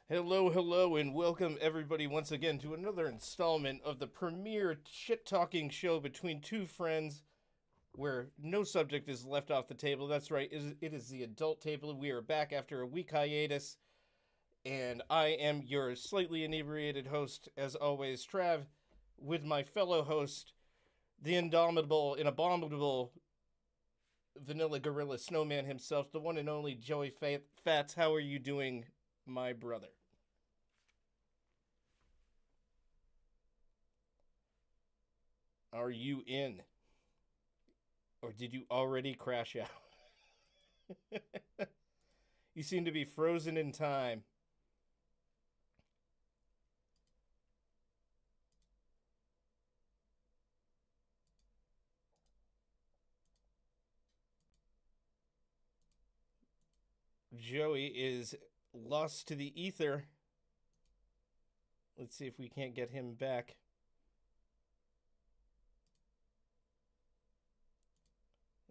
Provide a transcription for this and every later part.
Hello, hello, and welcome everybody once again to another installment of the premier shit talking show between two friends where no subject is left off the table. That's right, it is the adult table. We are back after a week hiatus, and I am your slightly inebriated host, as always, Trav, with my fellow host, the indomitable and abominable vanilla gorilla snowman himself, the one and only Joey Fats. How are you doing, my brother? Are you in? Or did you already crash out? You seem to be frozen in time. Joey is lost to the ether. Let's see if we can't get him back.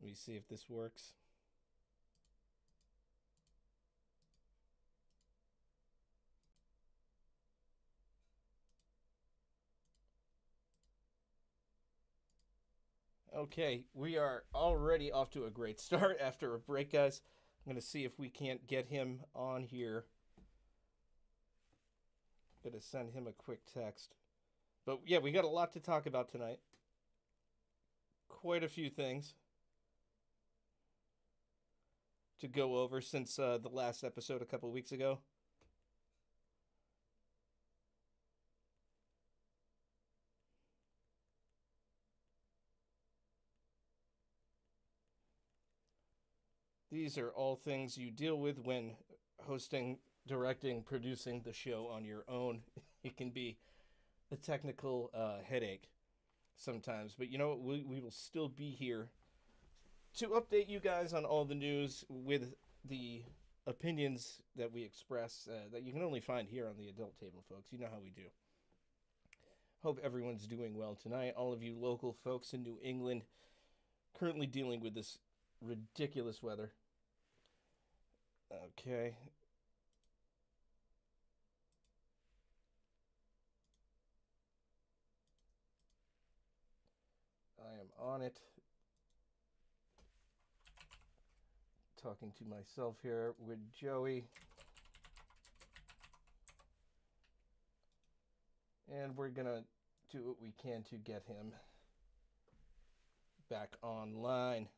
Let me see if this works. Okay, we are already off to a great start after a break, guys. I'm going to see if we can't get him on here. Going to send him a quick text. But yeah, we got a lot to talk about tonight. Quite a few things to go over since the last episode a couple weeks ago. These are all things you deal with when hosting, directing, producing the show on your own. It can be a technical headache sometimes, but you know what? We will still be here to update you guys on all the news with the opinions that we express that you can only find here on the adult table, folks. You know how we do. Hope everyone's doing well tonight. All of you local folks in New England currently dealing with this ridiculous weather. Okay. I am on it. Talking to myself here with Joey. And we're going to do what we can to get him back online.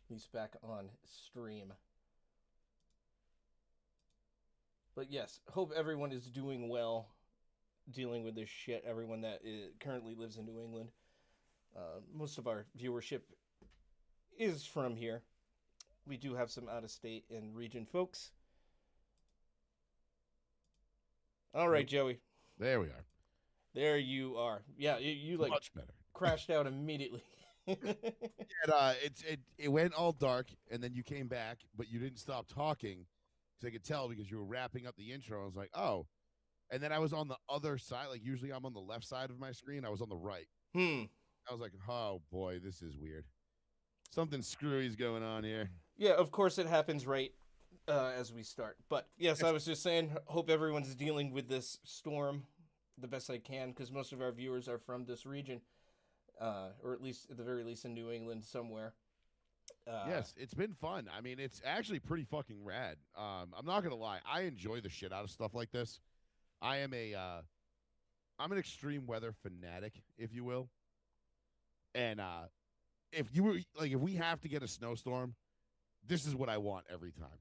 He's back on stream. But yes, hope everyone is doing well dealing with this shit. Everyone that currently lives in New England. Most of our viewership is from here. We do have some out of state and region folks. All right, Joey. There we are. There you are. Yeah, you like Much better. crashed out immediately. It went all dark, and then you came back, but you didn't stop talking because I could tell because you were wrapping up the intro. I was like, oh, and then I was on the other side. Like usually, I'm on the left side of my screen. I was on the right. Hmm. I was like, oh boy, this is weird. Something screwy is going on here. Yeah, of course it happens right as we start. But yes, I was just saying, hope everyone's dealing with this storm the best I can because most of our viewers are from this region, or at least at the very least in New England somewhere. Yes, it's been fun. I mean, it's actually pretty fucking rad. I'm not gonna lie, I enjoy the shit out of stuff like this. I am I'm an extreme weather fanatic, if you will. And if you were like, if we have to get a snowstorm, this is what I want every time.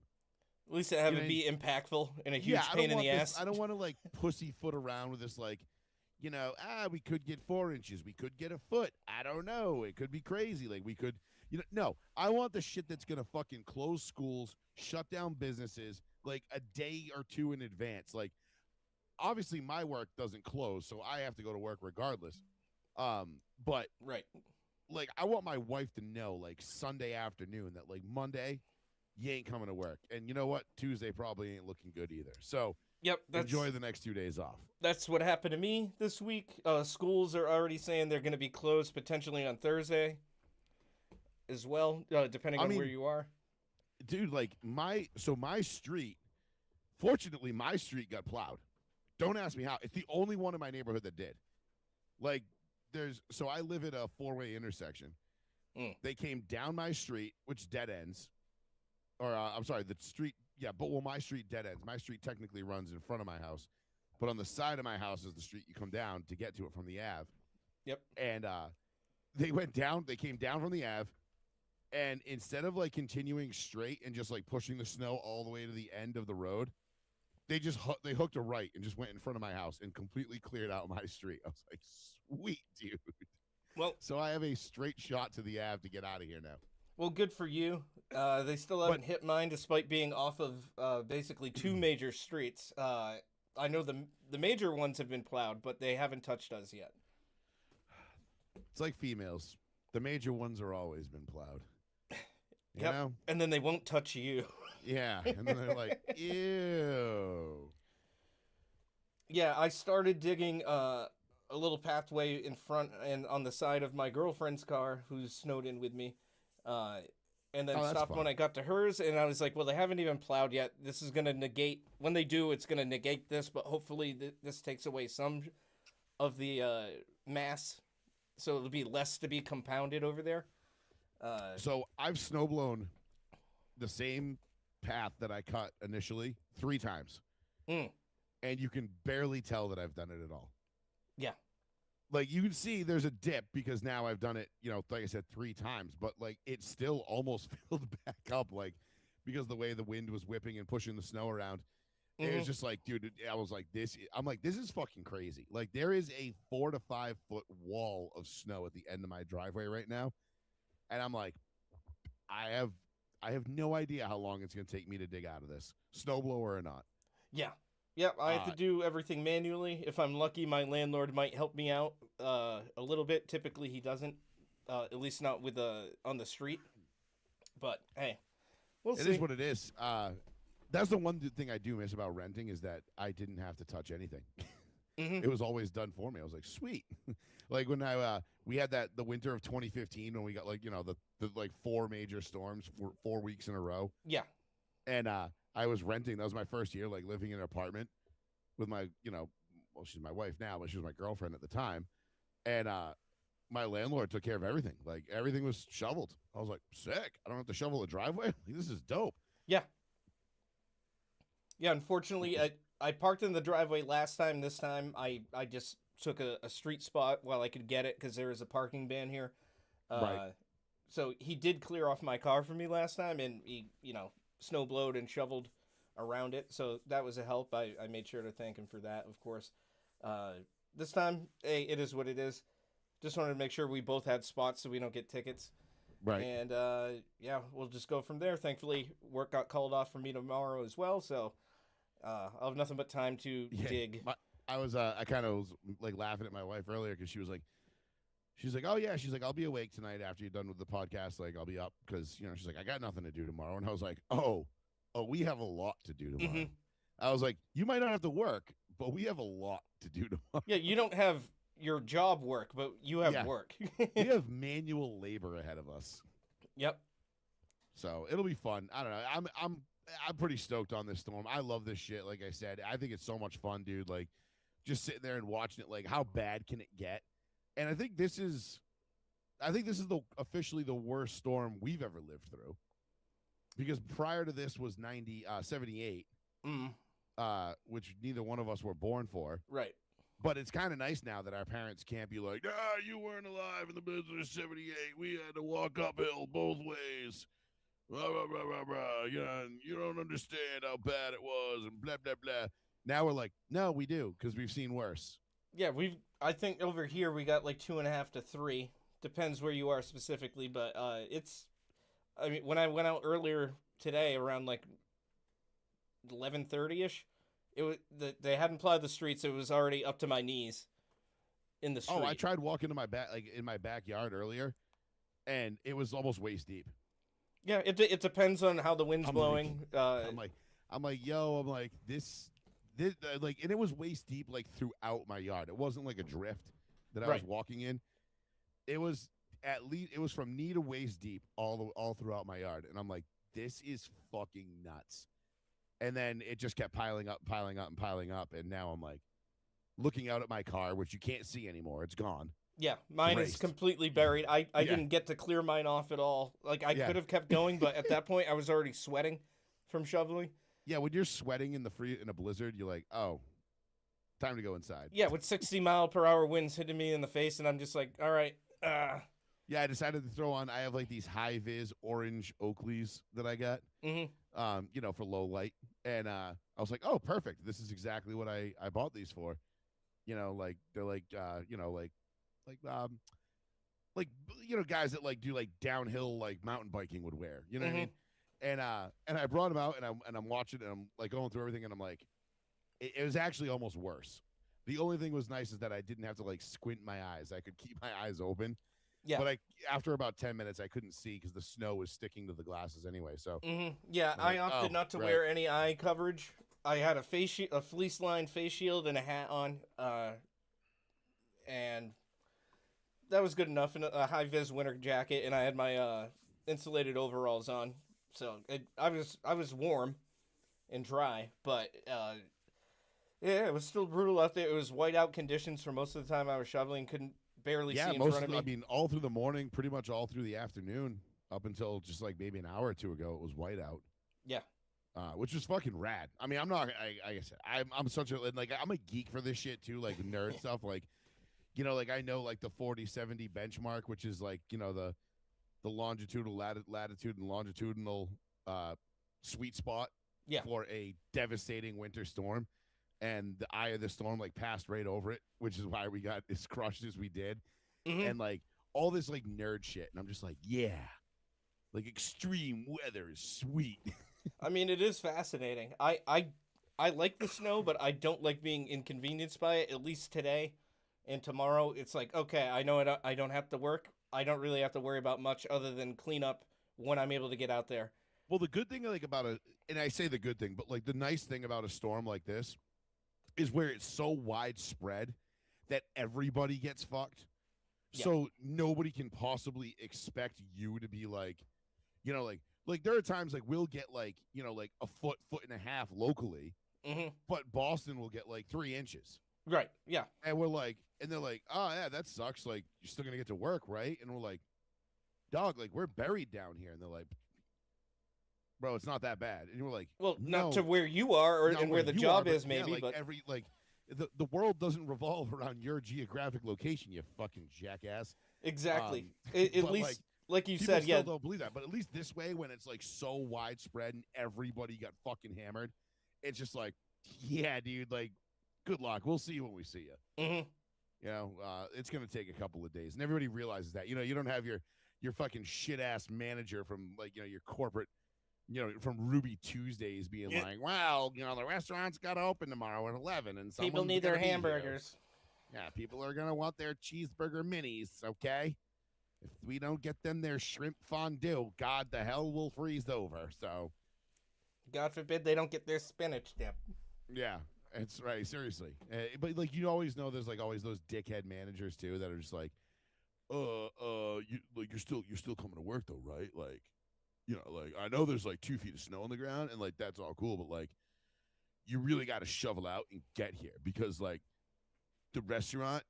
At least to have You it know, be impactful and a huge yeah, I pain don't in want the this. ass. I don't want to like pussyfoot around with this, like, we could get 4 inches, we could get a foot. I don't know. It could be crazy. Like we could, no. I want the shit that's gonna fucking close schools, shut down businesses, like a day or two in advance. Like, obviously, my work doesn't close, so I have to go to work regardless. But Right. like, I want my wife to know, like Sunday afternoon, that like Monday, you ain't coming to work, and you know what? Tuesday probably ain't looking good either. So Yep, enjoy the next 2 days off. that's what happened to me this week. Schools are already saying they're going to be closed potentially on Thursday as well, depending I on where mean, you are. dude, like my street. Fortunately, my street got plowed. Don't ask me how. It's the only one in my neighborhood that did. Like, so I live at a 4-way intersection. They came down my street, which dead ends. Or, I'm sorry, the street, yeah, but my street dead ends. My street technically runs in front of my house. But on the side of my house is the street you come down to get to it from the Ave. Yep. And they came down from the Ave. And instead of, like, continuing straight and just, like, pushing the snow all the way to the end of the road, they hooked a right and just went in front of my house and completely cleared out my street. I was like, sweet, dude. Well, so I have a straight shot to the Ave to get out of here now. Well, good for you. They still haven't hit mine, despite being off of basically two major streets. I know the major ones have been plowed, but they haven't touched us yet. It's like females. The major ones are always been plowed. You know? And then they won't touch you. Yeah, and then they're like, ew. Yeah, I started digging a little pathway in front and on the side of my girlfriend's car, who's snowed in with me, and then stopped when I got to hers, and I was like, well, they haven't even plowed yet. This is going to negate, when they do, it's going to negate this, but hopefully this takes away some of the mass, so it'll be less to be compounded over there. So I've snowblown the same path that I cut initially 3 times. And you can barely tell that I've done it at all. Yeah. Like, you can see there's a dip because now I've done it, like I said, 3 times. But, like, it's still almost filled back up, like, because the way the wind was whipping and pushing the snow around. It was just like, dude, I was like, this is fucking crazy. Like, there is a 4 to 5 foot wall of snow at the end of my driveway right now. And I'm like, I have no idea how long it's going to take me to dig out of this, snowblower or not. Yeah. Yep, I have to do everything manually. If I'm lucky, my landlord might help me out a little bit. Typically, he doesn't, at least not with on the street. But, hey, we'll see. It is what it is. That's the one thing I do miss about renting is that I didn't have to touch anything. It was always done for me. I was like, sweet. Like when we had the winter of 2015 when we got like, the like 4 major storms for 4 weeks in a row. Yeah. And I was renting. That was my first year, like living in an apartment with my, well, she's my wife now, but she was my girlfriend at the time. And my landlord took care of everything. Like everything was shoveled. I was like, sick. I don't have to shovel the driveway. Like, this is dope. Yeah. Yeah. Unfortunately, I parked in the driveway last time. This time, I just took a street spot while I could get it because there is a parking ban here. Right. So he did clear off my car for me last time, and he, snow blowed and shoveled around it. So that was a help. I made sure to thank him for that, of course. This time, hey, it is what it is. Just wanted to make sure we both had spots so we don't get tickets. Right. And yeah, we'll just go from there. Thankfully, work got called off for me tomorrow as well, so I'll have nothing but time to dig. I kind of was like laughing at my wife earlier because she's like, oh yeah, she's like, I'll be awake tonight after you're done with the podcast. Like, I'll be up because she's like, I got nothing to do tomorrow. And I was like, oh, we have a lot to do tomorrow. I was like, you might not have to work, but we have a lot to do tomorrow. Yeah, you don't have your job work, but you have work. We have manual labor ahead of us. Yep. So it'll be fun. I don't know. I'm pretty stoked on this storm. I love this shit. Like I said, I think it's so much fun, dude. Like just sitting there and watching it. Like, how bad can it get? And I think this is officially the worst storm we've ever lived through. Because prior to this was 78, which neither one of us were born for. Right. But it's kind of nice now that our parents can't be like, you weren't alive in the blizzard of 78. We had to walk uphill both ways. Blah, blah, blah, blah, blah. You don't understand how bad it was and blah, blah, blah. Now we're like, no, we do, because we've seen worse. Yeah, I think over here we got like 2.5 to 3. Depends where you are specifically, but when I went out earlier today around like 11:30ish, they hadn't plowed the streets. It was already up to my knees in the street. Oh, I tried walking to my in my backyard earlier, and it was almost waist deep. Yeah, it depends on how the wind's blowing. I'm like, this, like, and it was waist deep like throughout my yard. It wasn't like a drift that I was walking in. It was at least from knee to waist deep all throughout my yard, and I'm like, this is fucking nuts. And then it just kept piling up, piling up, and piling up. And now I'm like looking out at my car, which you can't see anymore. It's gone. Yeah, mine is Erased. completely buried. I didn't get to clear mine off at all. Like, I could have kept going, but at that point, I was already sweating from shoveling. Yeah, when you're sweating in a blizzard, you're like, oh, time to go inside. Yeah, with 60-mile-per-hour winds hitting me in the face, and I'm just like, all right. Yeah, I decided to throw on. I have like these high vis orange Oakleys that I got, for low light, and I was like, oh, perfect. This is exactly what I bought these for. Like they're like, guys that like do like downhill like mountain biking would wear. You know what I mean? And I brought them out, and I'm watching, and I'm like going through everything, and I'm like, it was actually almost worse. The only thing was nice is that I didn't have to like squint my eyes. I could keep my eyes open. Yeah. But after about 10 minutes, I couldn't see because the snow was sticking to the glasses anyway. So yeah, I like, opted not to wear any eye coverage. I had a fleece lined face shield and a hat on, and that was good enough. And a high vis winter jacket, and I had my insulated overalls on, so I was warm and dry, but yeah, it was still brutal out there. It was whiteout conditions for most of the time I was shoveling. Couldn't barely see in front of me. I mean, all through the morning, pretty much all through the afternoon, up until just like maybe an hour or two ago, it was whiteout. Yeah. Which was fucking rad. I mean, I'm such a, like, I'm a geek for this shit too, like nerd stuff. Like, like I know like the 40-70 benchmark, which is like, the longitudinal, latitude and longitudinal sweet spot for a devastating winter storm. And the eye of the storm like passed right over it, which is why we got as crushed as we did. And like all this like nerd shit. And I'm just like, yeah, like extreme weather is sweet. I mean, it is fascinating. I like the snow, but I don't like being inconvenienced by it, at least today and tomorrow. It's like, okay, I know I don't have to work. I don't really have to worry about much other than clean up when I'm able to get out there. Well, the good thing like about and I say the good thing, but like the nice thing about a storm like this is where it's so widespread that everybody gets fucked. Yeah. So nobody can possibly expect you to be like, like there are times like we'll get like, like a foot and a half locally, but Boston will get like 3 inches. Right. Yeah. And we're like, and they're like, oh yeah, that sucks. Like you're still going to get to work, right? And we're like, dog, like we're buried down here. And they're like, bro, it's not that bad. And we're like, well, not to where you are and where the job is, maybe. Yeah, like but the world doesn't revolve around your geographic location, you fucking jackass. Exactly. At least, like you said, still don't believe that. But at least this way, when it's like so widespread and everybody got fucking hammered, it's just like, yeah, dude, like, good luck. We'll see you when we see you. It's gonna take a couple of days, and everybody realizes that. You don't have your fucking shit ass manager from like your corporate. From Ruby Tuesdays being like, well, the restaurant's got to open tomorrow at 11. And people need their hamburgers. Yeah, people are going to want their cheeseburger minis, okay? If we don't get them their shrimp fondue, God, the hell will freeze over. So, God forbid they don't get their spinach dip. Yeah, it's right. Seriously. But, like, you always know there's, like, always those dickhead managers, too, that are just like, you're still coming to work, though, right? Like, like, I know there's, like, 2 feet of snow on the ground, and, like, that's all cool, but, like, you really got to shovel out and get here because, like, the restaurant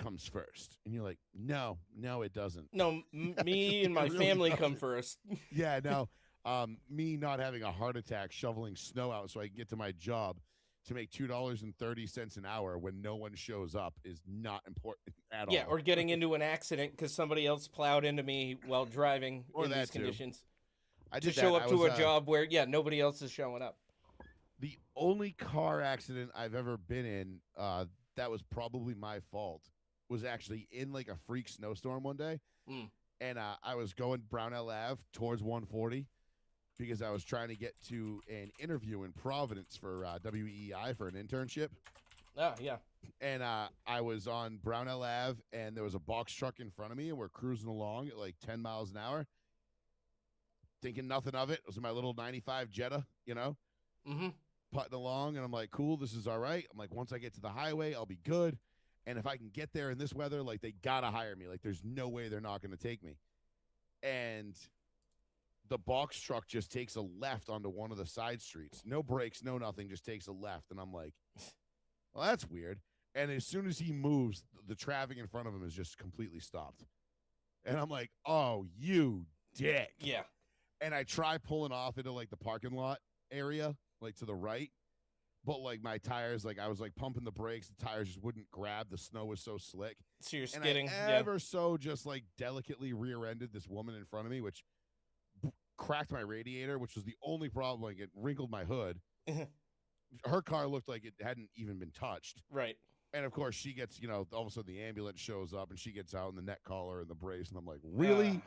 comes first. And you're like, no, it doesn't. No, me and my really family come first. Yeah, no, me not having a heart attack shoveling snow out so I can get to my job to make $2.30 an hour when no one shows up is not important at all. Yeah, or getting into an accident because somebody else plowed into me while driving in these conditions. I did to show up to a job where, nobody else is showing up. The only car accident I've ever been in that was probably my fault was actually in, like, a freak snowstorm one day. And I was going Brownell Ave towards 140 because I was trying to get to an interview in Providence for WEI for an internship. Oh, yeah. And I was on Brownell Ave, and there was a box truck in front of me, and we're cruising along at, like, 10 miles an hour. Thinking nothing of it. It was my little 95 Jetta, putting along, and I'm like, cool, this is all right. I'm like, once I get to the highway, I'll be good. And if I can get there in this weather, like, they got to hire me. Like, there's no way they're not going to take me. And the box truck just takes a left onto one of the side streets. No brakes, no nothing, just takes a left. And I'm like, well, that's weird. And as soon as he moves, the traffic in front of him is just completely stopped. And I'm like, oh, you dick. Yeah. And I try pulling off into like the parking lot area, like to the right. But like my tires, like I was like pumping the brakes, the tires just wouldn't grab. The snow was so slick. So you're And skidding. I ever so just like delicately rear-ended this woman in front of me, which cracked my radiator, which was the only problem. Like it wrinkled my hood. Her car looked like it hadn't even been touched. Right. And of course she gets, all of a sudden the ambulance shows up and she gets out in the neck collar and the brace. And I'm like, really?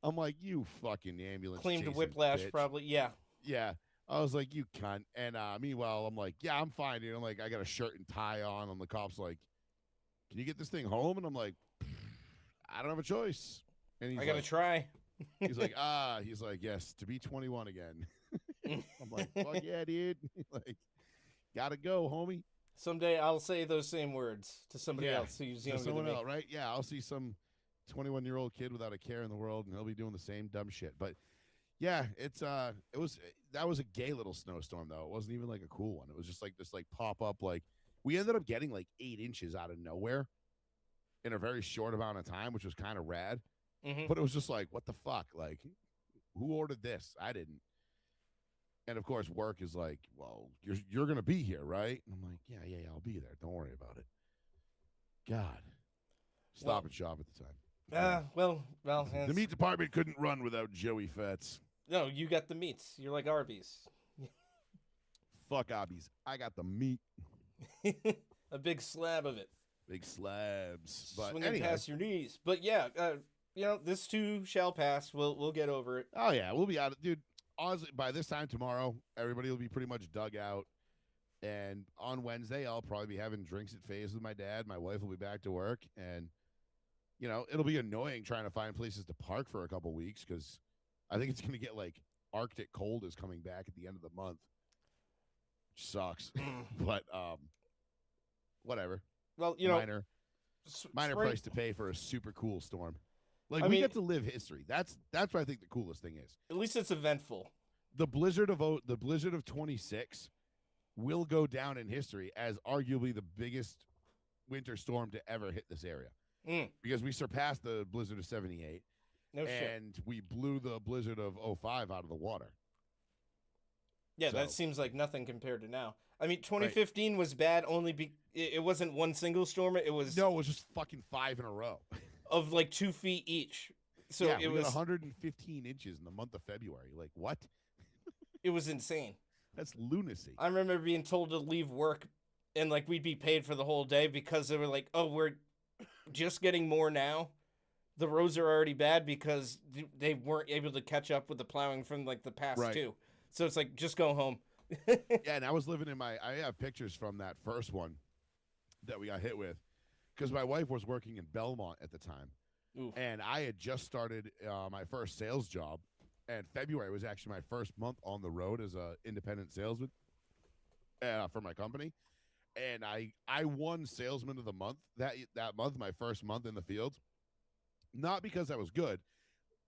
I'm like, you fucking ambulance. Claimed whiplash, bitch. probably. Yeah. Yeah. I was like, you cunt. And meanwhile, I'm like, yeah, I'm fine, dude. I'm like, I got a shirt and tie on. And the cop's like, can you get this thing home? And I'm like, I don't have a choice. And he's I got to like, try. he's like, he's like, yes, to be 21 again. I'm like, fuck yeah, dude. Like, gotta go, homie. Someday I'll say those same words to somebody else who's younger someone than me. else, right? Yeah, I'll see some 21-year-old kid without a care in the world, and he'll be doing the same dumb shit. But yeah, that was a gay little snowstorm though. It wasn't even like a cool one. It was just like this like pop up. Like we ended up getting like 8 inches out of nowhere in a very short amount of time, which was kind of rad. Mm-hmm. But it was just like, what the fuck? Like, who ordered this? I didn't. And of course, work is like, well, you're gonna be here, right? And I'm like, yeah, I'll be there. Don't worry about it. God, Stop and Shop at the time. Well, the meat department couldn't run without Joey Fats. No, you got the meats. You're like Arby's. Fuck Arby's. I got the meat. A big slab of it. Big slabs. But swinging anyway. past your knees. But yeah, this too shall pass. We'll get over it. Oh yeah, we'll be out, dude. Honestly, by this time tomorrow, everybody will be pretty much dug out. And on Wednesday, I'll probably be having drinks at Faye's with my dad. My wife will be back to work, and it'll be annoying trying to find places to park for a couple weeks because I think it's going to get like Arctic cold is coming back at the end of the month, which sucks. But whatever. Well, minor price to pay for a super cool storm. Like we get to live history. That's what I think the coolest thing is. At least it's eventful. The blizzard of 26 will go down in history as arguably the biggest winter storm to ever hit this area. Because we surpassed the blizzard of 78. No shit. And we blew the blizzard of 05 out of the water. Yeah, that seems like nothing compared to now. I mean, 2015 was bad only it wasn't one single storm. It was just fucking 5 in a row. Of like 2 feet each. So yeah, it we was got 115 inches in the month of February. Like, what? It was insane. That's lunacy. I remember being told to leave work and like we'd be paid for the whole day because they were like, oh, we're just getting more now. The roads are already bad because they weren't able to catch up with the plowing from like the past two. So it's like, just go home. Yeah, and I was living I have pictures from that first one that we got hit with because my wife was working in Belmont at the time. Oof. And I had just started my first sales job, and February was actually my first month on the road as an independent salesman for my company. And I won Salesman of the Month that month, my first month in the field. Not because I was good.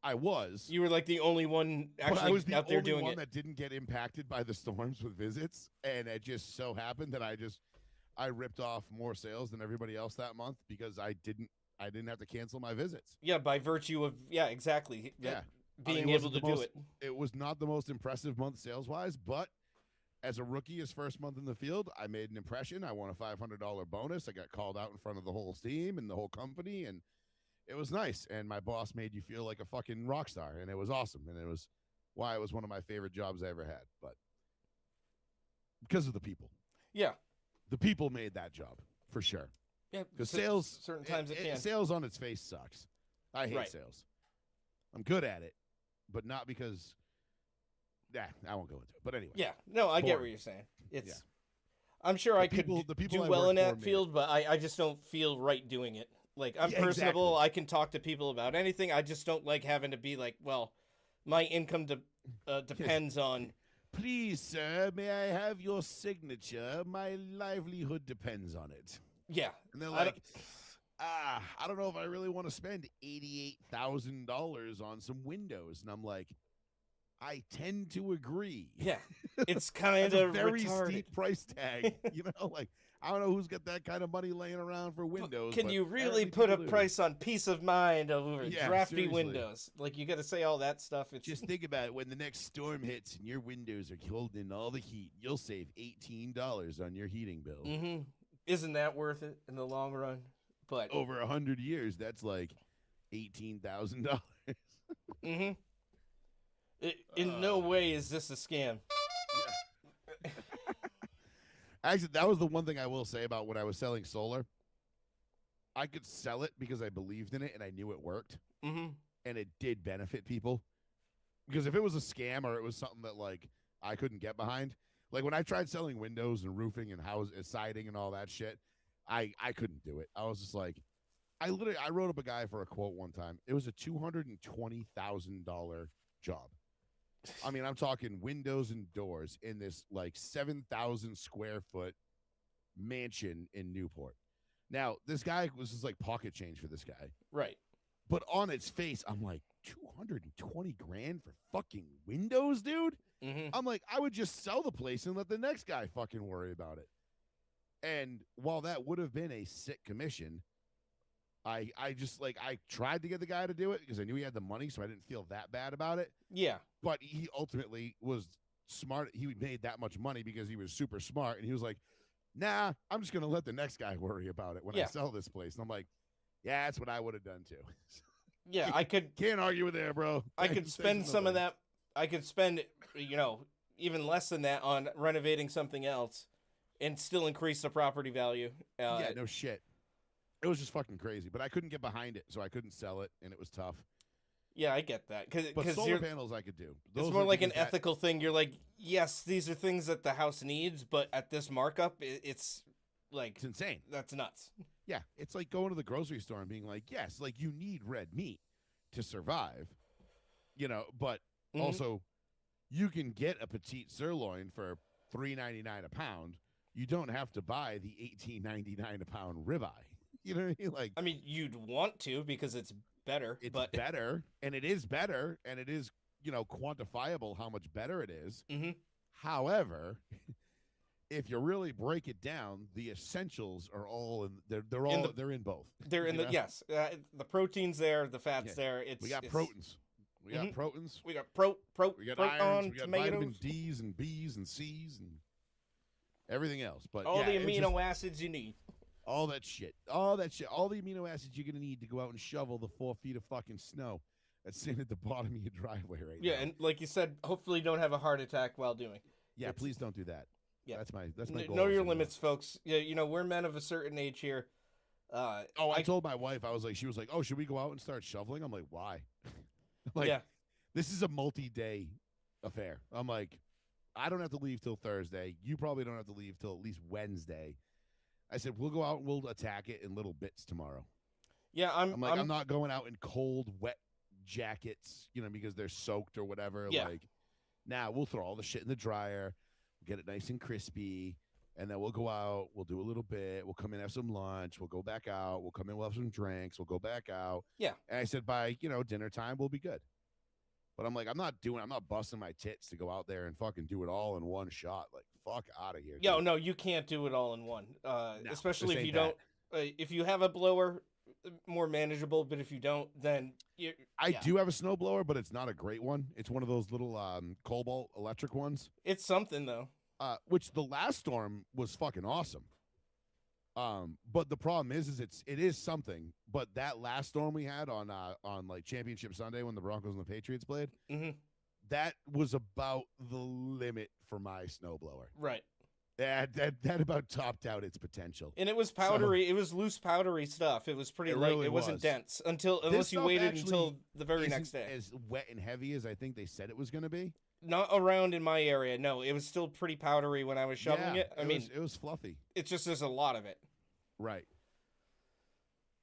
I was. You were like the only one actually I was the out there only doing one it. that didn't get impacted by the storms with visits, and it just so happened that I ripped off more sales than everybody else that month because I didn't have to cancel my visits. Yeah, by virtue of exactly. Yeah, being able to do it. It was not the most impressive month sales wise, but as a rookie, his first month in the field, I made an impression. I won a $500 bonus. I got called out in front of the whole team and the whole company, and it was nice. And my boss made you feel like a fucking rock star, and it was awesome. And it was why it was one of my favorite jobs I ever had. But because of the people. Yeah. The people made that job, for sure. Yeah, because sales, certain times it can. Sales on its face sucks. I hate sales. I'm good at it, but not because... I won't go into it. But anyway. Yeah. No, I get what you're saying. It's... I'm sure I could do well in that field, but I just don't feel right doing it. Like, I'm personable. Exactly. I can talk to people about anything. I just don't like having to be like, well, my income depends on... Please, sir, may I have your signature? My livelihood depends on it. Yeah. And they're like, I don't know if I really want to spend $88,000 on some windows. And I'm like, I tend to agree. Yeah, it's kind That's of a very retarded. steep price tag. Like, I don't know who's got that kind of money laying around for windows. Can but you really apparently put a people do. price on peace of mind over Yeah, drafty seriously. windows? Like, you got to say all that stuff. It's Just think about it. When the next storm hits and your windows are holding in all the heat, you'll save $18 on your heating bill. mm-hmm. Isn't that worth it in the long run? But Over 100 years, that's like $18,000. mm-hmm. In no way is this a scam. Actually, that was the one thing I will say about when I was selling solar. I could sell it because I believed in it and I knew it worked. Mm-hmm. And it did benefit people. Because if it was a scam or it was something that, like, I couldn't get behind, like when I tried selling windows and roofing and siding and all that shit, I couldn't do it. I was just like, I wrote up a guy for a quote one time. It was a $220,000 job. I mean, I'm talking windows and doors in this like 7,000 square foot mansion in Newport. Now, this guy was just like pocket change for this guy. Right. But on its face, I'm like, 220 grand for fucking windows, dude? Mm-hmm. I'm like, I would just sell the place and let the next guy fucking worry about it. And while that would have been a sick commission, I just like, I tried to get the guy to do it because I knew he had the money, so I didn't feel that bad about it. Yeah. But he ultimately was smart. He made that much money because he was super smart. And he was like, nah, I'm just going to let the next guy worry about it when I sell this place. And I'm like, yeah, that's what I would have done too. Yeah, I could. Can't argue with there, bro. I could spend some of that. I could spend, even less than that on renovating something else and still increase the property value. Yeah, no shit. It was just fucking crazy. But I couldn't get behind it, so I couldn't sell it, and it was tough. Yeah, I get that. But solar panels I could do. It's more like an ethical thing. You're like, yes, these are things that the house needs, but at this markup, it's like... It's insane. That's nuts. Yeah, it's like going to the grocery store and being like, yes, like you need red meat to survive, but also you can get a petite sirloin for $3.99 a pound. You don't have to buy the $18.99 a pound ribeye. You know what I mean? Like, I mean, you'd want to because it's better. It's but... better, and it is better, and it is, quantifiable how much better it is. Mm-hmm. However, if you really break it down, the essentials are all in. They're in both. They're in the yes. The protein's there, the fat's there. We got proteins. We got proteins. We got we got irons. We got tomatoes. vitamin D's and B's and C's and everything else. But all the amino acids you need. All that shit. All the amino acids you're gonna need to go out and shovel the 4 feet of fucking snow that's sitting at the bottom of your driveway right now. Yeah, and like you said, hopefully don't have a heart attack while doing. Yeah, please don't do that. Yeah, that's my goal. Know your limits, folks. Yeah, we're men of a certain age here. I told my wife, she was like, oh, should we go out and start shoveling? I'm like, why? This is a multi-day affair. I'm like, I don't have to leave till Thursday. You probably don't have to leave till at least Wednesday. I said, we'll go out and we'll attack it in little bits tomorrow. Yeah, I'm not going out in cold, wet jackets, because they're soaked or whatever. Yeah. Like, we'll throw all the shit in the dryer, get it nice and crispy, and then we'll go out, we'll do a little bit, we'll come in, have some lunch, we'll go back out, we'll come in, we'll have some drinks, we'll go back out. Yeah. And I said, by, dinner time, we'll be good. But I'm like, I'm not busting my tits to go out there and fucking do it all in one shot. Like, fuck out of here. Yo, no, you can't do it all in one. Especially if you don't, if you have a blower, more manageable, but if you don't, then I do have a snowblower, but it's not a great one. It's one of those little Cobalt electric ones. It's something though. Which the last storm was fucking awesome. But the problem is it is something. But that last storm we had on like Championship Sunday when the Broncos and the Patriots played, that was about the limit for my snowblower. Right. That about topped out its potential. And it was powdery. It was loose, powdery stuff. It was pretty light. Really it wasn't dense unless you waited until the very next day. As wet and heavy as I think they said it was going to be. Not around in my area. No, it was still pretty powdery when I was shoveling it. It was fluffy. It's just there's a lot of it. Right.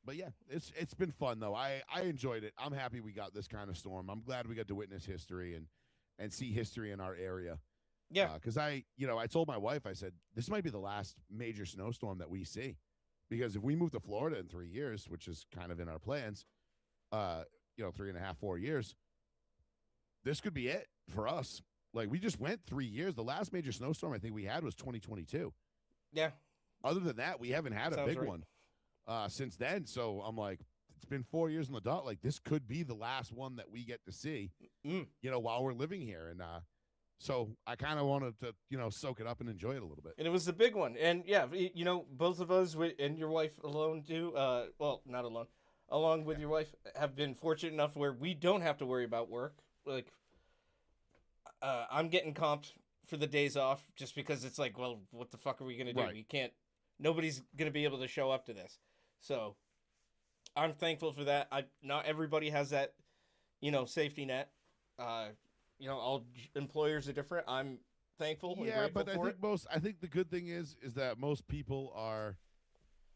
But yeah, it's been fun though. I enjoyed it. I'm happy we got this kind of storm. I'm glad we got to witness history and see history in our area. Yeah. Because I told my wife, I said, this might be the last major snowstorm that we see Because if we move to Florida in 3 years, which is kind of in our plans, 3.5, 4 years, this could be it for us. Like, we just went 3 years. The last major snowstorm I think we had was 2022. Yeah. Other than that, we haven't had a Sounds big right. one since then. So I'm like, it's been 4 years on the dot. Like, this could be the last one that we get to see, while we're living here. And so I kind of wanted to, soak it up and enjoy it a little bit. And it was a big one. And yeah, both of us and your wife alone do, well, not alone, along with your wife, have been fortunate enough where we don't have to worry about work. Like, I'm getting comped for the days off just because it's like, well, what the fuck are we going to do? Right. We can't, nobody's going to be able to show up to this. So I'm thankful for that. Not everybody has that, safety net. All employers are different. I'm thankful and grateful for it. I think the good thing is that most people are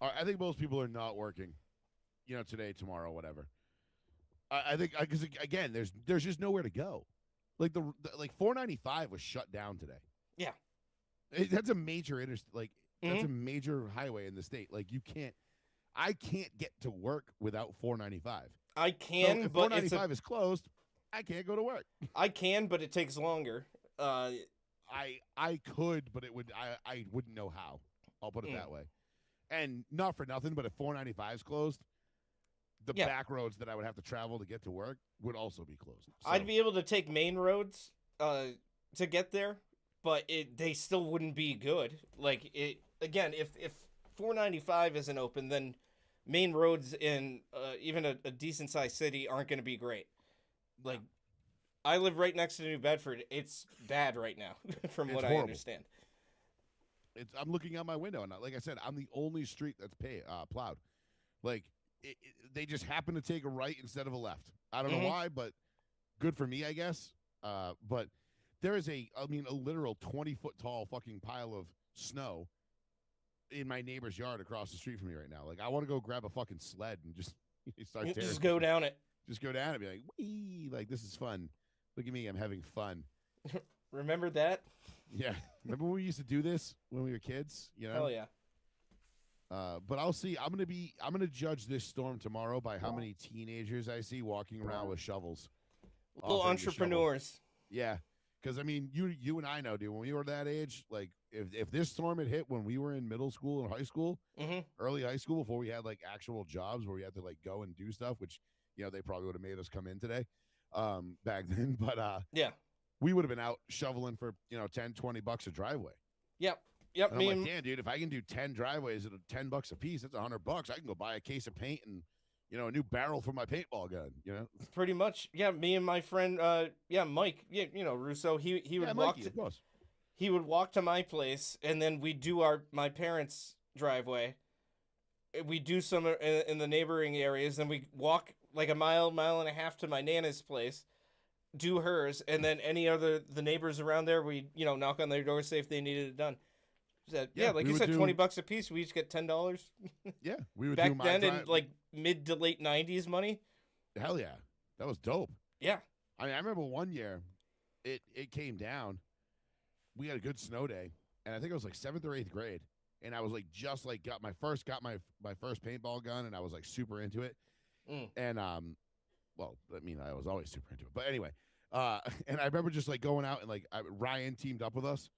I think most people are not working, today, tomorrow, whatever. I think because again, there's just nowhere to go. Like the 495 was shut down today. Yeah, that's a major that's Mm-hmm. a major highway in the state. Like I can't get to work without 495. I can, so if but 495 is closed, I can't go to work. I can, but it takes longer. I could, but I wouldn't know how. I'll put it that way. And not for nothing, but if 495 is closed, the back roads that I would have to travel to get to work would also be closed. So. I'd be able to take main roads to get there, but they still wouldn't be good. Like, if 495 isn't open, then main roads in even a decent sized city aren't going to be great. Like, I live right next to New Bedford. It's bad right now, from what horrible. I understand. I'm looking out my window, and like I said, I'm the only street that's plowed. Like, they just happen to take a right instead of a left. I don't know why, but good for me, I guess. But there is a literal 20-foot tall fucking pile of snow in my neighbor's yard across the street from me right now. Like, I want to go grab a fucking sled and just start tearing. Just go down it. Just go down and be like, wee, like, this is fun. Look at me, I'm having fun. Remember that? Yeah. Remember when we used to do this when we were kids? Hell yeah. But I'll see. I'm gonna judge this storm tomorrow by how many teenagers I see walking around with shovels. Little entrepreneurs. Yeah. Because, you and I know, dude, when we were that age, like, if this storm had hit when we were in middle school and high school, early high school, before we had, like, actual jobs where we had to, like, go and do stuff, which, they probably would have made us come in today back then. But, yeah, we would have been out shoveling for, $10-20 a driveway. Yep. And I'm like, damn, dude, if I can do 10 driveways at $10 a piece, that's $100. I can go buy a case of paint and, a new barrel for my paintball gun, Pretty much. Yeah, me and my friend, Mike, Russo, he would walk Mikey, of course. He would walk to my place, and then we'd do my parents' driveway. We do some in the neighboring areas, then we walk like a mile and a half to my Nana's place, do hers, and then the neighbors around there, we knock on their door, say if they needed it done. So, like you said, $20 a piece. We each get $10. Yeah, we would back do my then in like mid to late '90s money. Hell yeah, that was dope. Yeah, I remember one year, it came down. We had a good snow day, and I think it was like 7th or 8th grade, and I was like got my first paintball gun, and I was like super into it. And I was always super into it, but anyway, and I remember just like going out and like Ryan teamed up with us.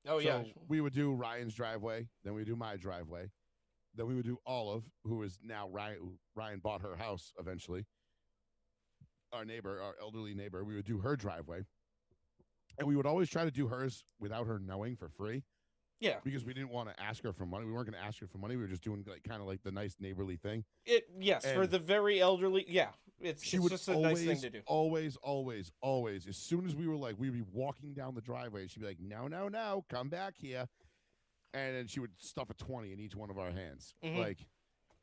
Oh, so yeah. We would do Ryan's driveway, then we would do my driveway, then we would do Olive, who is now Ryan bought her house eventually. Our elderly neighbor, we would do her driveway. And we would always try to do hers without her knowing for free. Yeah. Because we didn't want to ask her for money. We weren't going to ask her for money. We were just doing like kind of like the nice neighborly thing. For the very elderly, yeah. It's just a nice thing to do. Always, as soon as we were like, we'd be walking down the driveway, and she'd be like, no, come back here. And then she would stuff a 20 in each one of our hands. Like,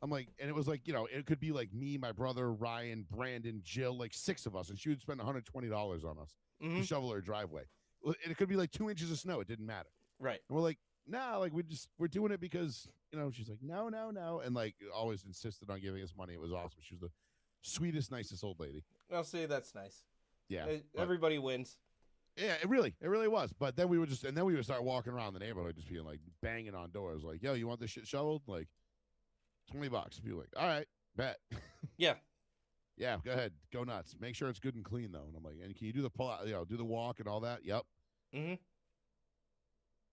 I'm like, and it was like, it could be like me, my brother, Ryan, Brandon, Jill, like 6 of us. And she would spend $120 on us to shovel her driveway. And it could be like 2 inches of snow. It didn't matter. Right. And we're like, nah, like we're doing it because, she's like, no. And like always insisted on giving us money. It was awesome. She was the sweetest, nicest old lady. I'll say that's nice. Yeah. Everybody wins. Yeah, it really was. But then we would start walking around the neighborhood, just being like banging on doors, like, "Yo, you want this shit shoveled?" Like, $20. Be like, all right, bet. Yeah. Yeah, go ahead, go nuts. Make sure it's good and clean though. And I'm like, and can you do the pull out, do the walk and all that? Yep. Mm-hmm.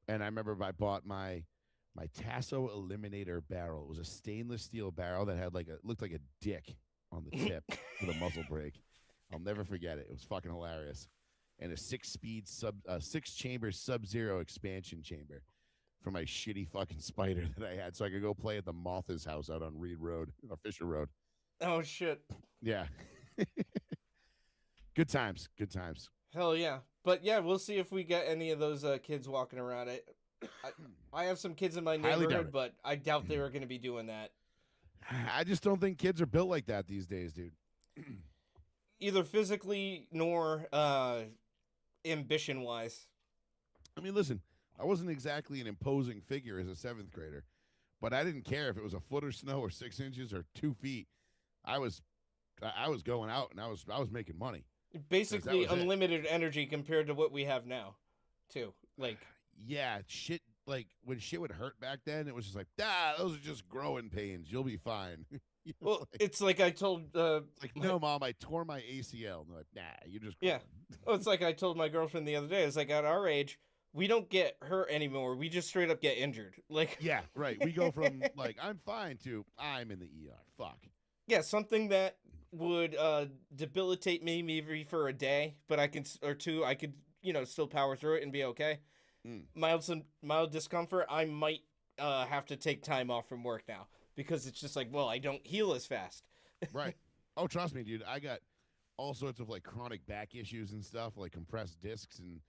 And I remember I bought my Tasso Eliminator barrel. It was a stainless steel barrel that had looked like a dick on the tip with a muzzle brake. I'll never forget it. It was fucking hilarious. And a 6-chamber Sub-Zero expansion chamber for my shitty fucking Spider that I had, so I could go play at the Motha's house out on Reed Road or Fisher Road. Oh shit. Yeah. Good times. Good times. Hell yeah. But yeah, we'll see if we get any of those kids walking around. I have some kids in my Highly doubt neighborhood, it. but I doubt they were going to be doing that. I just don't think kids are built like that these days, dude. Either physically nor ambition-wise. I mean, listen, I wasn't exactly an imposing figure as a 7th grader, but I didn't care if it was a foot of snow or 6 inches or 2 feet. I was going out and I was making money. Basically was it. unlimited energy compared to what we have now, too. Like, yeah, shit. Like when shit would hurt back then, it was just like, those are just growing pains. You'll be fine. well, it's like I told. Like, no, Mom, I tore my ACL. And they're like, nah, you just Yeah. Well, it's like I told my girlfriend the other day. It's like at our age, we don't get hurt anymore. We just straight up get injured. Like, yeah, right. We go from like I'm fine to I'm in the ER. Fuck. yeah, something that would debilitate me maybe for a day, but I can or two. I could still power through it and be okay. Mild discomfort. I might have to take time off from work now because it's just like, well, I don't heal as fast. Right. Oh, trust me, dude. I got all sorts of like chronic back issues and stuff, like compressed discs and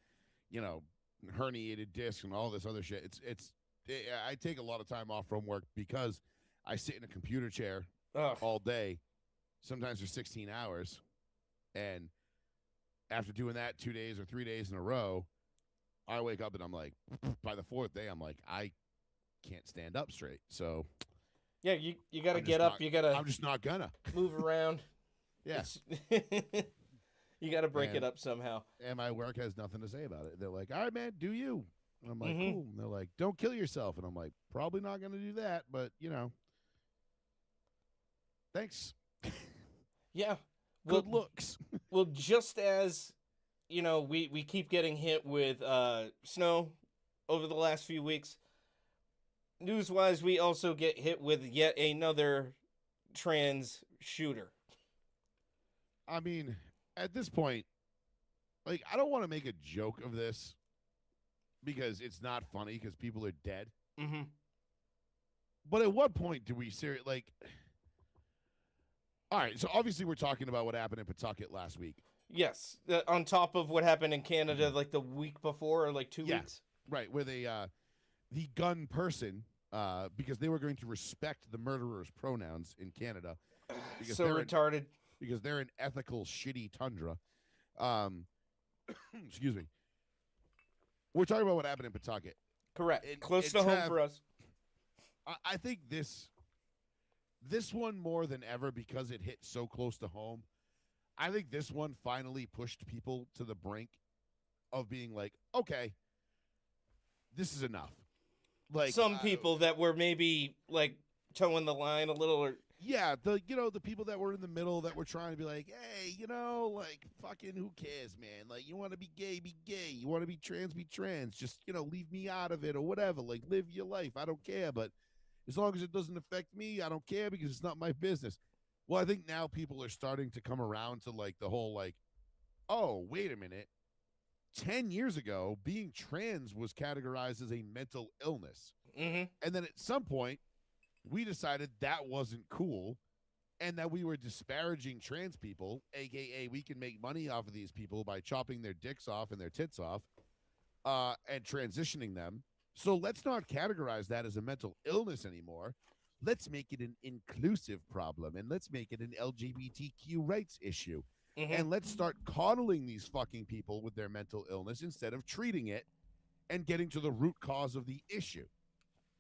herniated discs and all this other shit. I take a lot of time off from work because I sit in a computer chair Ugh. all day, sometimes for 16 hours, and after doing that 2 days or 3 days in a row, I wake up and I'm like, by the 4th day, I'm like, I can't stand up straight. So yeah, you got to get up. You got to. I'm just not gonna move around. Yeah. You got to break it up somehow. And my work has nothing to say about it. They're like, all right, man, do you? And I'm like, Mhm. cool. And they're like, don't kill yourself. And I'm like, probably not going to do that, but, thanks. Yeah. Good looks. Well, just as, we keep getting hit with snow over the last few weeks, news-wise, we also get hit with yet another trans shooter. I mean, at this point, like, I don't want to make a joke of this because it's not funny because people are dead. Mm-hmm. But at what point do we like, all right, so obviously we're talking about what happened in Pawtucket last week. Yes, on top of what happened in Canada like the week before or like 2 weeks. Right, where they, the gun person, because they were going to respect the murderer's pronouns in Canada. So retarded. Because they're an ethical, shitty tundra. Excuse me. We're talking about what happened in Pawtucket. Correct. Close to home for us. I think this one more than ever because it hit so close to home. I think this one finally pushed people to the brink of being like, okay, this is enough. Like some people that were maybe like towing the line a little, or yeah, the people that were in the middle that were trying to be like, hey, like fucking who cares, man? Like you want to be gay, be gay. You want to be trans. Just leave me out of it or whatever. Like live your life. I don't care, but as long as it doesn't affect me, I don't care because it's not my business. Well, I think now people are starting to come around to like the whole like, oh, wait a minute. 10 years ago, being trans was categorized as a mental illness. Mm-hmm. And then at some point, we decided that wasn't cool and that we were disparaging trans people, a.k.a. we can make money off of these people by chopping their dicks off and their tits off and transitioning them. So let's not categorize that as a mental illness anymore. Let's make it an inclusive problem, and let's make it an LGBTQ rights issue. Mm-hmm. And let's start coddling these fucking people with their mental illness instead of treating it and getting to the root cause of the issue.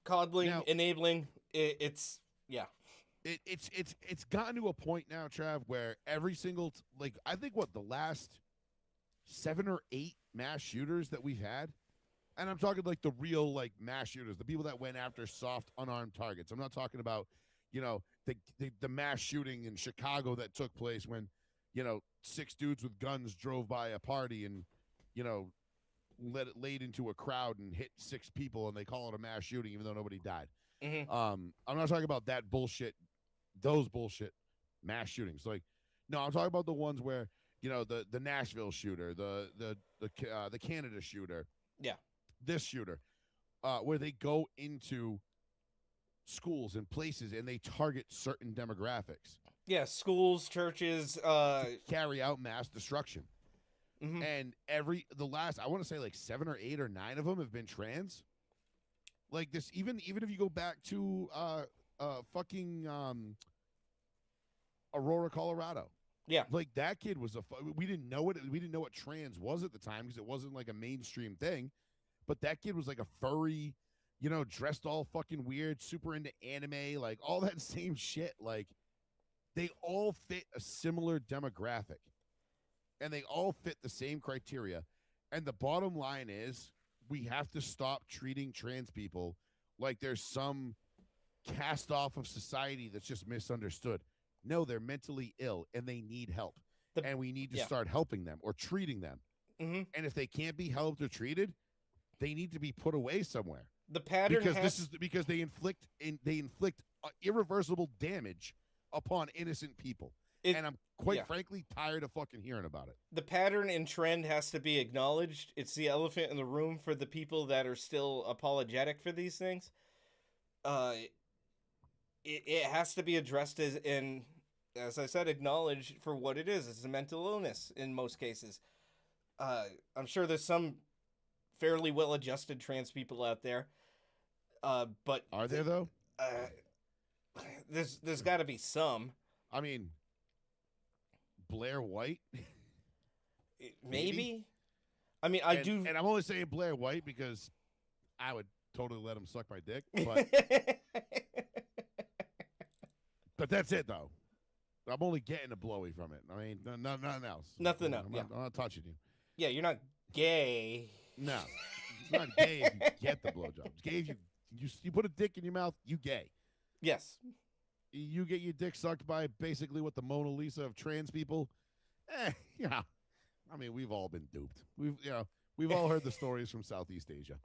Coddling, now, enabling, it's gotten to a point now, Trav, where every single I think the last 7 or 8 mass shooters that we've had, and I'm talking like the real like mass shooters, the people that went after soft unarmed targets. I'm not talking about the mass shooting in Chicago that took place when 6 dudes with guns drove by a party and laid into a crowd and hit 6 people, and they call it a mass shooting even though nobody died. Mm-hmm. I'm not talking about that bullshit, those bullshit mass shootings. Like, no, I'm talking about the ones where the Nashville shooter, the Canada shooter, Yeah. this shooter, where they go into schools and places and they target certain demographics. Yeah, schools, churches, to carry out mass destruction. Mm-hmm. And the last, I want to say like 7 or 8 or 9 of them have been trans. Like this, even if you go back to fucking Aurora, Colorado. Yeah. Like that kid was we didn't know it. We didn't know what trans was at the time because it wasn't like a mainstream thing. But that kid was like a furry, dressed all fucking weird, super into anime, like all that same shit. Like they all fit a similar demographic and they all fit the same criteria. And the bottom line is we have to stop treating trans people like there's some cast off of society that's just misunderstood. No, they're mentally ill and they need help. And we need to start helping them or treating them. Mm-hmm. And if they can't be helped or treated, they need to be put away somewhere. The pattern because they inflict irreversible damage upon innocent people. And I'm quite frankly tired of fucking hearing about it. The pattern and trend has to be acknowledged. It's the elephant in the room for the people that are still apologetic for these things. It has to be addressed as I said, acknowledged for what it is. It's a mental illness in most cases. I'm sure there's some fairly well-adjusted trans people out there. But are there though? There's got to be some. I mean, Blair White, maybe. I mean, and I'm only saying Blair White because I would totally let him suck my dick. But but that's it though. I'm only getting a blowy from it. I mean, nothing else. Nothing else. I'm not touching you. Yeah, you're not gay. No, it's not gay if you get the blowjob. It's gay if you put a dick in your mouth. You gay. Yes. You get your dick sucked by basically what the Mona Lisa of trans people. Yeah. I mean, we've all been duped. We've all heard the stories from Southeast Asia.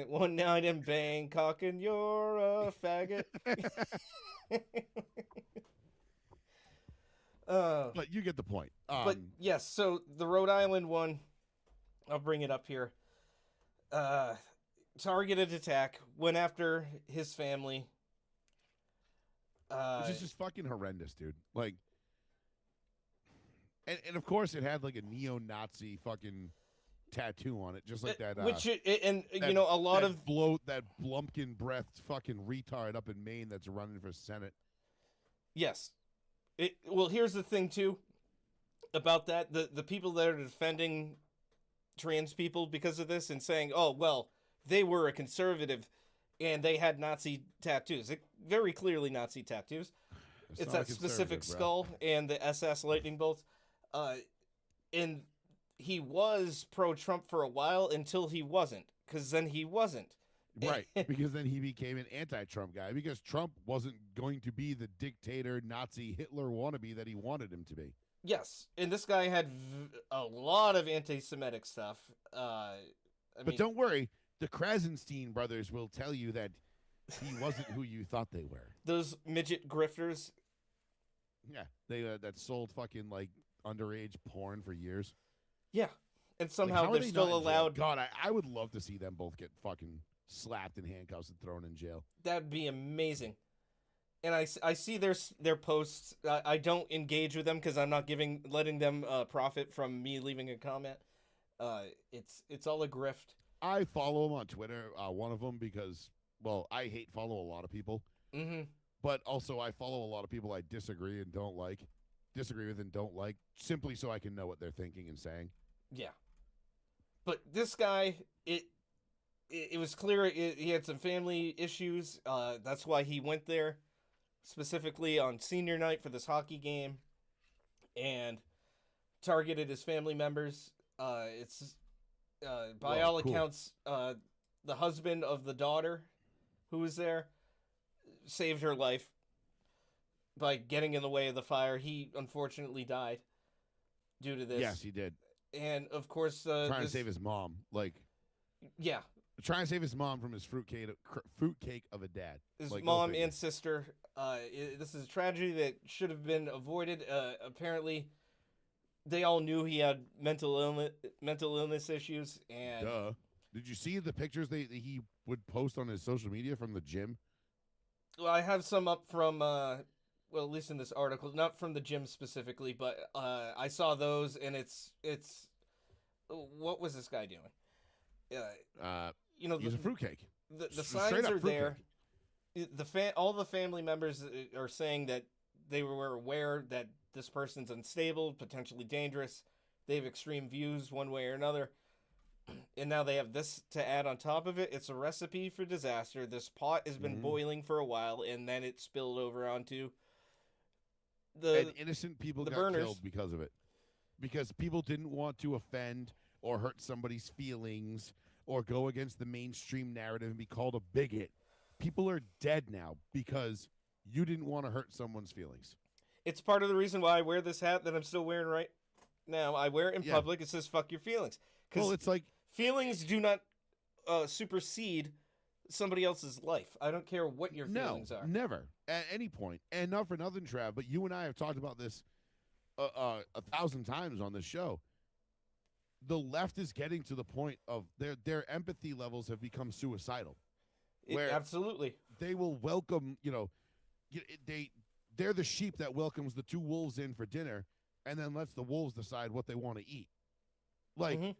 One night in Bangkok and you're a faggot. But you get the point. But yes, so the Rhode Island one, I'll bring it up here. Targeted attack, went after his family. Which is just fucking horrendous, dude. Like, and of course it had like a neo-Nazi fucking tattoo on it, just like that. A lot of that Blumpkin breathed fucking retard up in Maine that's running for Senate. Yes. Well, here's the thing too about that. The people that are defending trans people because of this and saying, oh, well, they were a conservative and they had Nazi tattoos. Very clearly Nazi tattoos. It's that specific skull and the SS lightning bolts. And he was pro-Trump for a while until he wasn't, because then he wasn't. Right, because then he became an anti-Trump guy, because Trump wasn't going to be the dictator, Nazi, Hitler wannabe that he wanted him to be. Yes, and this guy had a lot of anti-Semitic stuff. But don't worry, the Krasenstein brothers will tell you that he wasn't who you thought they were. Those midget grifters. Yeah, they that sold fucking like underage porn for years. Yeah, and somehow they're still allowed. God, I would love to see them both get fucking slapped in handcuffs and thrown in jail. That'd be amazing. And I see their posts. I don't engage with them because I'm not letting them profit from me leaving a comment. It's all a grift. I follow them on Twitter. One of them because, well, I follow a lot of people. Mm-hmm. But also I follow a lot of people I disagree with and don't like, simply so I can know what they're thinking and saying. Yeah. But this guy, it was clear he had some family issues. That's why he went there, specifically on senior night for this hockey game, and targeted his family members. By all accounts, the husband of the daughter who was there saved her life. by getting in the way of the fire. He unfortunately died due to this. Yes, he did. And of course, Trying to save his mom, yeah, trying to save his mom from his fruitcake of a dad. his Like, mom and sister. This is a tragedy that should have been avoided. Apparently, they all knew he had mental illness issues, and Duh. Did you see the pictures that he would post on his social media from the gym? well, I have some up from well, at least in this article, not from the gym specifically, but I saw those, and it's what was this guy doing? You know, He's a fruitcake. The signs are there. All the family members are saying that they were aware that this person's unstable, potentially dangerous. They have extreme views one way or another. And now they have this to add on top of it. It's a recipe for disaster. This pot has been boiling for a while, and then it spilled over onto and innocent people got burners. killed because of it. Because people didn't want to offend or hurt somebody's feelings or go against the mainstream narrative and be called a bigot. People are dead now because you didn't want to hurt someone's feelings. It's part of the reason why I wear this hat that I'm still wearing right now. I wear it in public. It says "fuck your feelings." Well, it's like feelings do not supersede somebody else's life. I don't care what your feelings are. Never at any point. And not for nothing, Trav, but you and I have talked about this 1,000 times on this show. The left is getting to the point of their empathy levels have become suicidal. Absolutely, they will welcome. They're the sheep that welcomes the two wolves in for dinner, and then lets the wolves decide what they want to eat. Like. Mm-hmm.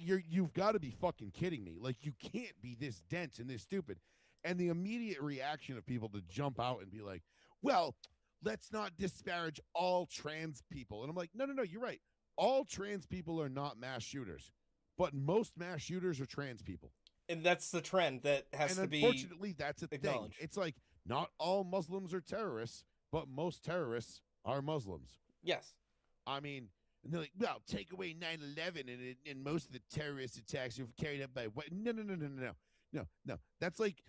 You've got to be fucking kidding me. Like, you can't be this dense and this stupid. And the immediate reaction of people to jump out and be like, well, let's not disparage all trans people. And I'm like, no, you're right. All trans people are not mass shooters, but most mass shooters are trans people. And that's the trend that has to be unfortunately, that's a thing. It's like, not all Muslims are terrorists, but most terrorists are Muslims. Yes. I mean... And they're like, well, take away 9/11 and most of the terrorist attacks are carried out by what? No. That's like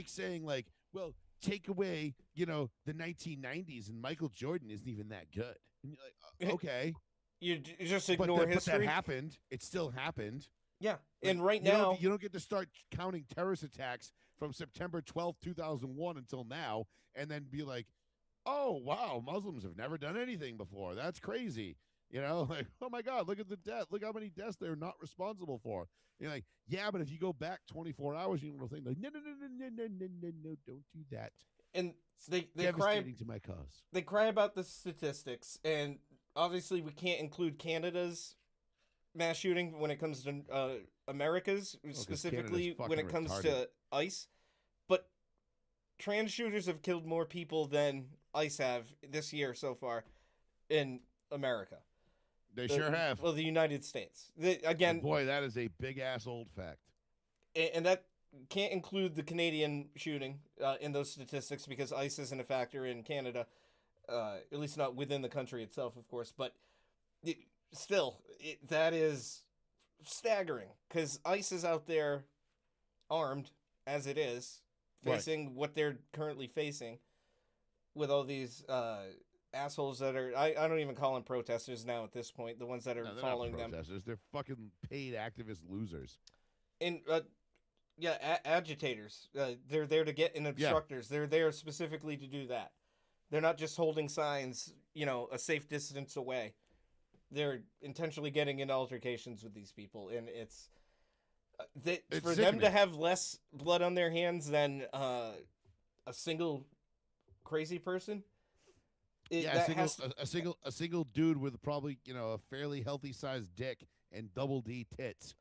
saying, like, well, take away, the 1990s and Michael Jordan isn't even that good. And you're like, okay. You just ignore history. But that happened. It still happened. Yeah. And right now. You don't get to start counting terrorist attacks from September 12th, 2001 until now and then be like, oh, wow, Muslims have never done anything before. That's crazy. Like, oh my God, look at the death. Look how many deaths they're not responsible for. You're like, yeah, but if you go back 24 hours, you will think like, no, don't do that. And they cry to my cause. They cry about the statistics, and obviously we can't include Canada's mass shooting when it comes to America's, specifically when it comes to ICE. But trans shooters have killed more people than ICE have this year so far in America. They sure have. Well, the United States. Again, boy, that is a big-ass old fact. And that can't include the Canadian shooting in those statistics because ICE isn't a factor in Canada, at least not within the country itself, of course. But that is staggering because ICE is out there armed, as it is, facing what they're currently facing with all these... assholes that are I don't even call them protesters now at this point, the ones that are following them. They're fucking paid activist losers. And agitators. They're there to get in obstructors. They're there specifically to do that. They're not just holding signs, a safe distance away. They're intentionally getting in altercations with these people, and it's for them to have less blood on their hands than a single crazy person. A single dude with probably a fairly healthy sized dick and double D tits,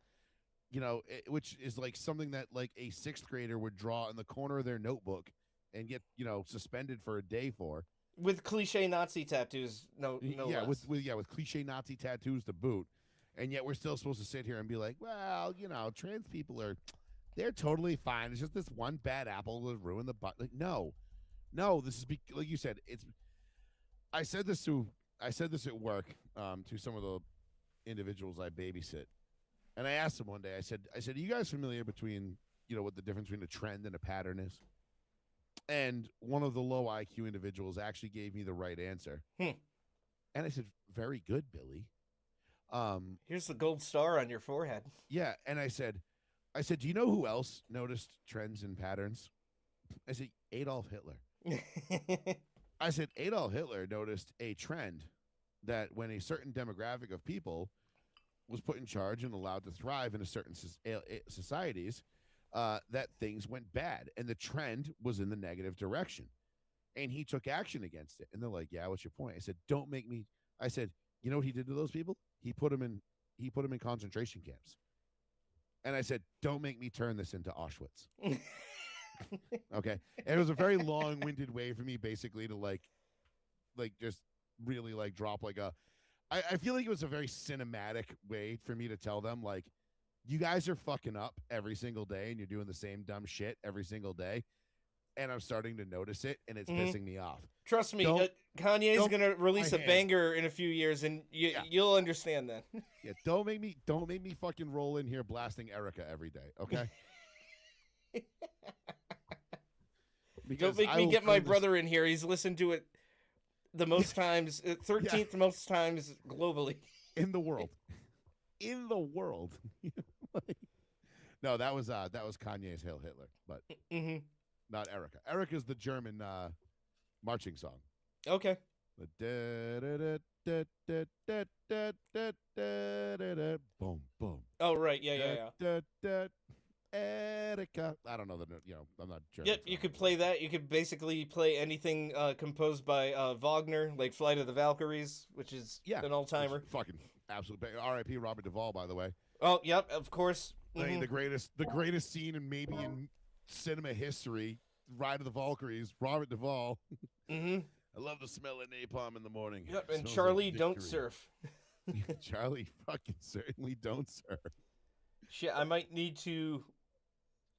which is like something that like a sixth grader would draw in the corner of their notebook and get suspended for a day for. With cliche Nazi tattoos, no less. with cliche Nazi tattoos to boot, and yet we're still supposed to sit here and be like, well, trans people they're totally fine. It's just this one bad apple will ruin the butt. Like, no, this is like you said, it's. I said this at work to some of the individuals I babysit, and I asked them one day. I said, "Are you guys familiar between what the difference between a trend and a pattern is?" And one of the low IQ individuals actually gave me the right answer. Hmm. And I said, very good, Billy. Here's the gold star on your forehead. Yeah. And I said, do you know who else noticed trends and patterns? I said, Adolf Hitler. I said, Adolf Hitler noticed a trend that when a certain demographic of people was put in charge and allowed to thrive in a certain societies, that things went bad. And the trend was in the negative direction. And he took action against it. And they're like, yeah, what's your point? I said, don't make me. I said, you know what he did to those people? He put them in concentration camps. And I said, don't make me turn this into Auschwitz. Okay. And it was a very long-winded way for me basically to like just really like drop like a I feel like it was a very cinematic way for me to tell them like, you guys are fucking up every single day and you're doing the same dumb shit every single day. And I'm starting to notice it and it's pissing me off. Trust me, Kanye's going to release a banger in a few years and you'll understand that. Yeah, don't make me fucking roll in here blasting Erica every day, okay? Don't make me get my brother in here. He's listened to it the most times, 13th most times globally. In the world. In the world. No, that was Kanye's Hail Hitler, but not Erica. Erica's the German marching song. Okay. Boom, boom. Oh, right. Yeah. Erica. I don't know I'm not German. Yep, you could play that. You could basically play anything composed by Wagner, like Flight of the Valkyries, which is an all-timer. Fucking absolute R.I.P. Robert Duvall, by the way. Oh, yep, of course. Playing the greatest scene in maybe in cinema history, Ride of the Valkyries, Robert Duvall. I love the smell of napalm in the morning. Yep, and Charlie Don't Surf. Charlie fucking certainly don't surf. Shit, I might need to.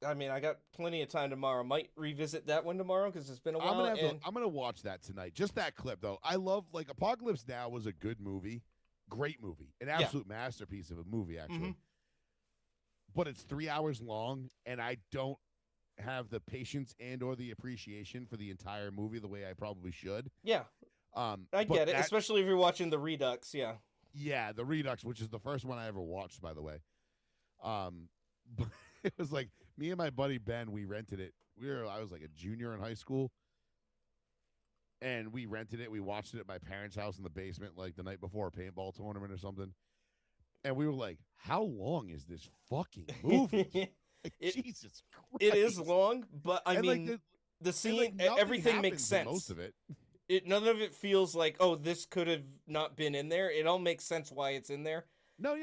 I mean, I got plenty of time tomorrow. Might revisit that one tomorrow because it's been a while. I'm gonna watch that tonight. Just that clip though. I love like Apocalypse Now was a good movie, great movie, an absolute masterpiece of a movie actually. But it's 3 hours long, and I don't have the patience and or the appreciation for the entire movie the way I probably should. Yeah, I get it, especially if you're watching the Redux. Yeah, the Redux, which is the first one I ever watched, by the way. But it was like me and my buddy Ben, we rented it. I was like a junior in high school, and we rented it. We watched it at my parents' house in the basement, like the night before a paintball tournament or something. And we were like, "How long is this fucking movie?" Jesus Christ! It is long, but I mean, like the scene, everything makes sense. Most of it. None of it feels like, oh, this could have not been in there. It all makes sense why it's in there. No.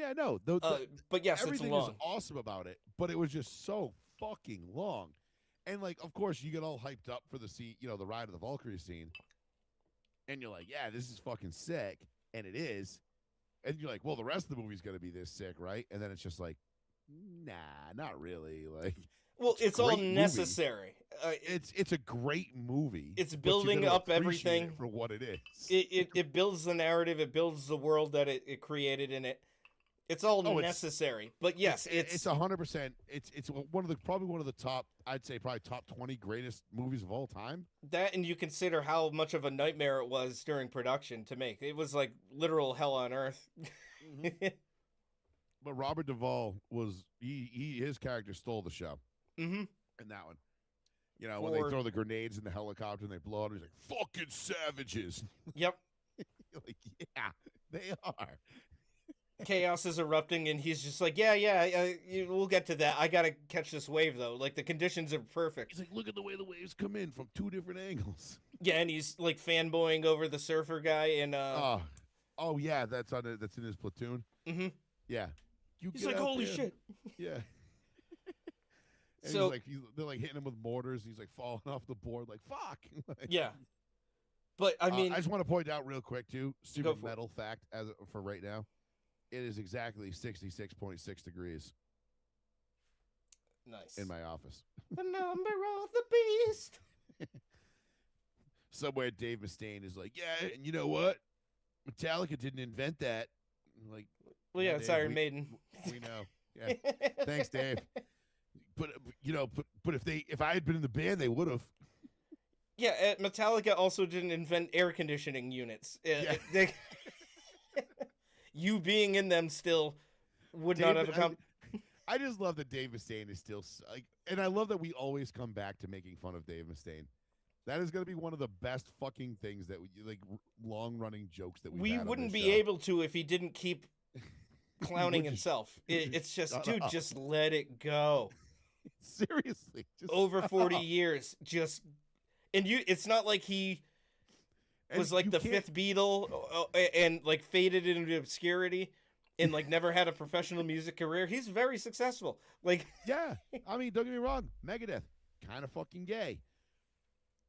But yes, everything it's long. is awesome about it, but it was just so fucking long. And like, of course, you get all hyped up for the scene, the Ride of the Valkyrie scene, and you're like, yeah, this is fucking sick, and it is. And you're like, well, the rest of the movie's gonna be this sick, right? And then it's just like, nah, not really. Like, well, it's all necessary. It's a great movie. It's building up everything for what it is. It builds the narrative. It builds the world that it created in it. It's all necessary. But yes, it's 100%. It's probably one of the top. I'd say probably top 20 greatest movies of all time. That, and you consider how much of a nightmare it was during production to make. It was like literal hell on earth. But Robert Duvall was his character stole the show. In that one. When they throw the grenades in the helicopter and they blow up, he's like, fucking savages. Yep. You're like, yeah, they are. Chaos is erupting, and he's just like, we'll get to that. I gotta catch this wave, though. Like, the conditions are perfect. He's like, look at the way the waves come in from 2 different angles. Yeah, and he's, like, fanboying over the surfer guy, and, Oh, yeah, that's in his platoon. Yeah. He's like, holy shit. Yeah. And so they're like hitting him with mortars. And he's like falling off the board, like fuck. Yeah, but I mean, I just want to point out real quick too, super metal fact for right now, it is exactly 66.6 degrees. Nice. In my office. The number of the beast. Somewhere Dave Mustaine is like, yeah, and you know what? Metallica didn't invent that. I'm like, well, yeah, it's Iron Maiden. We know. Yeah. Thanks, Dave. But if I had been in the band, they would have. Yeah, Metallica also didn't invent air conditioning units. Yeah. You being in them still would not have come. I just love that Dave Mustaine is still like, and I love that we always come back to making fun of Dave Mustaine. That is going to be one of the best fucking things that we like, long running jokes that We had on wouldn't this be show. able to if he didn't keep clowning Would you- himself. It's just, Shut dude, up. just let it go. Seriously, just Over 40 stop. years, just, and it's not like he And was like you the can't- fifth Beatle and like faded into obscurity and like never had a professional music career. He's very successful. Like, Yeah, I mean, don't get me wrong. Megadeth, kind of fucking gay.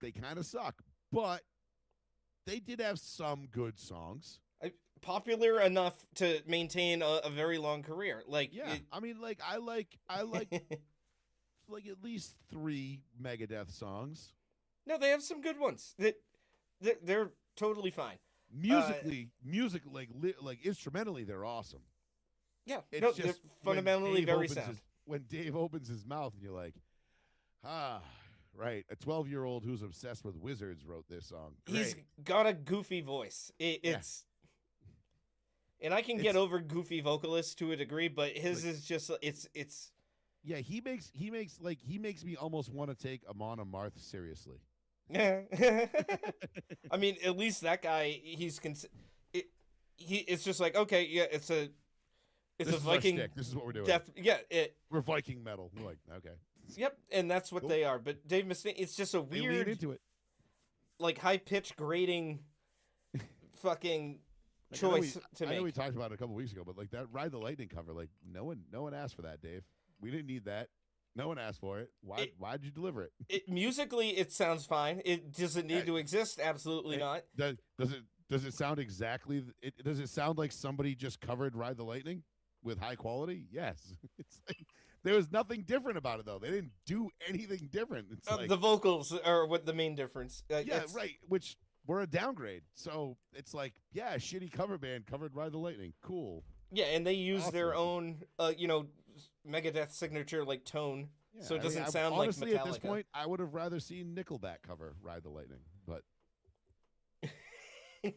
They kind of suck, but they did have some good songs. popular enough to maintain a very long career. Like, Yeah, I mean, like I like like at least 3 Megadeth songs. no, they have some good ones. They're totally fine. Musically, like instrumentally, they're awesome. Yeah, It's no, just they're when fundamentally Dave very opens sound. his- when Dave opens his mouth, and you're like, right. A 12-year-old who's obsessed with wizards wrote this song. He's Great. got a goofy voice. Yeah. It's, and I can get It's- over goofy vocalists to a degree, but his Like- is just it's. Yeah, he makes me almost want to take Amon Amarth seriously. I mean, at least that guy, it's just like, okay, yeah, it's a This is our Viking shtick. This is what we're doing. death. Yeah, We're Viking metal. We're like, okay, yep, and that's what Cool. they are. But Dave Mustaine, it's just a they lean weird, into it. like high pitched grating, fucking Like, I know choice to I know we make. talked about it a couple weeks ago, but like that Ride the Lightning cover, like no one asked for that, Dave. We didn't need that. No one asked for it. Why'd you deliver it? Musically, it sounds fine. It does it need Yeah. to exist? Absolutely It- not. Does it sound exactly? Does it sound like somebody just covered Ride the Lightning with high quality? Yes. It's like there was nothing different about it though. They didn't do anything different. It's like The vocals are what the main difference. yeah, it's- right. Which were a downgrade. So it's like yeah, a shitty cover band covered Ride the Lightning. Cool. Yeah, and they use their Awesome. own, Megadeth signature like tone, Yeah, so it I mean, doesn't sound like honestly, Metallica. at this point, I would have rather seen Nickelback cover Ride the Lightning, but you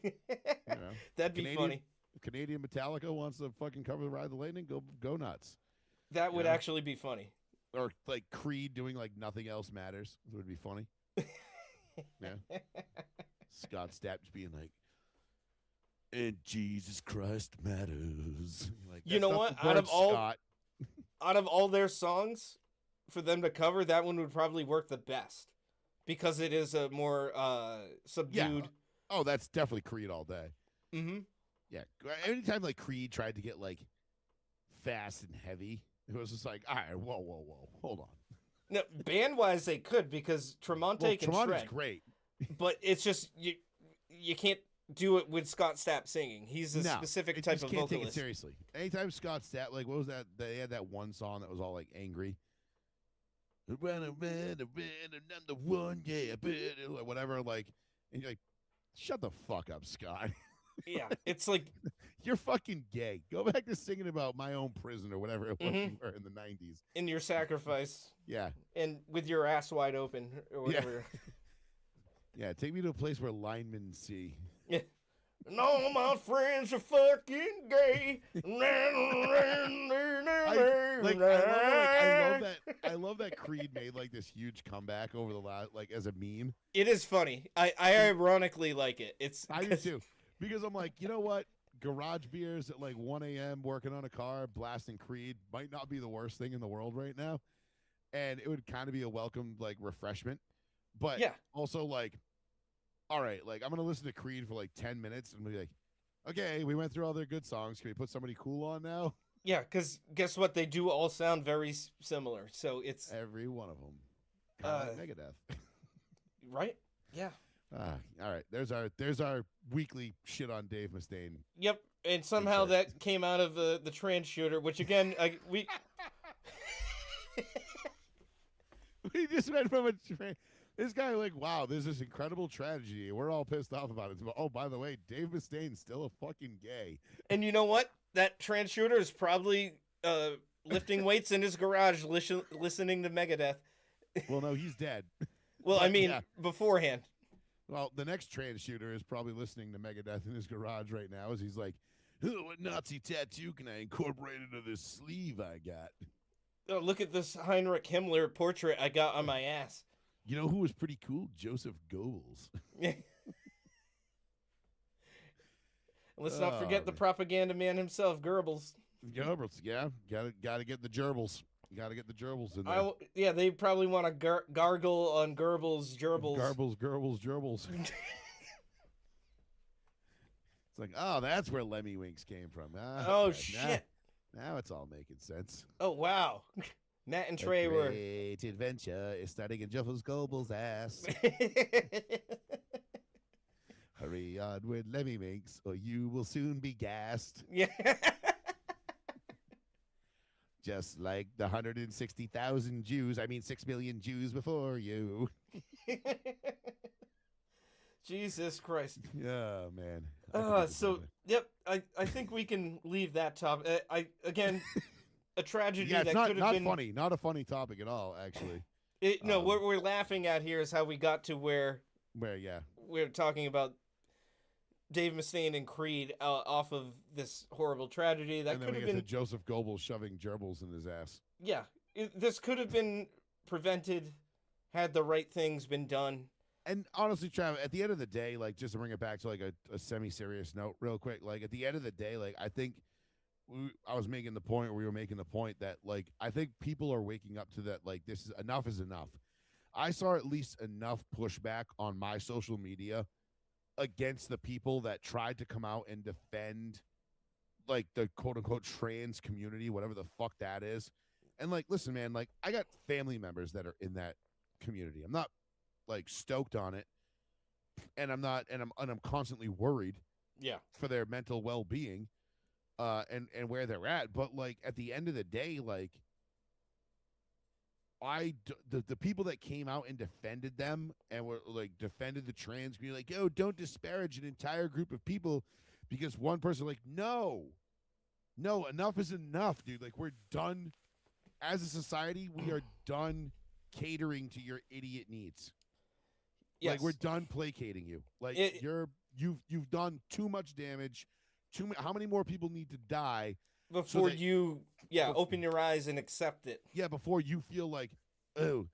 know, That'd be Canadian- funny. if Canadian Metallica wants to fucking cover Ride the Lightning, go nuts. That would Yeah. actually be funny. Or like Creed doing like Nothing Else Matters. It would be funny. Yeah. Scott Stapp just being like, and Jesus Christ matters. Like, You that's know not what? the Out of word, all- Scott. Out of all their songs, for them to cover, that one would probably work the best because it is a more subdued. Oh, that's definitely Creed all day. Mm-hmm. Yeah. Anytime like Creed tried to get like fast and heavy, it was just like, all right, whoa, hold on. No, band wise they could because Tremonti Well, can Tremonti's shred, great. but it's just you can't do it with Scott Stapp singing. He's a No, specific It type just of can't take it vocalist. seriously. Anytime Scott Stapp, like, what was that? They had that one song that was all like angry. Run around, and I'm the one, yeah, or whatever. Like, and you're like, shut the fuck up, Scott. Yeah, it's like You're fucking gay. Go back to singing about My Own Prison or whatever it was Mhm. you were in the 90s. in your sacrifice Yeah. and with your ass wide open or whatever. Yeah. Take me to a place where linemen see. And all my friends are fucking gay. I love that Creed made like this huge comeback over the last, like as a meme. It is funny. I ironically like it. It's I do too, because I'm like, you know what? Garage beers at like 1 a.m. working on a car, blasting Creed might not be the worst thing in the world right now, and it would kind of be a welcome like refreshment. But Yeah. also like, all right, like I'm gonna listen to Creed for like 10 minutes and be like, okay, we went through all their good songs. Can we put somebody cool on now? Yeah, because guess what? They do all sound very similar. So it's Every one of them. Kind of like Megadeth. right. Yeah. All right. There's our weekly shit on Dave Mustaine. Yep. And somehow sure. that came out of the trans shooter, which again, we. We just went from this guy like, wow, there's this incredible tragedy. We're all pissed off about it. Oh, by the way, Dave Mustaine's still a fucking gay. And you know what? That trans shooter is probably lifting weights in his garage, listening to Megadeth. Well, no, he's dead. Well, I But, mean, yeah. beforehand. Well, the next trans shooter is probably listening to Megadeth in his garage right now as he's like, oh, what Nazi tattoo can I incorporate into this sleeve I got? Oh, look at this Heinrich Himmler portrait I got on my ass. You know who was pretty cool? Joseph Goebbels. Let's not forget the man. propaganda man himself, Goebbels. Goebbels, yeah. Gotta get the gerbils. Gotta get the gerbils in there. Yeah, they probably want to gargle on Goebbels' gerbils. Gerbils, gerbils. It's like, oh, that's where Lemmy Winks came from. Oh, okay. shit. Now it's all making sense. Oh, wow. Matt and Trey were... Great adventure is starting in Joseph Goebbels' ass. Hurry on with Lemmy Winks, or you will soon be gassed. Yeah. Just like the 160,000 Jews, 6 million Jews before you. Jesus Christ. Oh, man. Yep, I think we can leave that topic. Again, a tragedy yeah, it's that could have not been... funny. Not a funny topic at all, actually. What we're laughing at here is how we got to where Yeah. we're talking about Dave Mustaine and Creed off of this horrible tragedy. That And then could we have get been... to Joseph Goebbels shoving gerbils in his ass. Yeah, this could have been prevented had the right things been done. And honestly, Trav, at the end of the day, like, just to bring it back to like a semi-serious note real quick, like at the end of the day, like I think I was making the point, or we were making the point that like I think people are waking up to that, like this is enough is enough. I saw at least enough pushback on my social media against the people that tried to come out and defend like the quote unquote trans community, whatever the fuck that is. And like, listen, man, like I got family members that are in that community. I'm not like stoked on it, and I'm constantly worried Yeah. for their mental well-being and where they're at. But like at the end of the day, like the people that came out and defended them and were like defended the trans community, like, yo, don't disparage an entire group of people because one person, like, no, enough is enough, dude. Like, we're done as a society. We are done catering to your idiot needs. Yes. Like, we're done placating you. Like, you've done too much damage. How many more people need to die before you open your eyes and accept it? Yeah, before you feel like, because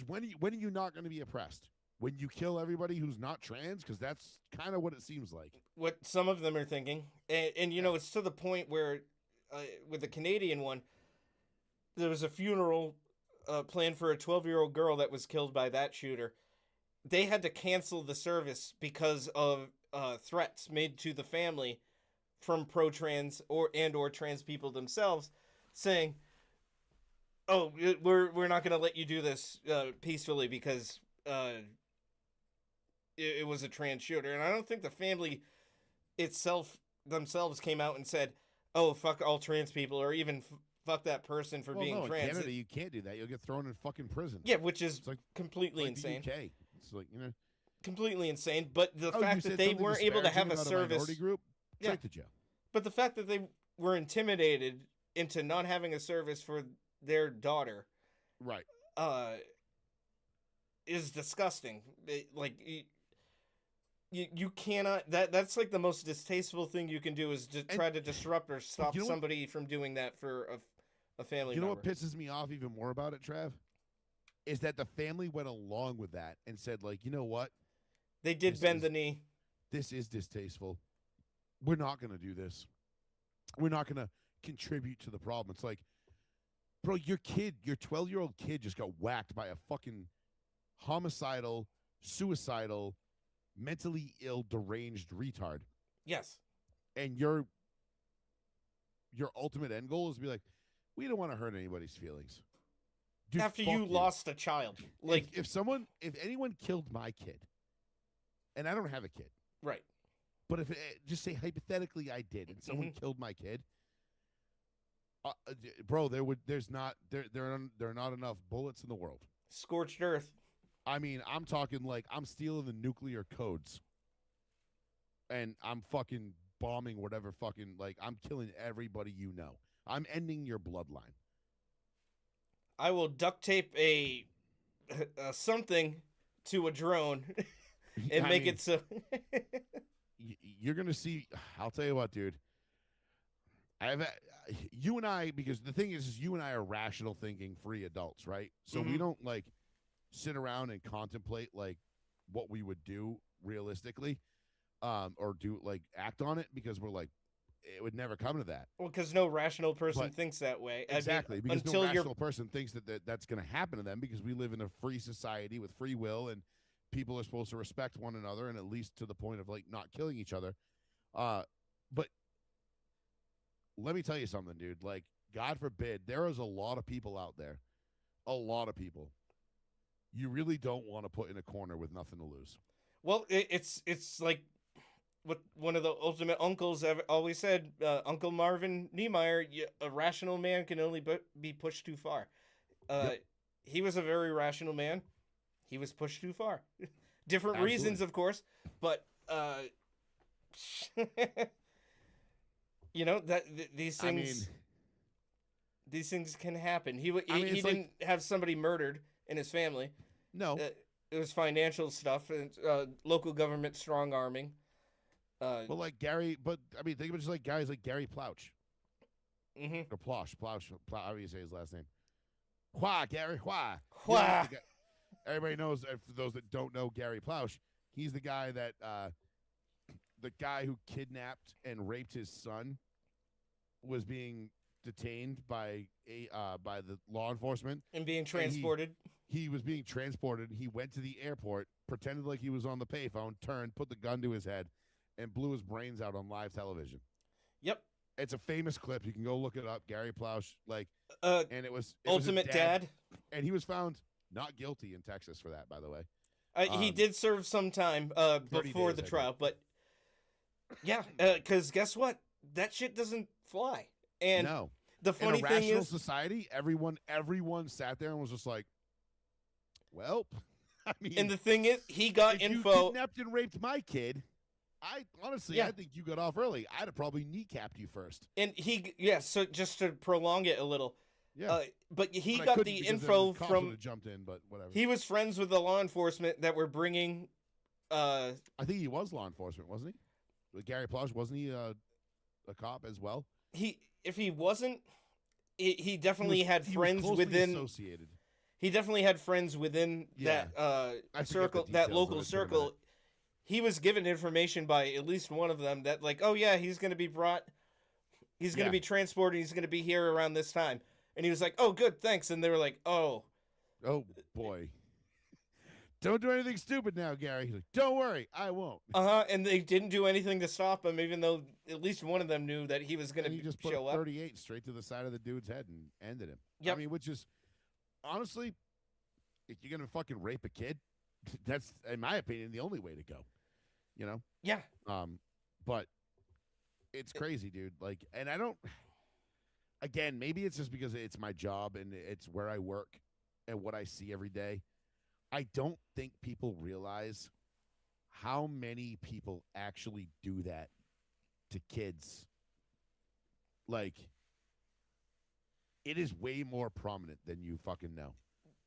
when are you not going to be oppressed? When you kill everybody who's not trans? Because that's kind of what it seems like. What some of them are thinking, and you know, it's to the point where with the Canadian one, there was a funeral planned for a 12-year-old girl that was killed by that shooter. They had to cancel the service because of threats made to the family from pro-trans or trans people themselves, saying, "Oh, we're not going to let you do this peacefully because it was a trans shooter." And I don't think the family themselves came out and said, "Oh, fuck all trans people," or even fuck that person for being trans. In Canada, you can't do that. You'll get thrown in fucking prison. Yeah, which is it's like, completely it's like insane. The UK. It's like, you know, completely insane. But the fact that they weren't able to have a service, group, straight to jail. But the fact that they were intimidated into not having a service for their daughter, right, is disgusting. You cannot. That's like the most distasteful thing you can do is to try to disrupt or stop somebody from doing that for a family member. You know what pisses me off even more about it, Trav? Is that the family went along with that and said, like, you know what? They did bend the knee. This is distasteful. We're not going to do this. We're not going to contribute to the problem. It's like, bro, your 12-year-old kid just got whacked by a fucking homicidal, suicidal, mentally ill, deranged retard. Yes. And your ultimate end goal is to be like, we don't want to hurt anybody's feelings. Dude, after you lost a child. Like if anyone killed my kid, and I don't have a kid. Right. But if just say hypothetically I did and someone killed my kid, bro, there are not enough bullets in the world. Scorched earth. I mean, I'm talking like I'm stealing the nuclear codes. And I'm fucking bombing whatever fucking, like, I'm killing everybody you know. I'm ending your bloodline. I will duct tape a something to a drone and I make mean, it so. you're gonna see. I'll tell you what, dude. I've you and I, because the thing is you and I are rational thinking free adults, right? So we Mhm. don't like sit around and contemplate like what we would do realistically, or do like act on it, because we're like it would never come to that. Well, because no rational person But thinks that way. I mean, exactly, because no until you're. rational person thinks that's going to happen to them, because we live in a free society with free will, and people are supposed to respect one another, and at least to the point of like not killing each other. But let me tell you something, dude. Like, God forbid, there is a lot of people out there, a lot of people you really don't want to put in a corner with nothing to lose. Well, it's like what one of the ultimate uncles ever always said, Uncle Marvin Niemeyer, a rational man can only be pushed too far. Uh, Yep, he was a very rational man. He was pushed too far. Different reasons, absolutely. of course, but that I mean, these things can happen. He it's like didn't have somebody murdered in his family. no, It was financial stuff and local government strong arming. but like Gary, but I mean, think of it just like guys like Gary Plouch Mm-hmm. or Plouch. How do you say his last name? Hua, Gary Hua. You know, Wah! everybody knows. For those that don't know Gary Plouch, he's the guy that the guy who kidnapped and raped his son was being detained by by the law enforcement, And being and transported. he was being transported. He went to the airport, pretended like he was on the payphone, turned, put the gun to his head, and blew his brains out on live television. Yep. It's a famous clip. You can go look it up. Gary Plouch, like, Uh, and it was his Ultimate Dad. and he was found not guilty in Texas for that, by the way. He did serve some time 30 before days, the I think. trial, but yeah, because guess what? That shit doesn't fly. And No, the in a funny thing rational is, society, everyone sat there and was just like, "Well, I mean, and the thing is, he got if you info. kidnapped and raped my kid, I honestly, Yeah. I think you got off early. I'd have probably kneecapped you first. And so just to prolong it a little, Yeah, but he but I got couldn't the because then info the cops from. would have jumped in, but whatever. He was friends with the law enforcement that were bringing. I think he was law enforcement, wasn't he? Gary Plouch, wasn't he a cop as well? If he wasn't, he definitely had he was friends closely within. associated. He definitely had friends within Yeah. that I forget circle, the that details of local it, it's been a circle. minute. He was given information by at least one of them that, like, oh yeah, he's going to be brought, he's going to Yeah. be transported, he's going to be here around this time, and he was like, oh good, thanks, and they were like, oh, Oh boy. Don't do anything stupid now, Gary. He's like, don't worry, I won't. and they didn't do anything to stop him, even though at least one of them knew that he was going And he to just put show a up. 38 straight to the side of the dude's head and ended him. Yep. I mean, which is honestly, if you're gonna fucking rape a kid, that's, in my opinion, the only way to go. You know? Yeah, But it's crazy, dude. Like, and I don't. Again, maybe it's just because it's my job and it's where I work and what I see every day. I don't think people realize how many people actually do that to kids. Like, it is way more prominent than you fucking know.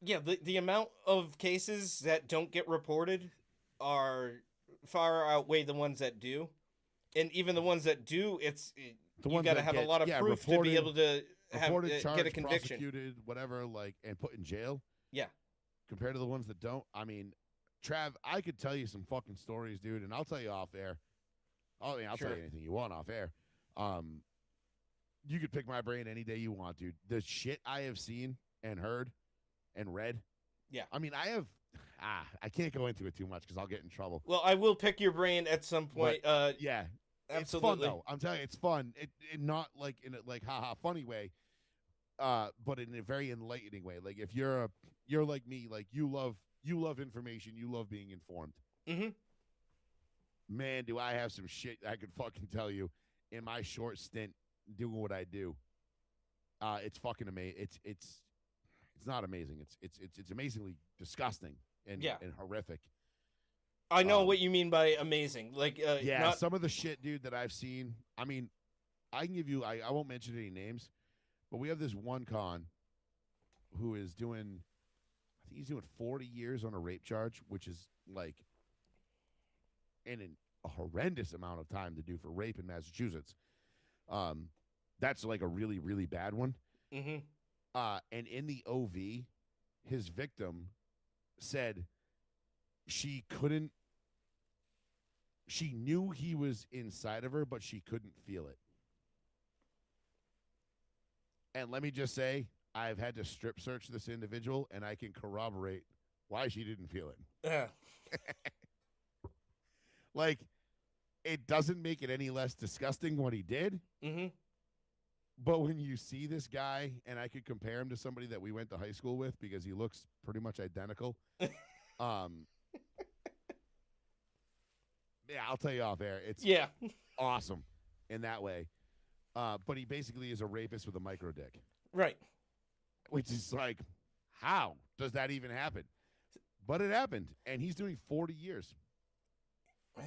yeah. The amount of cases that don't get reported are far outweigh the ones that do, and even the ones that do, The you ones got to that have a get, lot of yeah, proof to reported, be able to have reported, charged, get a conviction. prosecuted, whatever, like, and put in jail. Yeah. Compared to the ones that don't. I mean, Trav, I could tell you some fucking stories, dude, and I'll tell you off air. I'll Sure. tell you anything you want off air. You could pick my brain any day you want, dude. The shit I have seen and heard and read. Yeah. I mean, I can't go into it too much because I'll get in trouble. Well, I will pick your brain at some point. Yeah, absolutely. it's fun though. I'm telling you, it's fun. It not like in a like haha funny way, but in a very enlightening way. Like if you're like me, like you love information, you love being informed. Mm-hmm. Man, do I have some shit I could fucking tell you in my short stint doing what I do. It's fucking amazing. It's not amazing. It's amazingly disgusting and horrific. I know what you mean by amazing. Like, yeah, some of the shit, dude, that I've seen. I mean, I can give you. I won't mention any names, but we have this one con who is doing. I he's doing 40 years on a rape charge, which is like a horrendous amount of time to do for rape in Massachusetts. That's like a really, really bad one. Mm-hmm. And in the OV, his victim said she knew he was inside of her, but she couldn't feel it. And let me just say, I've had to strip search this individual, and I can corroborate why she didn't feel it. Yeah. Like, it doesn't make it any less disgusting what he did. Mm-hmm. But when you see this guy, and I could compare him to somebody that we went to high school with because he looks pretty much identical. Yeah, I'll tell you off air. It's awesome in that way. But he basically is a rapist with a micro dick. Right. Which is like, how does that even happen? But it happened, and he's doing 40 years.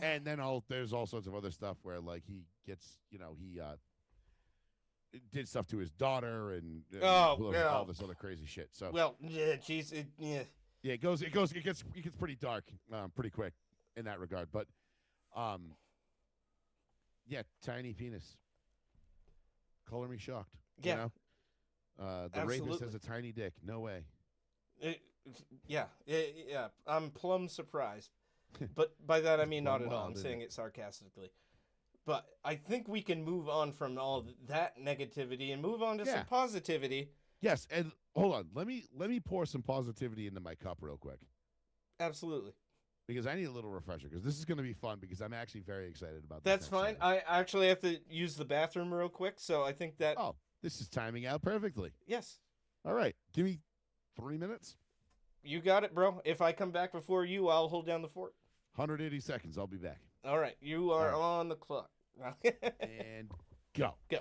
And then there's all sorts of other stuff where, like, he gets, he did stuff to his daughter and all this other crazy shit. So geez, yeah, it gets pretty dark, pretty quick in that regard. But, yeah, tiny penis. Color me shocked. Yeah. The rapist has a tiny dick. No way. Yeah. I'm plumb surprised. But by that I mean not at all. I'm saying it sarcastically. But I think we can move on from all that negativity and move on to some positivity. Yes, and hold on. Let me pour some positivity into my cup real quick. Absolutely. Because I need a little refresher, because this is going to be fun, because I'm actually very excited about this. That's fine. I actually have to use the bathroom real quick, so I think that... Oh, this is timing out perfectly. Yes. All right. Give me 3 minutes. You got it, bro. If I come back before you, I'll hold down the fort. 180 seconds. I'll be back. All right. You are on the clock. And go. Go.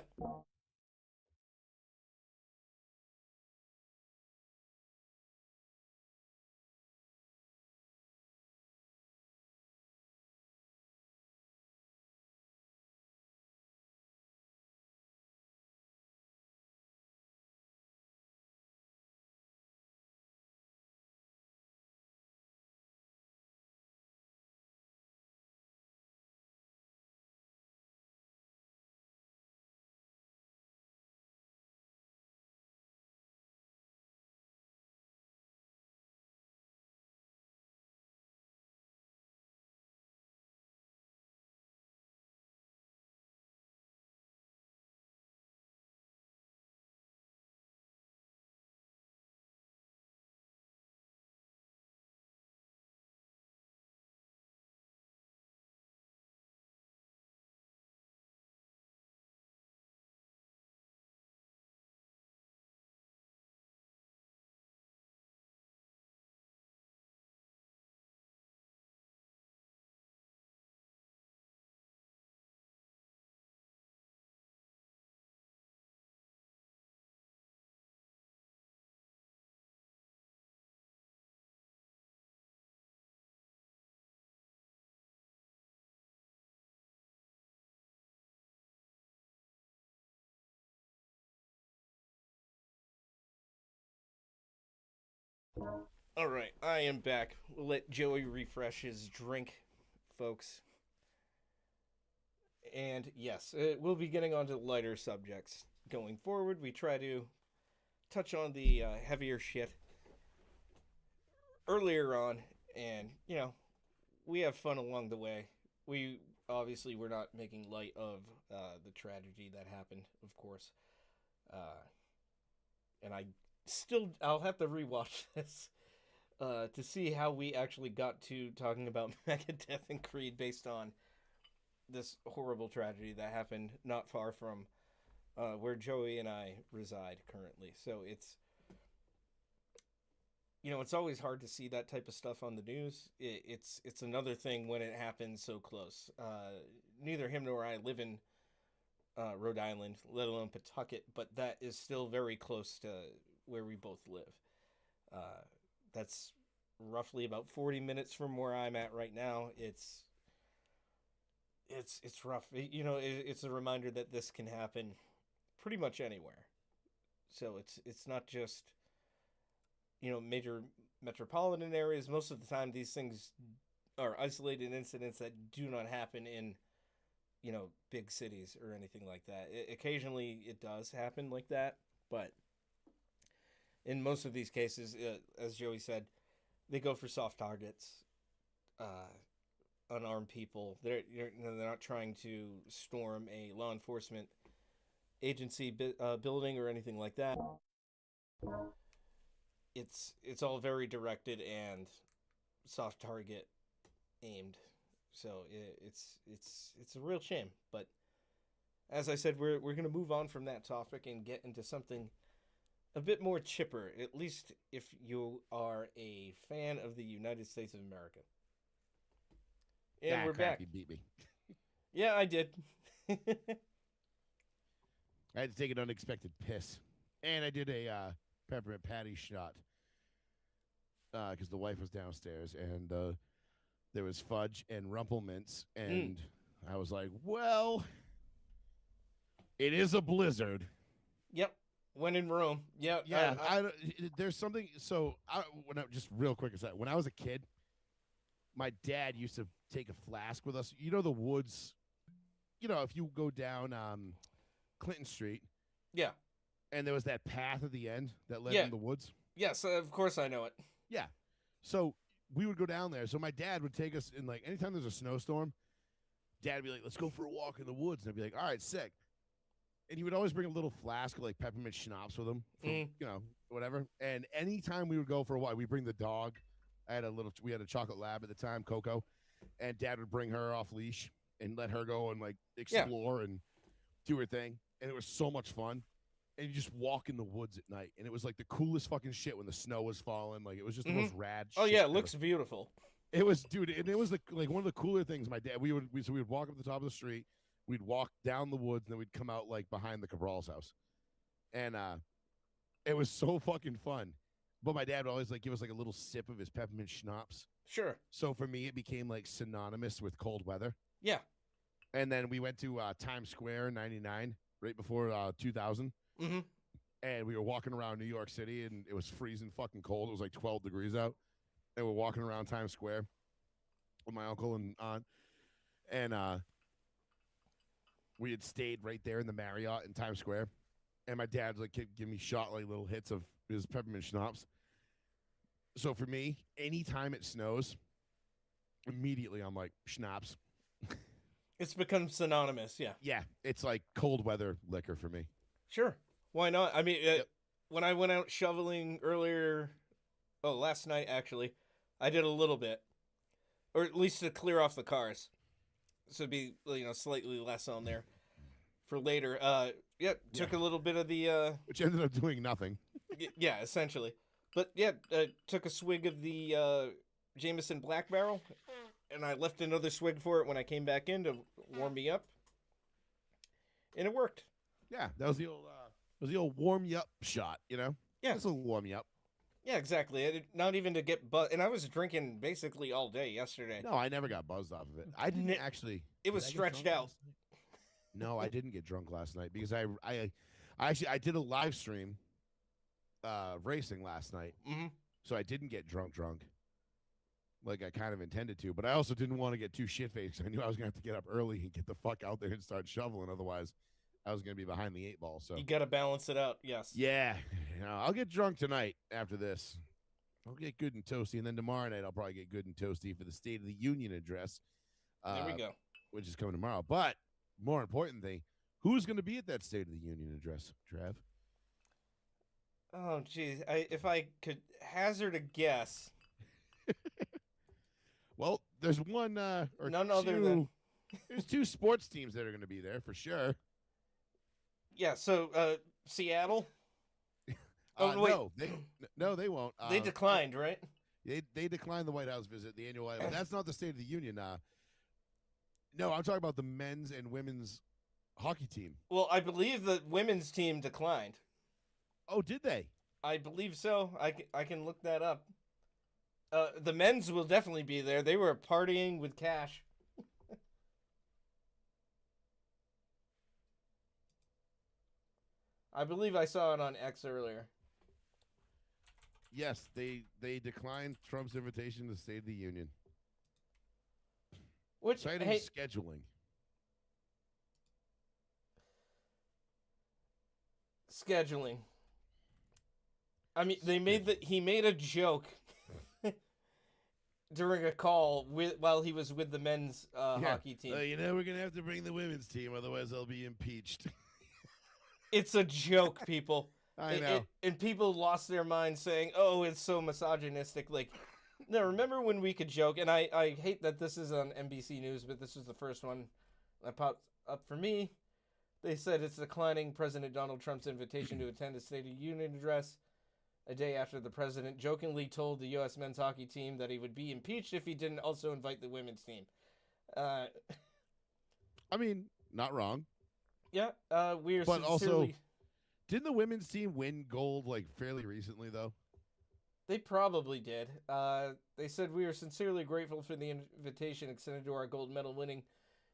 All right, I am back. We'll let Joey refresh his drink, folks. And yes, we'll be getting onto lighter subjects going forward. We try to touch on the heavier shit earlier on, and we have fun along the way. We obviously we're not making light of the tragedy that happened, of course. And I'll have to rewatch this to see how we actually got to talking about Megadeth and Creed based on this horrible tragedy that happened not far from where Joey and I reside currently. So it's always hard to see that type of stuff on the news. It's another thing when it happens so close. Neither him nor I live in Rhode Island, let alone Pawtucket, but that is still very close to where we both live. That's roughly about 40 minutes from where I'm at right now. It's rough. It's a reminder that this can happen pretty much anywhere. So it's not just major metropolitan areas. Most of the time, these things are isolated incidents that do not happen in, big cities or anything like that. Occasionally, it does happen like that, but in most of these cases, as Joey said, they go for soft targets, unarmed people. They're not trying to storm a law enforcement agency building or anything like that. It's all very directed and soft target aimed. So it's a real shame. But as I said, we're gonna move on from that topic and get into something a bit more chipper. At least if you are a fan of the United States of America. And we're crap, back. You beat me. Yeah, I did. I had to take an unexpected piss, and I did a peppermint patty shot because the wife was downstairs, and there was fudge and rumplemints, and I was like, "Well, it is a blizzard." Yep. When in Rome. Yep. Yeah. There's something. So, just real quick, when I was a kid, my dad used to take a flask with us. You know the woods. If you go down Clinton Street. Yeah. And there was that path at the end that led Yeah. in the woods. Yes, of course I know it. Yeah. So we would go down there. So my dad would take us in, like, anytime there's a snowstorm, Dad would be like, let's go for a walk in the woods. And I'd be like, all right, sick. And he would always bring a little flask of, like, peppermint schnapps with him, for, whatever. And anytime we would go for a walk, we'd bring the dog. We had a chocolate lab at the time, Coco. And Dad would bring her off leash and let her go and, like, explore and do her thing. And it was so much fun. And you just walk in the woods at night. And it was like the coolest fucking shit when the snow was falling. Like, it was just the most rad shit. Oh, yeah, it ever. looks beautiful. It was, dude, and it was like one of the cooler things. My dad, we would walk up the top of the street, we'd walk down the woods, and then we'd come out like behind the Cabral's house. And it was so fucking fun. But my dad would always like give us like a little sip of his peppermint schnapps. Sure. So for me, it became like synonymous with cold weather. Yeah. And then we went to Times Square in '99, right before 2000. Mm-hmm. And we were walking around New York City, and it was freezing fucking cold. It was like 12 degrees out. And we're walking around Times Square with my uncle and aunt. And we had stayed right there in the Marriott in Times Square. And my dad's like, give me shot like little hits of his peppermint schnapps. So for me, anytime it snows, immediately I'm like, schnapps. It's become synonymous, yeah. Yeah, it's like cold weather liquor for me. Sure. Why not? I mean, when I went out shoveling last night, actually, I did a little bit. Or at least to clear off the cars. So it'd be, slightly less on there for later. Took a little bit of the... Which ended up doing nothing. Yeah, essentially. But, took a swig of the Jameson Black Barrel, and I left another swig for it when I came back in to warm me up. And it worked. Yeah, that was the old warm you up shot, Yeah. This will warm you up. Yeah, exactly. Not even to get buzzed. And I was drinking basically all day yesterday. No, I never got buzzed off of it. I didn't actually. It was stretched out. No, I didn't get drunk last night because I did a live stream racing last night. Mm-hmm. So I didn't get drunk like I kind of intended to. But I also didn't want to get too shit-faced. I knew I was going to have to get up early and get the fuck out there and start shoveling. Otherwise, I was going to be behind the 8 ball. So you got to balance it out, yes. Yeah. I'll get drunk tonight after this. I'll get good and toasty. And then tomorrow night, I'll probably get good and toasty for the State of the Union address. There we go. Which is coming tomorrow. But more important thing, who's going to be at that State of the Union address, Trav? Oh, geez. If I could hazard a guess. Well, there's one or none other than... There's 2 sports teams that are going to be there for sure. Yeah, so Seattle? Wait. No, they won't. They declined, right? They declined the White House visit, the annual. That's not the State of the Union. No, I'm talking about the men's and women's hockey team. Well, I believe the women's team declined. Oh, did they? I believe so. I can look that up. The men's will definitely be there. They were partying with cash. I believe I saw it on X earlier. Yes, they declined Trump's invitation to State of the Union, Which, citing hey, scheduling. scheduling. I mean, he made a joke during a call while he was with the men's hockey team. We're gonna have to bring the women's team, otherwise they'll be impeached. It's a joke, people. I know. And people lost their minds saying, "Oh, it's so misogynistic." Like, no, remember when we could joke? And I hate that this is on NBC News, but this was the first one that popped up for me. They said it's declining President Donald Trump's invitation to attend a State of the Union address a day after the president jokingly told the U.S. men's hockey team that he would be impeached if he didn't also invite the women's team. I mean, not wrong. Yeah, we are But sincerely... also, didn't the women's team win gold like fairly recently though? They probably did. They said we are sincerely grateful for the invitation extended to our gold medal winning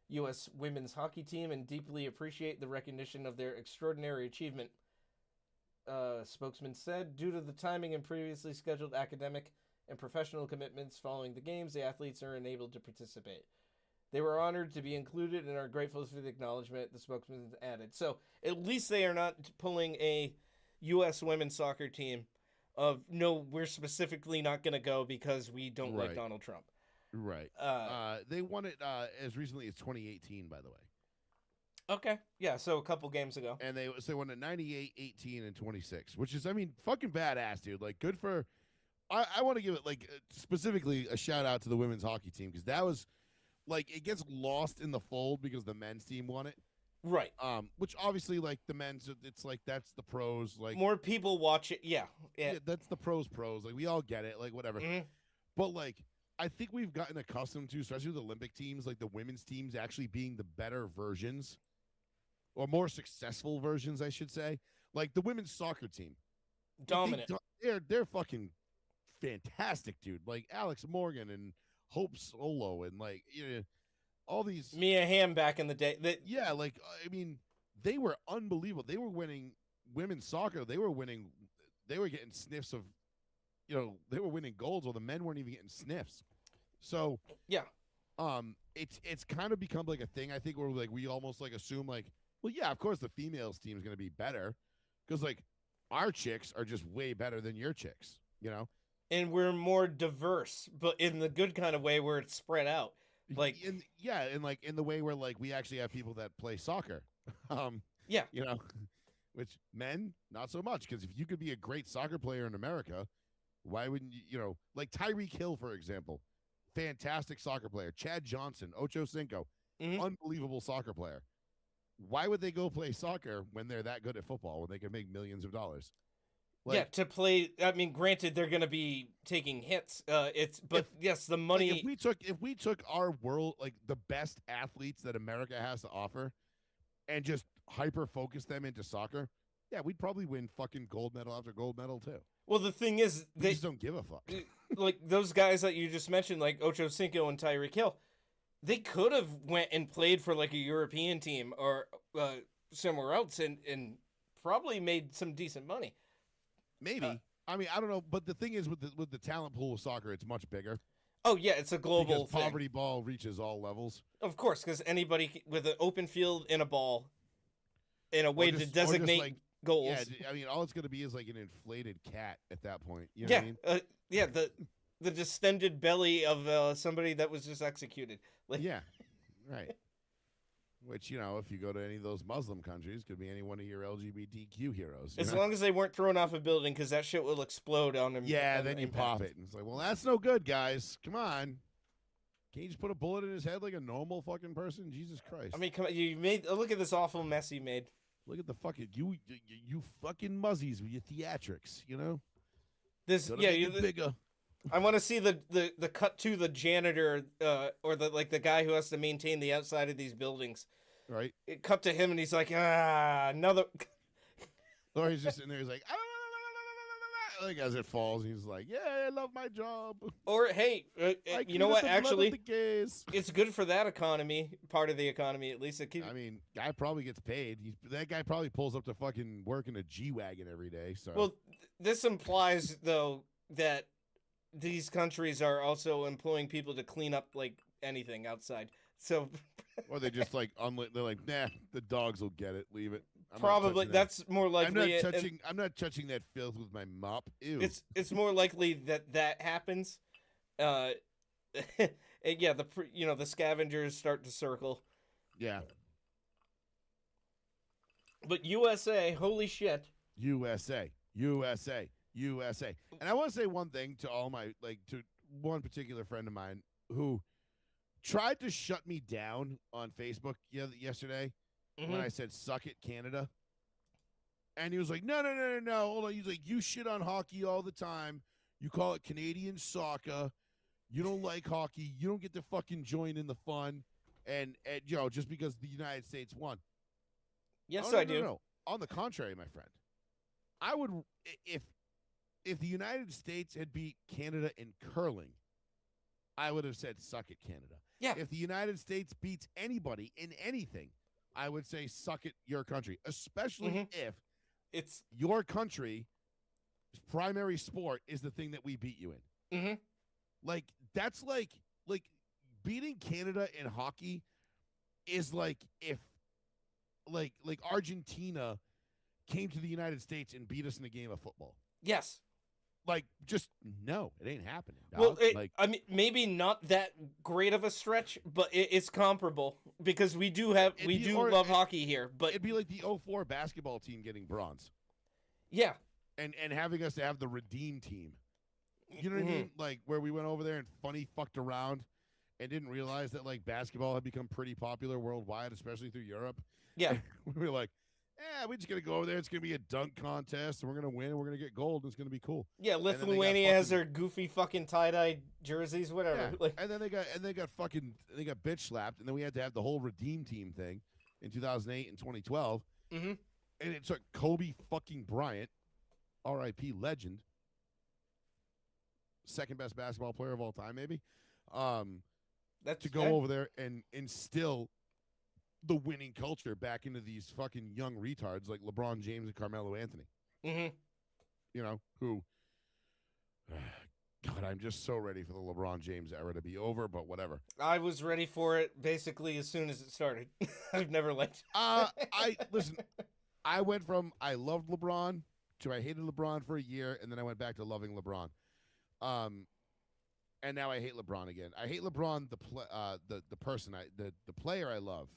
U.S. women's hockey team and deeply appreciate the recognition of their extraordinary achievement. Spokesman said, due to the timing and previously scheduled academic and professional commitments following the games, the athletes are unable to participate. They were honored to be included and are grateful for the acknowledgement, the spokesman added. So at least they are not pulling a U.S. women's soccer team of, no, we're specifically not going to go because we don't like Donald Trump. Right. They won it as recently as 2018, by the way. Okay. Yeah, so a couple games ago. And they won it 98, 18, and 26, which is, I mean, fucking badass, dude. Like, good for... I want to give it, like, specifically a shout-out to the women's hockey team, because that was, like, it gets lost in the fold because the men's team won it. Right. Which, obviously, like, the men's, it's like, that's the pros. Like, more people watch it. Yeah. That's the pros. Like, we all get it. Like, whatever. Mm-hmm. But, like, I think we've gotten accustomed to, especially with Olympic teams, like, the women's teams actually being the better versions. Or more successful versions, I should say. Like the women's soccer team. Dominant. They're fucking fantastic, dude. Like Alex Morgan and Hope Solo and like all these Mia Hamm back in the day. Yeah, like I mean, they were unbelievable. They were winning women's soccer. They were getting sniffs of they were winning goals while the men weren't even getting sniffs. So yeah. It's kind of become like a thing, I think, where like we almost like assume like, well, yeah, of course the females team is going to be better because, like, our chicks are just way better than your chicks, And we're more diverse, but in the good kind of way where it's spread out. Like, and like in the way where like we actually have people that play soccer. Yeah. Which men, not so much, because if you could be a great soccer player in America, why wouldn't you, like Tyreek Hill, for example, fantastic soccer player. Chad Johnson, Ocho Cinco, unbelievable soccer player. Why would they go play soccer when they're that good at football when they can make millions of dollars? Like, to play. I mean, granted, they're going to be taking hits. Yes, the money. Like if we took our world, like the best athletes that America has to offer, and just hyper focus them into soccer, yeah, we'd probably win fucking gold medal after gold medal too. Well, the thing is, they just don't give a fuck. Like those guys that you just mentioned, like Ocho Cinco and Tyreek Hill. They could have went and played for like a European team or somewhere else and probably made some decent money. Maybe. I mean, I don't know. But the thing is, with the talent pool of soccer, it's much bigger. Oh, yeah. It's a global thing. Poverty ball reaches all levels. Of course, because anybody with an open field and a ball and a way to designate goals. Yeah, I mean, all it's going to be is like an inflated cat at that point. You know what I mean? The distended belly of somebody that was just executed. Like, yeah, right. Which, if you go to any of those Muslim countries, could be any one of your LGBTQ heroes. As long as they weren't thrown off a building, because that shit will explode on them. Yeah, then you pop it. And it's like, well, that's no good, guys. Come on. Can't you just put a bullet in his head like a normal fucking person? Jesus Christ. I mean, come on. You made. Look at this awful mess you made. Look at the fucking you fucking muzzies with your theatrics. This bigger. I want to see the cut to the janitor or the guy who has to maintain the outside of these buildings. Right. It cut to him and he's like, another. Or he's just in there. He's like, like as it falls, he's like, yeah, I love my job. Or hey, you know what? Actually, it's good for that economy, part of the economy at least. I mean, guy probably gets paid. That guy probably pulls up to fucking work in a G-Wagon every day. So well, this implies though that these countries are also employing people to clean up like anything outside. So Or they just like they're like, nah, the dogs will get it. Leave it. I'm not probably touching that. that's more likely. I'm not touching that filth with my mop. Ew. It's more likely that happens. And yeah, the scavengers start to circle. Yeah. But USA, holy shit. USA. And I want to say one thing to all my to one particular friend of mine who tried to shut me down on Facebook yesterday when I said "suck it, Canada," and he was like, "No, hold on." He's like, "You shit on hockey all the time. You call it Canadian soccer. You don't like hockey. You don't get to fucking join in the fun, and just because the United States won." Yes, I do. No. On the contrary, my friend, I would if the United States had beat Canada in curling, I would have said "suck it, Canada." Yeah. If the United States beats anybody in anything, I would say "suck it, your country," especially if it's your country's primary sport is the thing that we beat you in. Mm-hmm. Like that's like beating Canada in hockey is like if like Argentina came to the United States and beat us in a game of football. Yes. Like, just no, it ain't happening. Dog. Well, I mean, maybe not that great of a stretch, but it's comparable because we do love hockey here. But it'd be like the 04 basketball team getting bronze. Yeah. And having us to have the redeem team. You know what I mean? Like where we went over there and funny fucked around and didn't realize that like basketball had become pretty popular worldwide, especially through Europe. Yeah. We were like, we're just going to go over there. It's going to be a dunk contest, and we're going to win, and we're going to get gold, and it's going to be cool. Yeah, Lithuania has their goofy fucking tie-dye jerseys, whatever. Yeah. And then they got bitch slapped, and then we had to have the whole redeem team thing in 2008 and 2012. Mm-hmm. And it took Kobe fucking Bryant, R.I.P. legend, second best basketball player of all time, maybe, to go over there and instill the winning culture back into these fucking young retards like LeBron James and Carmelo Anthony. Mm-hmm. You know, who, God, I'm just so ready for the LeBron James era to be over, but whatever. I was ready for it basically as soon as it started. I've never liked Listen, I went from I loved LeBron to I hated LeBron for a year, and then I went back to loving LeBron. And now I hate LeBron again. I hate LeBron, the person, the player I love.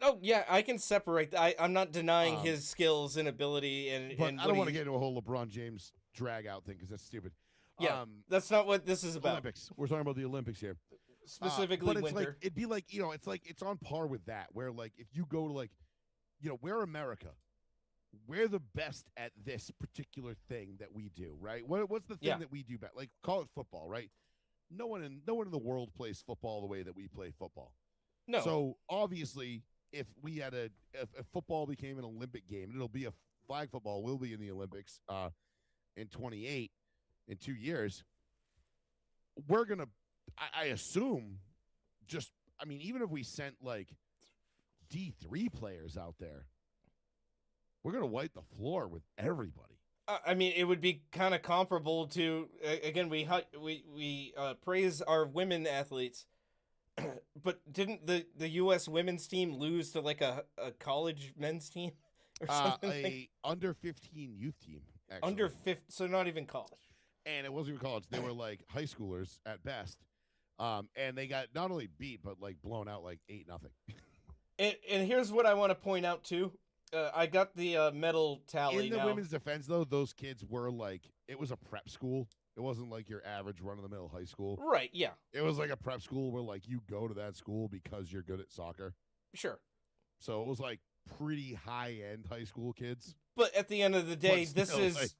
Oh yeah, I can separate. I'm not denying his skills and ability, but I don't want to get into a whole LeBron James drag out thing because that's stupid. Yeah, that's not what this is about. Olympics. We're talking about the Olympics here, specifically but it's winter. Like, it'd be like it's like it's on par with that. Where like if you go to we're America, we're the best at this particular thing that we do. Right? What's the thing that we do best? Like call it football, right? No one in the world plays football the way that we play football. No. So obviously, if we had if football became an Olympic game, and it'll be flag football will be in the Olympics in 28 in 2 years. We're gonna, I assume, even if we sent like D3 players out there, we're gonna wipe the floor with everybody. I mean, it would be kind of comparable to again we praise our women athletes. But didn't the U.S. women's team lose to like a college men's team or something? Under 15 youth team. Actually. Under 15, so not even college. And it wasn't even college. They were like high schoolers at best. And they got not only beat but like blown out like 8-0. And here's what I want to point out too. I got the medal tally. In the women's defense, though, those kids were like it was a prep school. It wasn't like your average run-of-the-mill high school. Right, yeah. It was like a prep school where, like, you go to that school because you're good at soccer. Sure. So it was, like, pretty high-end high school kids. But at the end of the day, this is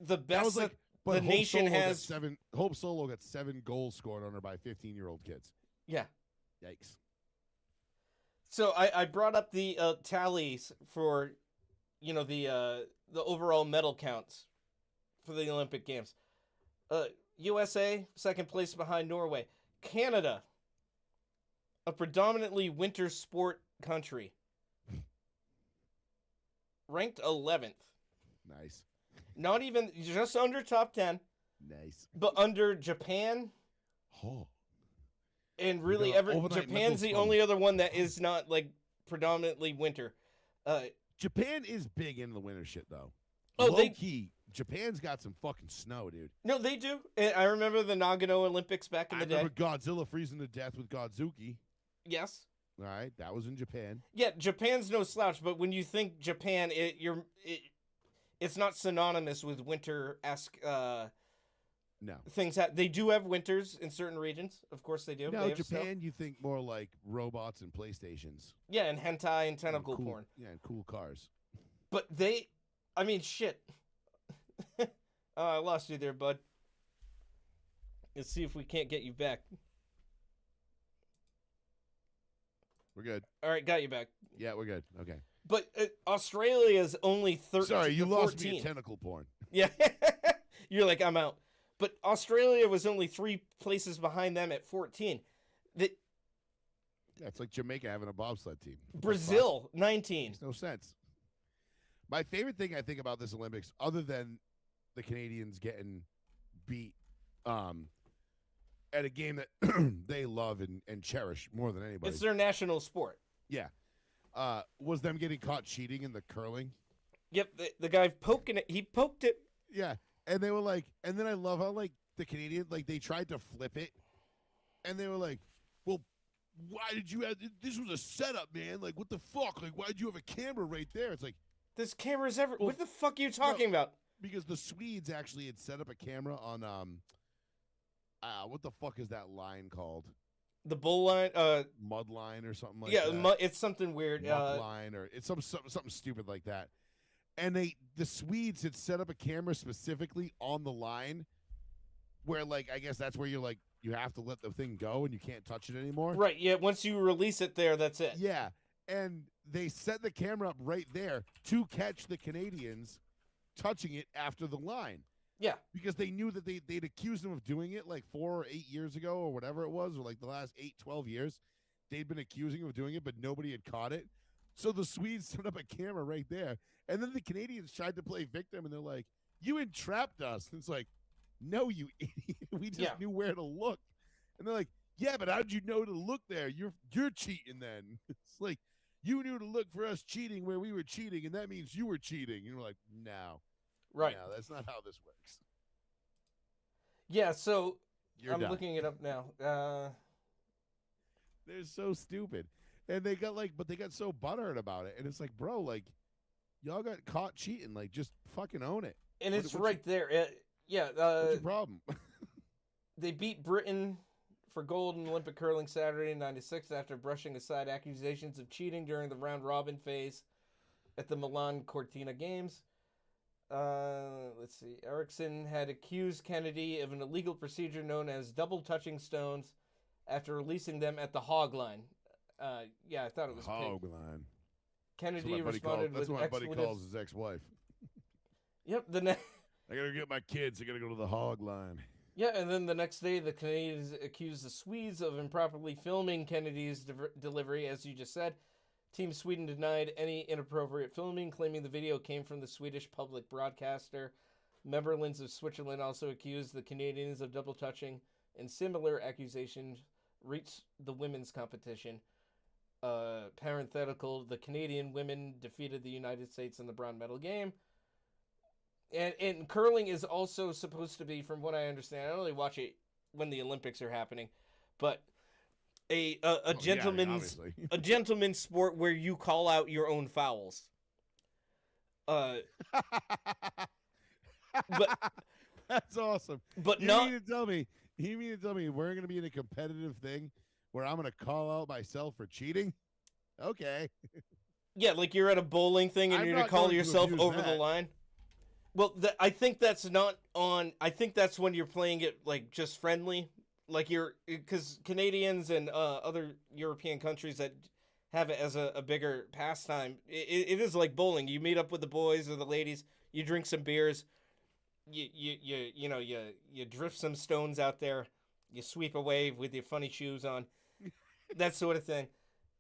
the best that the nation has. Hope Solo got 7 goals scored on her by 15-year-old kids. Yeah. Yikes. So I brought up the tallies for, the overall medal counts for the Olympic Games. USA, second place behind Norway. Canada, a predominantly winter sport country, ranked 11th. Nice. Not even just under top 10, Nice. but under Japan. Oh. And We really, got overnight Japan's the missiles only from other one that Japan. is not like predominantly winter. Japan is big into the winter shit though. Oh, Low they key, Japan's got some fucking snow, dude. no, they do. And I remember the Nagano Olympics back in I the day. remember Godzilla freezing to death with Godzuki. Yes, All right, that was in Japan. yeah, Japan's no slouch. But when you think Japan, it's not synonymous with winter-esque No, things. They do have winters in certain regions. Of course, they do. no, They have snow. Japan. You think more like robots and PlayStations, Yeah, and hentai and and tentacle cool, porn. yeah, and cool cars. But I mean, shit. I lost you there, bud. Let's see if we can't get you back. We're good. All right, got you back. Yeah, we're good. Okay. But Australia is only 13. Sorry, you lost 14. me at tentacle porn. Yeah. You're like, I'm out. But Australia was only 3 places behind them at 14. Yeah, it's like Jamaica having a bobsled team. What the fuck? Brazil, 19. Makes no sense. My favorite thing I think about this Olympics, other than the Canadians getting beat at a game that they love and cherish more than anybody, It's their national sport. was them getting caught cheating in the curling. Yep, the guy poking it, he poked it. Yeah, and they were like, and then I love how like the Canadians, like they tried to flip it, and they were like, well, why did you have, this was a setup, man, like what the fuck, like why did you have a camera right there? It's like, This camera's ever. Well, What the fuck are you talking about? because the Swedes actually had set up a camera on what the fuck is that line called? The bull line? Mud line or something like Yeah, that. it's something weird. Muck line or it's something stupid like that. And the Swedes had set up a camera specifically on the line where like I guess that's where you're like you have to let the thing go and you can't touch it anymore. Right, yeah, once you release it there, that's it. Yeah. And they set the camera up right there to catch the Canadians touching it after the line. Yeah. Because they knew that they'd accused them of doing it like 4 or 8 years ago or whatever it was, or like the last 8, 12 years. They'd been accusing them of doing it, but nobody had caught it. So the Swedes set up a camera right there. And then the Canadians tried to play victim, and they're like, you entrapped us. And it's like, no, you idiot. We just knew where to look. And they're like, yeah, but how'd you know to look there? You're cheating then. It's like, you knew to look for us cheating where we were cheating, and that means you were cheating. And we're like, no. Right. No, that's not how this works. Yeah, so You're I'm done. looking it up now. They're so stupid. And they got but they got so butthurt about it. And it's like, bro, like, y'all got caught cheating. Like, just fucking own it. And What- it's what's right there. Yeah, What's your problem? they beat Britain for gold in Olympic curling Saturday in '96 after brushing aside accusations of cheating during the round robin phase at the Milan Cortina Games. Let's see. Erickson had accused Kennedy of an illegal procedure known as double touching stones after releasing them at the hog line. Yeah, I thought it was pig. Hog line. Kennedy responded That's with what my buddy expletives. calls his ex-wife. Yep, I gotta get my kids. I gotta go to the hog line. yeah, and then the next day, the Canadians accused the Swedes of improperly filming Kennedy's delivery, as you just said. Team Sweden denied any inappropriate filming, claiming the video came from the Swedish public broadcaster. Memberlands of Switzerland also accused the Canadians of double touching, and similar accusations reached the women's competition. Parenthetical, the Canadian women defeated the United States in the bronze medal game. And curling is also supposed to be, from what I understand, I only watch it when the Olympics are happening, but a gentleman's obviously. a gentleman's sport where you call out your own fouls. But That's awesome. but You not mean to tell me? You mean to tell me we're gonna be in a competitive thing where I'm gonna call out myself for cheating? Okay. yeah, like you're at a bowling thing and I'm you're not gonna call going to yourself abuse over the that. line. Well, I think that's not on. I think that's when you're playing it like just friendly, like because Canadians and other European countries that have it as a bigger pastime. It is like bowling. You meet up with the boys or the ladies. You drink some beers. You drift some stones out there. You sweep a wave with your funny shoes on. That sort of thing.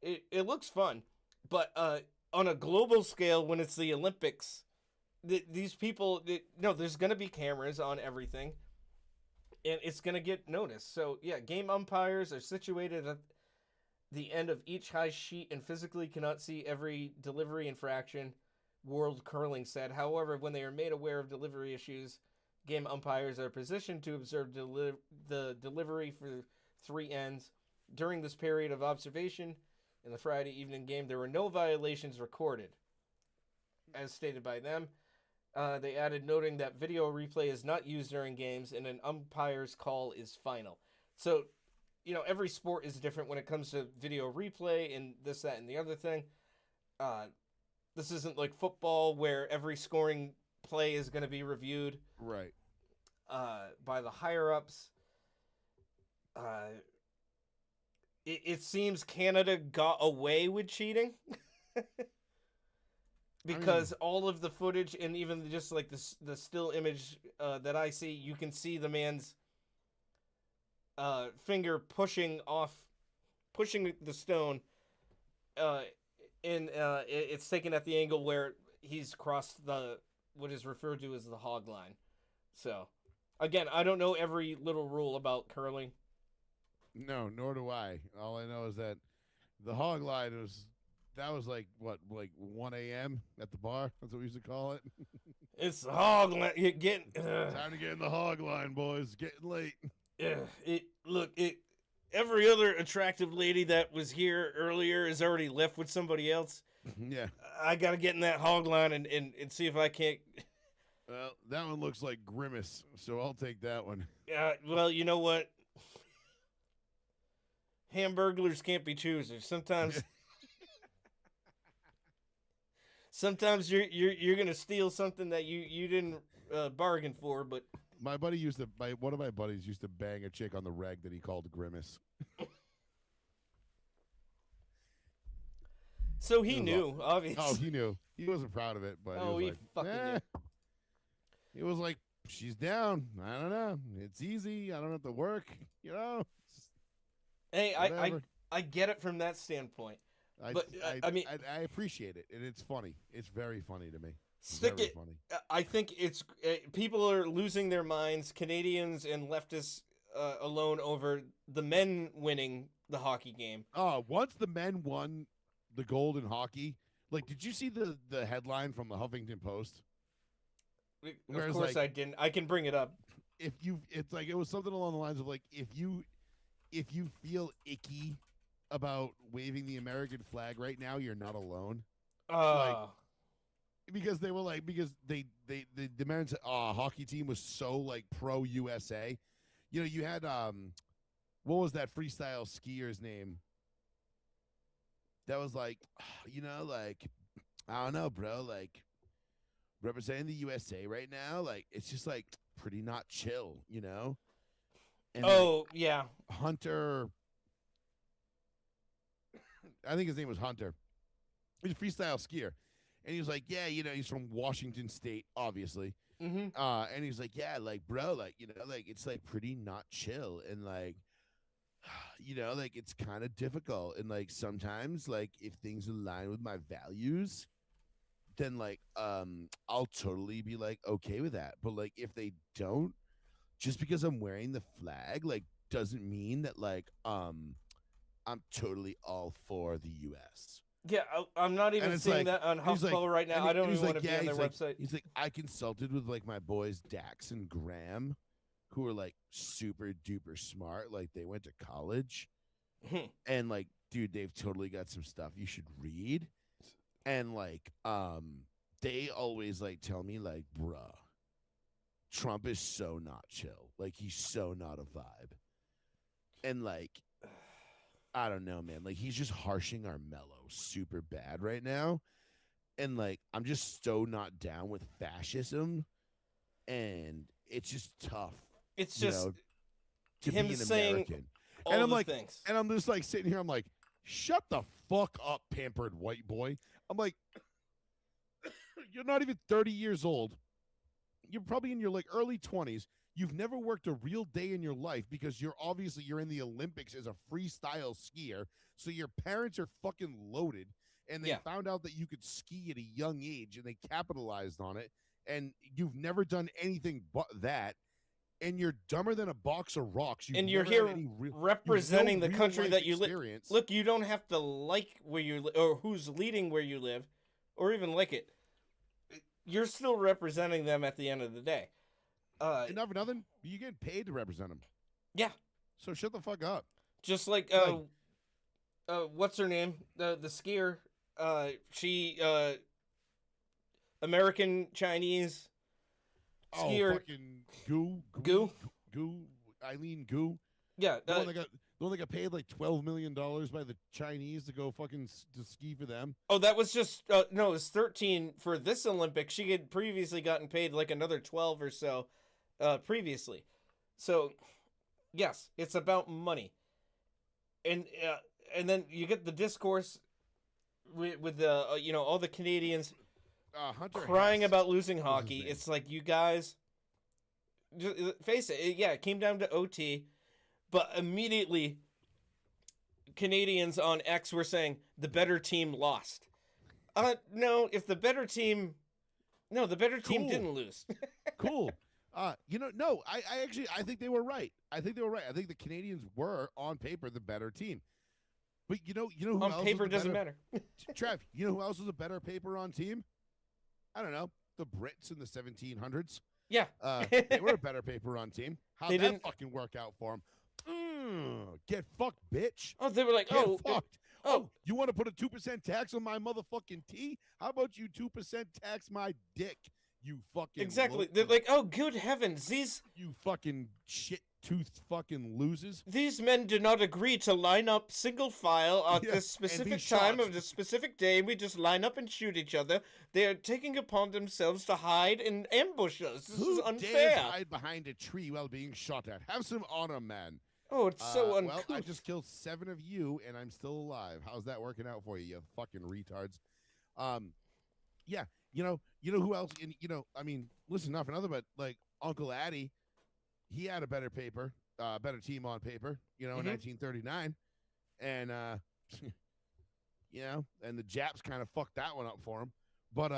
It looks fun, but on a global scale, when it's the Olympics, these people, no, there's going to be cameras on everything, and it's going to get noticed. So, yeah, game umpires are situated at the end of each high sheet and physically cannot see every delivery infraction, World Curling said. However, when they are made aware of delivery issues, game umpires are positioned to observe the delivery for 3 ends. During this period of observation in the Friday evening game, there were no violations recorded, as stated by them. They added, noting that video replay is not used during games and an umpire's call is final. So, every sport is different when it comes to video replay and this, that, and the other thing. This isn't like football where every scoring play is going to be reviewed Right. by the higher-ups. It seems Canada got away with cheating. Because all of the footage and even just like the still image that I see, you can see the man's finger pushing the stone. It's taken at the angle where he's crossed what is referred to as the hog line. So, again, I don't know every little rule about curling. No, nor do I. All I know is that the hog line was like 1 a.m. at the bar. That's what we used to call it. It's the hog line. You're getting Time to get in the hog line, boys. Getting late. Every other attractive lady that was here earlier is already left with somebody else. Yeah. I got to get in that hog line and see if I can't. Well, that one looks like Grimace, so I'll take that one. Well, you know what? Hamburglers can't be choosers. Sometimes you're gonna steal something that you didn't bargain for, but one of my buddies used to bang a chick on the reg that he called Grimace. So he knew, obviously. Oh, he knew. He wasn't proud of it, but he fucking knew. He was like, she's down. I don't know. It's easy. I don't have to work. Hey, I get it from that standpoint. I appreciate it, and it's funny. It's very funny to me. Funny. I think it's people are losing their minds, Canadians and leftists alone, over the men winning the hockey game. Oh, once the men won the gold in hockey, like, did you see the headline from the Huffington Post? Of course, I didn't. I can bring it up. It was something along the lines of like, if you feel icky about waving the American flag right now, you're not alone. Because they were like, because the men's hockey team was so like pro USA. You had what was that freestyle skier's name? That was like, like, I don't know, bro, like representing the USA right now, like it's just like pretty not chill, And yeah, Hunter. I think his name was Hunter. He's a freestyle skier. And he was like, yeah, he's from Washington State, obviously. Mm-hmm. And he's like, yeah, like, bro, like, like, it's, like, pretty not chill. And, like, like, it's kind of difficult. And, like, sometimes, like, if things align with my values, then, like, I'll totally be, like, okay with that. But, like, if they don't, just because I'm wearing the flag, like, doesn't mean that, like, I'm totally all for the U.S. Yeah, I'm not even seeing that on HuffPo right now. I don't even want to be on their website. He's like, I consulted with like my boys Dax and Graham, who are like super duper smart. Like they went to college, and like, dude, they've totally got some stuff you should read. And like, they always like tell me like, bruh, Trump is so not chill. Like he's so not a vibe, and like. I don't know, man. Like, he's just harshing our mellow super bad right now. And, like, I'm just so not down with fascism. And it's just tough. It's just to him be an saying American. all And I'm the like, things. and I'm just, like, sitting here. I'm like, shut the fuck up, pampered white boy. I'm like, you're not even 30 years old. You're probably in your, like, early 20s. You've never worked a real day in your life because you're in the Olympics as a freestyle skier. So your parents are fucking loaded, and they found out that you could ski at a young age, and they capitalized on it. and you've never done anything but that, and you're dumber than a box of rocks. You've And you're never had here any representing the real country life that you live. experience. Look, you don't have to like where you live or who's leading where you live, or even like it. You're still representing them at the end of the day. And not for nothing, you get paid to represent them. Yeah. So shut the fuck up. Just like what's her name? The skier. She American Chinese skier. Oh, fucking Goo, Eileen Goo. Yeah, The one that got paid like $12 million by the Chinese to go fucking to ski for them. Oh, that was just no, it was 13 for this Olympic. She had previously gotten paid like another 12 or so previously. So, yes, it's about money. And then you get the discourse with the all the Canadians Hunter crying Hess. about losing What was his hockey. name? It's like, you guys, just face it. It came down to OT, but immediately Canadians on X were saying the better team lost. No, if the better team, no, the better team Cool. didn't lose. Cool. No, I think they were right. I think the Canadians were on paper the better team. But you know who On else paper was the doesn't better- matter. Trev, you know who else was a better paper on team? I don't know. The Brits in the 1700s. Yeah. They were a better paper on team. How'd They that didn't- fucking work out for them? Get fucked, bitch. Oh, they were like, Get oh, fucked. oh. You want to put a 2% tax on my motherfucking tea? How about you 2% tax my dick? You fucking exactly. lo- They're like, oh, good heavens, you fucking shit toothed fucking losers. these men do not agree to line up single file at Yeah, this and specific be time shot. of this specific day. We just line up and shoot each other. They are taking upon themselves to hide and ambush us. This Who is dares unfair. hide behind a tree while being shot at? Have some honor, man. Oh, it's so uncouth. Well, I just killed 7 of you, and I'm still alive. How's that working out for you, you fucking retards? Yeah, you know who else? And I mean, listen, not for nothing, but like Uncle Addy, he had a better paper, better team on paper, in 1939, and and the Japs kind of fucked that one up for him. But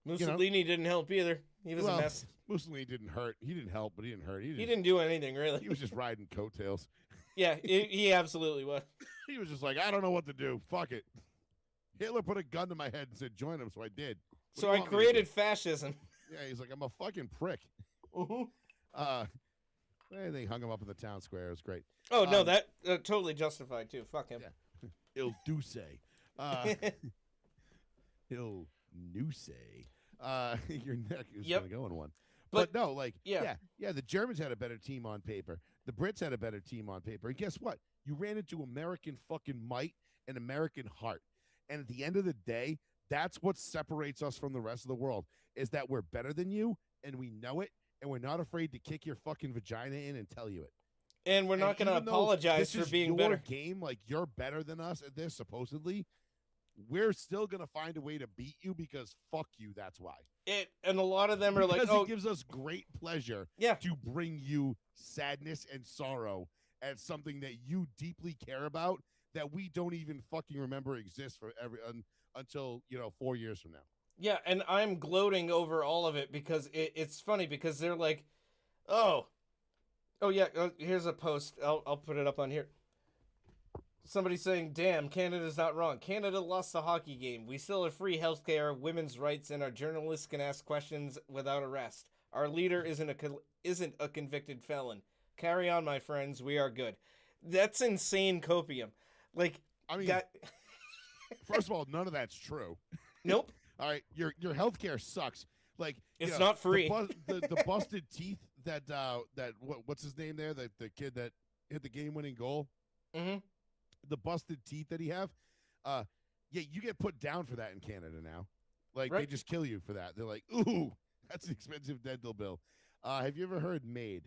Mussolini didn't help either. He was a mess. Mussolini didn't hurt. He didn't help, but he didn't hurt. He didn't do anything really. He was just riding coattails. Yeah, he absolutely was. He was just like, I don't know what to do. Fuck it. Hitler put a gun to my head and said, join him, so I did. What So do you I want me to do? created fascism. Yeah, he's like, I'm a fucking prick. Mhm. They hung him up in the town square. It was great. Oh no, that totally justified too. Fuck him. Yeah. Il Duce. Il Nuce. Your neck is Yep. gonna go in one. But- But no, like, yeah. the Germans had a better team on paper. The Brits had a better team on paper. And guess what? You ran into American fucking might and American heart. And at the end of the day, that's what separates us from the rest of the world, is that we're better than you, and we know it, and we're not afraid to kick your fucking vagina in and tell you it. And we're not And going to even though apologize this for is being your better. game, like, you're better than us at this, supposedly, we're still going to find a way to beat you because fuck you, that's why. And a lot of them are like, Because oh, it gives us great pleasure yeah. to bring you sadness and sorrow at something that you deeply care about that we don't even fucking remember exists for until 4 years from now. Yeah, and I'm gloating over all of it because it's funny because they're like, oh yeah, here's a post. I'll put it up on here. Somebody saying, damn, Canada's not wrong. Canada lost the hockey game. We still have free healthcare, women's rights, and our journalists can ask questions without arrest. Our leader isn't a convicted felon. Carry on, my friends. We are good. That's insane copium. Like, I mean, first of all, none of that's true. Nope. All right, your healthcare sucks. Like, It's not free. The busted teeth that what's his name there? The kid that hit the game-winning goal. Mm-hmm. The busted teeth that he have. Yeah, you get put down for that in Canada now. Like, they Right. just kill you for that. They're like, ooh, that's an expensive dental bill. Have you ever heard MAID?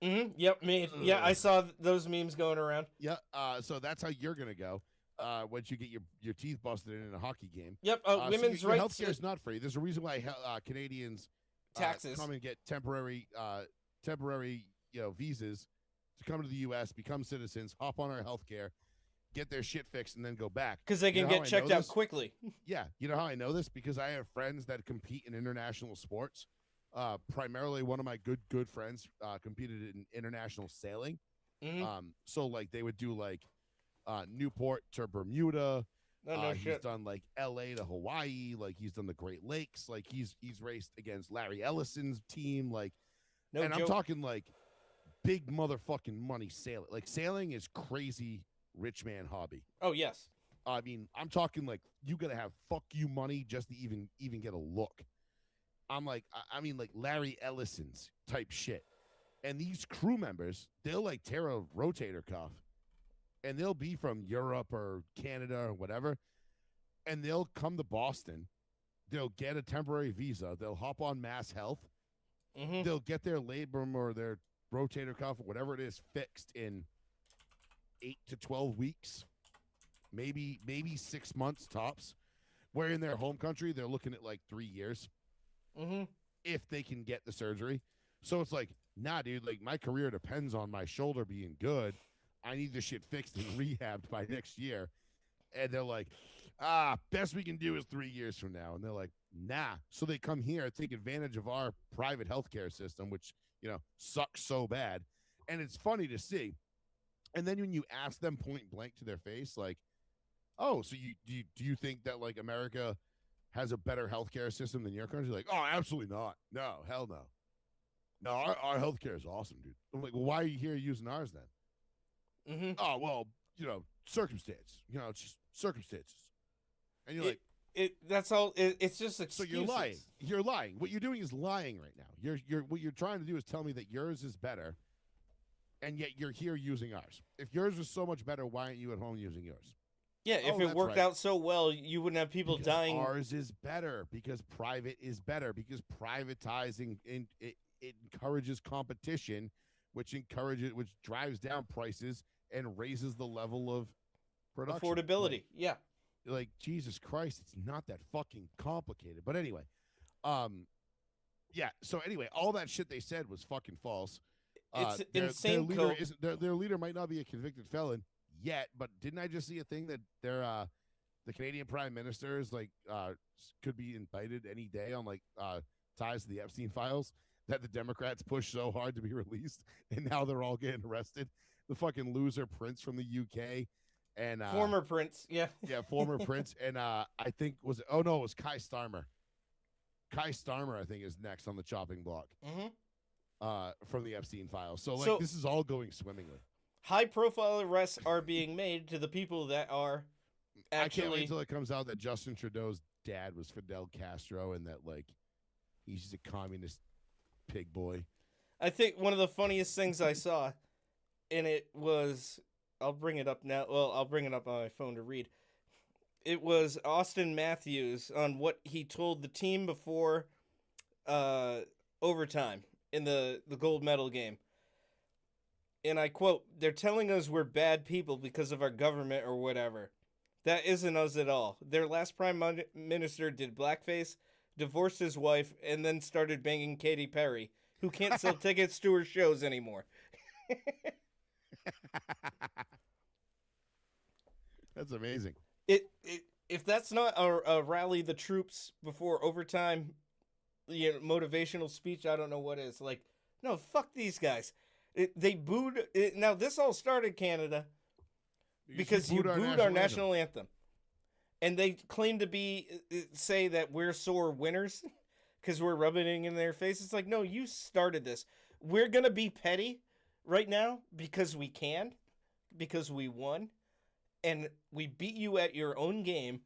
Mm-hmm. Yep, me. Yeah, I saw those memes going around. Yeah. So that's how you're gonna go. Once you get your teeth busted in a hocky game. Yep, So women's your rights healthcare is not free. There's a reason why Canadians taxes. come and get temporary visas to come to the U.S., become citizens, hop on our healthcare, get their shit fixed, and then go back. Because they can get checked out quickly. Yeah, you know how I know this? Because I have friends that compete in international sports. Primarily, one of my good friends competed in international sailing. Mm-hmm. So like they would do like Newport to Bermuda. No He's shit. done like L.A. to Hawaii. Like he's done the Great Lakes. Like he's raced against Larry Ellison's team. Like, No and joke. I'm talking like big motherfucking money sailing. Like sailing is crazy rich man hobby. Oh yes. I mean, I'm talking like you gotta have fuck you money just to even get a look. I'm like, I mean, like Larry Ellison's type shit. And these crew members, they'll like tear a rotator cuff, and they'll be from Europe or Canada or whatever, and they'll come to Boston. They'll get a temporary visa. They'll hop on Mass Health. Mm-hmm. They'll get their labrum or their rotator cuff or whatever it is fixed in 8 to 12 weeks, maybe 6 months tops. Where in their home country, they're looking at like 3 years. Mm-hmm. If they can get the surgery. So it's like, nah, dude, like my career depends on my shoulder being good. I need this shit fixed and rehabbed by next year. And they're like, best we can do is 3 years from now. And they're like, nah. So they come here, take advantage of our private healthcare system, which, you know, sucks so bad. And it's funny to see. And then when you ask them point blank to their face, like, oh, so do you think that like America has a better healthcare system than your country? Like, oh, absolutely not. No, hell no. No, our healthcare is awesome, dude. I'm like, well, why are you here using ours then? Mm-hmm. Oh, well, you know, circumstance. You know, it's just circumstances. And you're that's all. It's just excuses. so you're lying. You're lying. What you're doing is lying right now. What you're trying to do is tell me that yours is better, and yet you're here using ours. If yours was so much better, why aren't you at home using yours? Yeah, if it worked out so well, you wouldn't have people because dying. Ours is better because private is better because privatizing it encourages competition, which drives down prices and raises the level of production. Affordability. Yeah. Like Jesus Christ, it's not that fucking complicated. But anyway, yeah. So anyway, all that shit they said was fucking false. It's insane. Their leader might not be a convicted felon yet, but didn't I just see a thing that the Canadian Prime Minister is like could be indicted any day on like ties to the Epstein files that the Democrats pushed so hard to be released, and now they're all getting arrested. The fucking loser prince from the UK and former prince, yeah, former prince, and I think it was Kai Starmer. Kai Starmer, I think, is next on the chopping block. Mm-hmm. From the Epstein files. So like this is all going swimmingly. High-profile arrests are being made to the people that are actually. I can't wait until it comes out that Justin Trudeau's dad was Fidel Castro and that like he's just a communist pig boy. I think one of the funniest things I saw, and it was, I'll bring it up now. Well, I'll bring it up on my phone to read. It was Austin Matthews on what he told the team before overtime in the gold medal game. And I quote, "They're telling us we're bad people because of our government or whatever. That isn't us at all. Their last prime minister did blackface, divorced his wife, and then started banging Katy Perry, who can't sell tickets to her shows anymore." That's amazing. If that's not a rally the troops before overtime, motivational speech, I don't know what is. Like, no, fuck these guys. They booed. Now, this all started Canada because you booed our national anthem. And they claim to say that we're sore winners because we're rubbing it in their face. It's like, no, you started this. We're going to be petty right now because we can, because we won, and we beat you at your own game.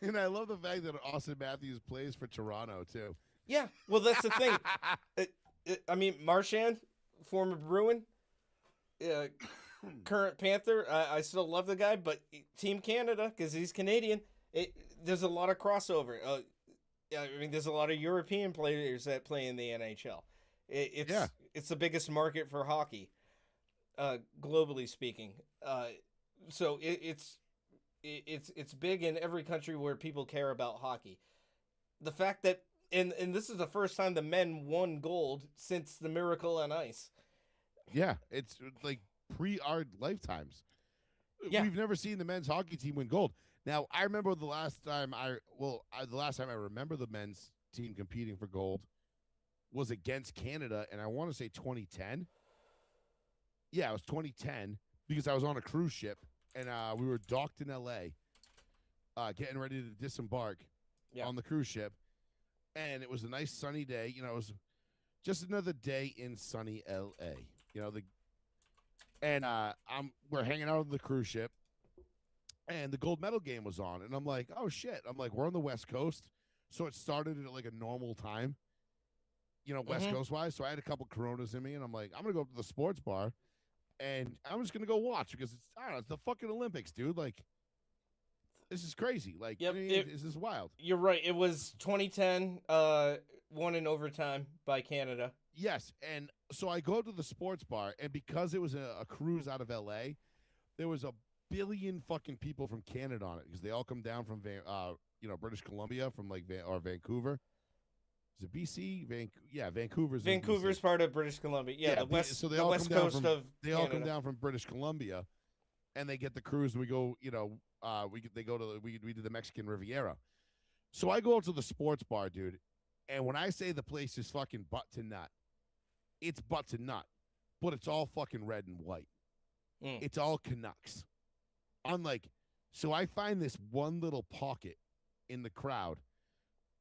And I love the fact that Austin Matthews plays for Toronto, too. Yeah, well, that's the thing. I mean, Marchand, former Bruin, current Panther. I still love the guy, but Team Canada, because he's Canadian, there's a lot of crossover. I mean, there's a lot of European players that play in the NHL. It's the biggest market for hockey, globally speaking. So it's big in every country where people care about hockey. The fact that and this is the first time the men won gold since the Miracle on Ice. Yeah, it's like pre our lifetimes. Yeah. We've never seen the men's hockey team win gold. Now, I remember the last time the last time I remember the men's team competing for gold was against Canada, and I want to say 2010. Yeah, it was 2010 because I was on a cruise ship, and we were docked in L.A., getting ready to disembark on the cruise ship, and it was a nice sunny day. You know, it was just another day in sunny L.A. You know, we're hanging out on the cruise ship, and the gold medal game was on, and I'm like, oh shit! I'm like, we're on the West Coast, so it started at like a normal time, you know, West Coast wise. So I had a couple Coronas in me, and I'm like, I'm gonna go up to the sports bar, and I'm just gonna go watch because it's I don't know, it's the fucking Olympics, dude. Like, this is crazy. Like, Yep, I mean, this is wild. You're right. It was 2010, won in overtime by Canada. Yes, and so I go to the sports bar, and because it was a cruise out of L.A., there was a billion fucking people from Canada on it because they all come down from British Columbia, from like or Vancouver. Is it BC? Vancouver's part of British Columbia. Yeah, the west. So they all west coast of they all come down from British Columbia, and they get the cruise, and we go. You know, we did the Mexican Riviera. So I go out to the sports bar, dude, and when I say the place is fucking butt to nut, it's butt to nut, but it's all fucking red and white. It's all Canucks. I'm like, so I find this one little pocket in the crowd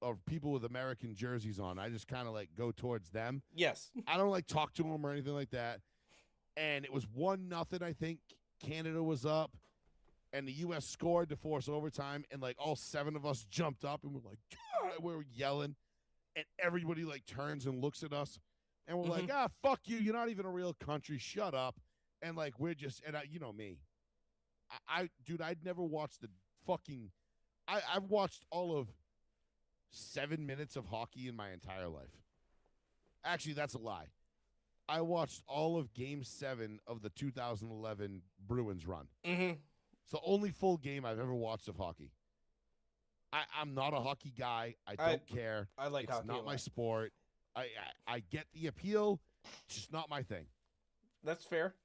of people with American jerseys on. I just kind of like go towards them. Yes. I don't like talk to them or anything like that. And it was 1-0, I think. Canada was up, and the U.S. scored to force overtime, and like all 7 of us jumped up and we're like, God! We were yelling, and everybody like turns and looks at us, and we're like, fuck you, you're not even a real country, shut up. And like we're just, and you know me, dude, I'd never watched the fucking, I've watched all of 7 minutes of hockey in my entire life. Actually, that's a lie. I watched all of Game 7 of the 2011 Bruins run. It's the only full game I've ever watched of hockey. I'm not a hockey guy. I don't care. I like hockey. It's not my sport. I get the appeal. It's just not my thing. That's fair.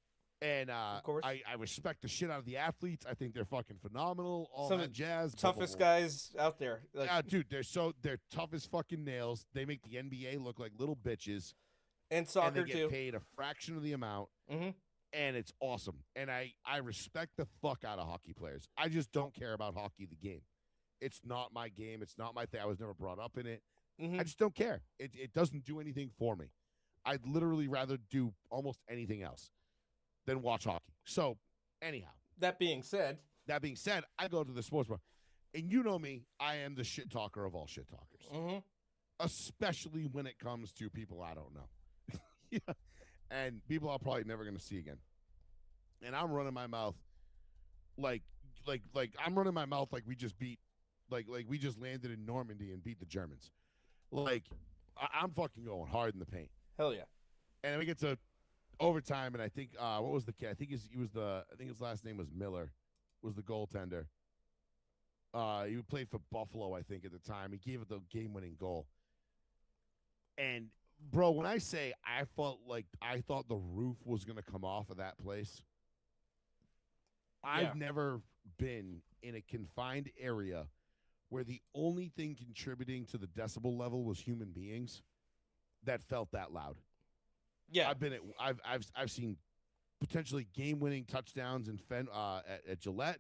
And of course. I respect the shit out of the athletes. I think they're fucking phenomenal. All Some that jazz. Toughest guys out there. Like, dude, they're tough as fucking nails. They make the NBA look like little bitches. And soccer, and they get paid a fraction of the amount. And it's awesome. And I respect the fuck out of hockey players. I just don't care about hockey, the game. It's not my game. It's not my thing. I was never brought up in it. I just don't care. It doesn't do anything for me. I'd literally rather do almost anything else than watch hockey. So, anyhow. That being said, I go to the sports bar. And you know me, I am the shit talker of all shit talkers. Especially when it comes to people I don't know. Yeah. And people I'm probably never going to see again. And I'm running my mouth like I'm running my mouth like we just beat, like we just landed in Normandy and beat the Germans. Like, I'm fucking going hard in the paint. Hell yeah. And we get to overtime, and I think what was the kid? I think his last name was Miller, was the goaltender. He played for Buffalo, I think, at the time. He gave it the game-winning goal. And bro, when I say I thought the roof was gonna come off of that place. I've never been in a confined area where the only thing contributing to the decibel level was human beings that felt that loud. Yeah, I've seen potentially game-winning touchdowns in at Gillette.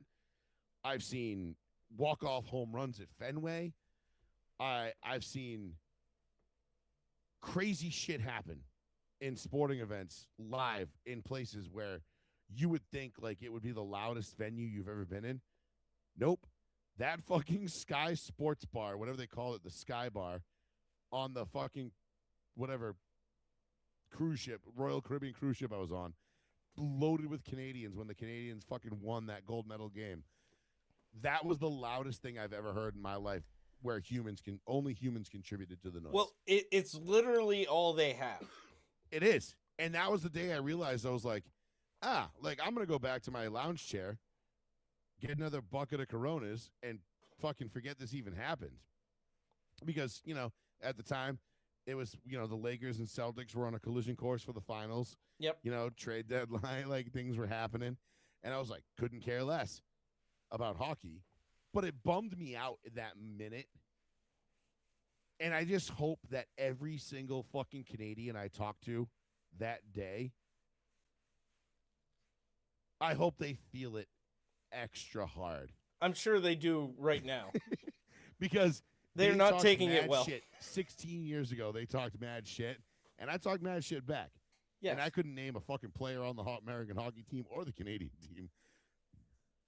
I've seen walk-off home runs at Fenway. I've seen crazy shit happen in sporting events live in places where you would think like it would be the loudest venue you've ever been in. Nope. That fucking Sky Sports Bar, whatever they call it, the Sky Bar, on the fucking whatever cruise ship, Royal Caribbean cruise ship I was on, loaded with Canadians when the Canadians fucking won that gold medal game. That was the loudest thing I've ever heard in my life, where only humans contributed to the noise. Well, it's literally all they have. It is. And that was the day I realized, I was like, I'm going to go back to my lounge chair, get another bucket of Coronas, and fucking forget this even happened. Because, at the time, it was, the Lakers and Celtics were on a collision course for the finals. Yep. Trade deadline, like things were happening. And I was like, couldn't care less about hockey. But it bummed me out in that minute. And I just hope that every single fucking Canadian I talk to that day, I hope they feel it extra hard. I'm sure they do right now. Because they're they not talked taking it mad well. shit. 16 years ago, they talked mad shit, and I talked mad shit back. Yes. And I couldn't name a fucking player on the American hockey team or the Canadian team.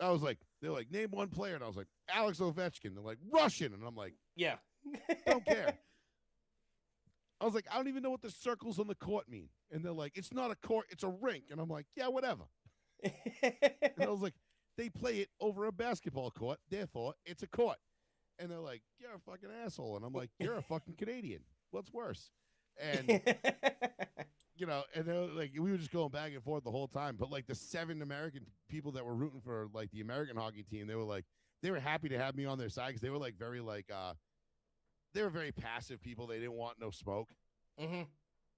I was like, they're like, name one player. And I was like, Alex Ovechkin. They're like, Russian. And I'm like, Yeah. don't care. I was like, I don't even know what the circles on the court mean. And they're like, it's not a court, it's a rink. And I'm like, yeah, whatever. And I was like, they play it over a basketball court, therefore it's a court. And they're like, you're a fucking asshole. And I'm like, you're a fucking Canadian. What's worse? And you know, and they're like, we were just going back and forth the whole time. But like the 7 American people that were rooting for like the American hockey team, they were like, they were happy to have me on their side because they were like very like, they were very passive people. They didn't want no smoke. Mm-hmm.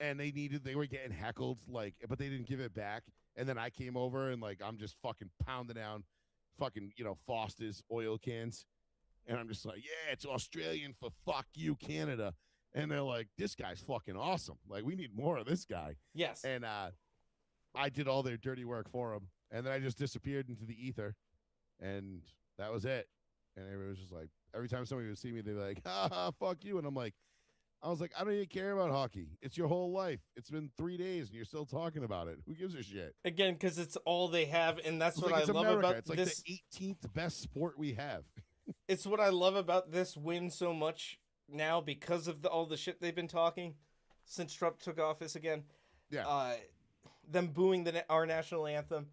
And they were getting heckled, like, but they didn't give it back. And then I came over and like, I'm just fucking pounding down fucking, you know, Foster's oil cans. And I'm just like, yeah, it's Australian for fuck you, Canada. And they're like, this guy's fucking awesome. Like, we need more of this guy. Yes. And I did all their dirty work for them. And then I just disappeared into the ether. And that was it. And everybody was just like, every time somebody would see me, they'd be like, ha, fuck you. And I'm like, I was like, I don't even care about hockey. It's your whole life. It's been 3 days and you're still talking about it. Who gives a shit? Again, because it's all they have, and that's what like I love America. about it's like this. the 18th best sport we have. It's what I love about this win so much now because of all the shit they've been talking since Trump took office again. Yeah. Them booing our national anthem,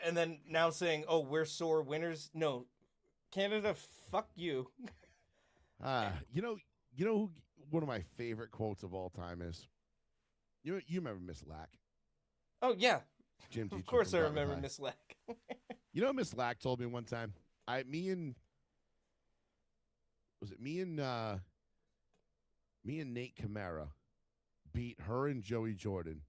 and then now saying, "Oh, we're sore winners." No, Canada, fuck you. You know who one of my favorite quotes of all time is? You remember Miss Lack? Oh yeah, Gym teacher of course from I Dartmouth remember High. Miss Lack. You know what Miss Lack told me one time? Me and Nate Camara beat her and Joey Jordan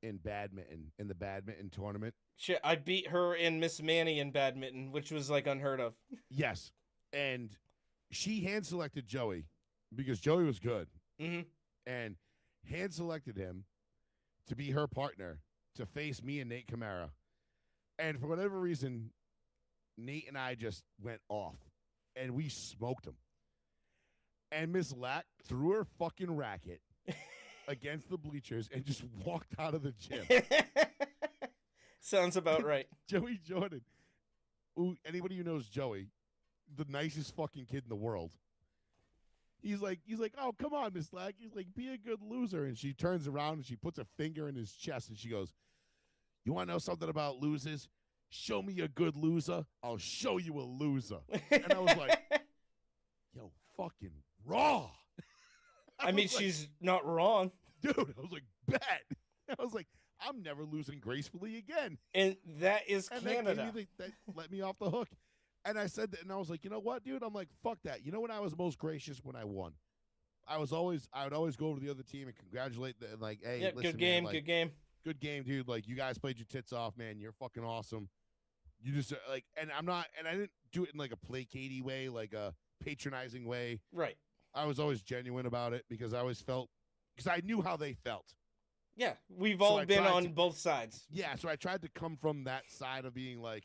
in badminton, in the badminton tournament. Shit, I beat her and Miss Manny in badminton, which was like unheard of. Yes. And she hand selected Joey because Joey was good. Mm-hmm. And hand selected him to be her partner to face me and Nate Camara. And for whatever reason, Nate and I just went off and we smoked him. And Miss Lack threw her fucking racket against the bleachers and just walked out of the gym. Sounds about right. Joey Jordan, who anybody who knows Joey, the nicest fucking kid in the world. He's like, oh, come on, Miss Lack. He's like, be a good loser. And she turns around and she puts a finger in his chest and she goes, you want to know something about losers? Show me a good loser. I'll show you a loser. And I was like, yo, fucking raw. I mean, she's not wrong. Dude, I was like, bet. I was like, I'm never losing gracefully again. And that is And Canada. that let me off the hook. And I said that, and I was like, you know what, dude? I'm like, fuck that. You know when I was most gracious? When I won. I would always go over to the other team and congratulate them. Like, hey, Yep, listen, good game, man, like, good game. good game, dude. Like, you guys played your tits off, man. You're fucking awesome. You just like, and I didn't do it in like a placatey way, like a patronizing way. Right. I was always genuine about it because I always felt, because I knew how they felt. Yeah, we've So all I been tried on to- both sides. Yeah, so I tried to come from that side of being like,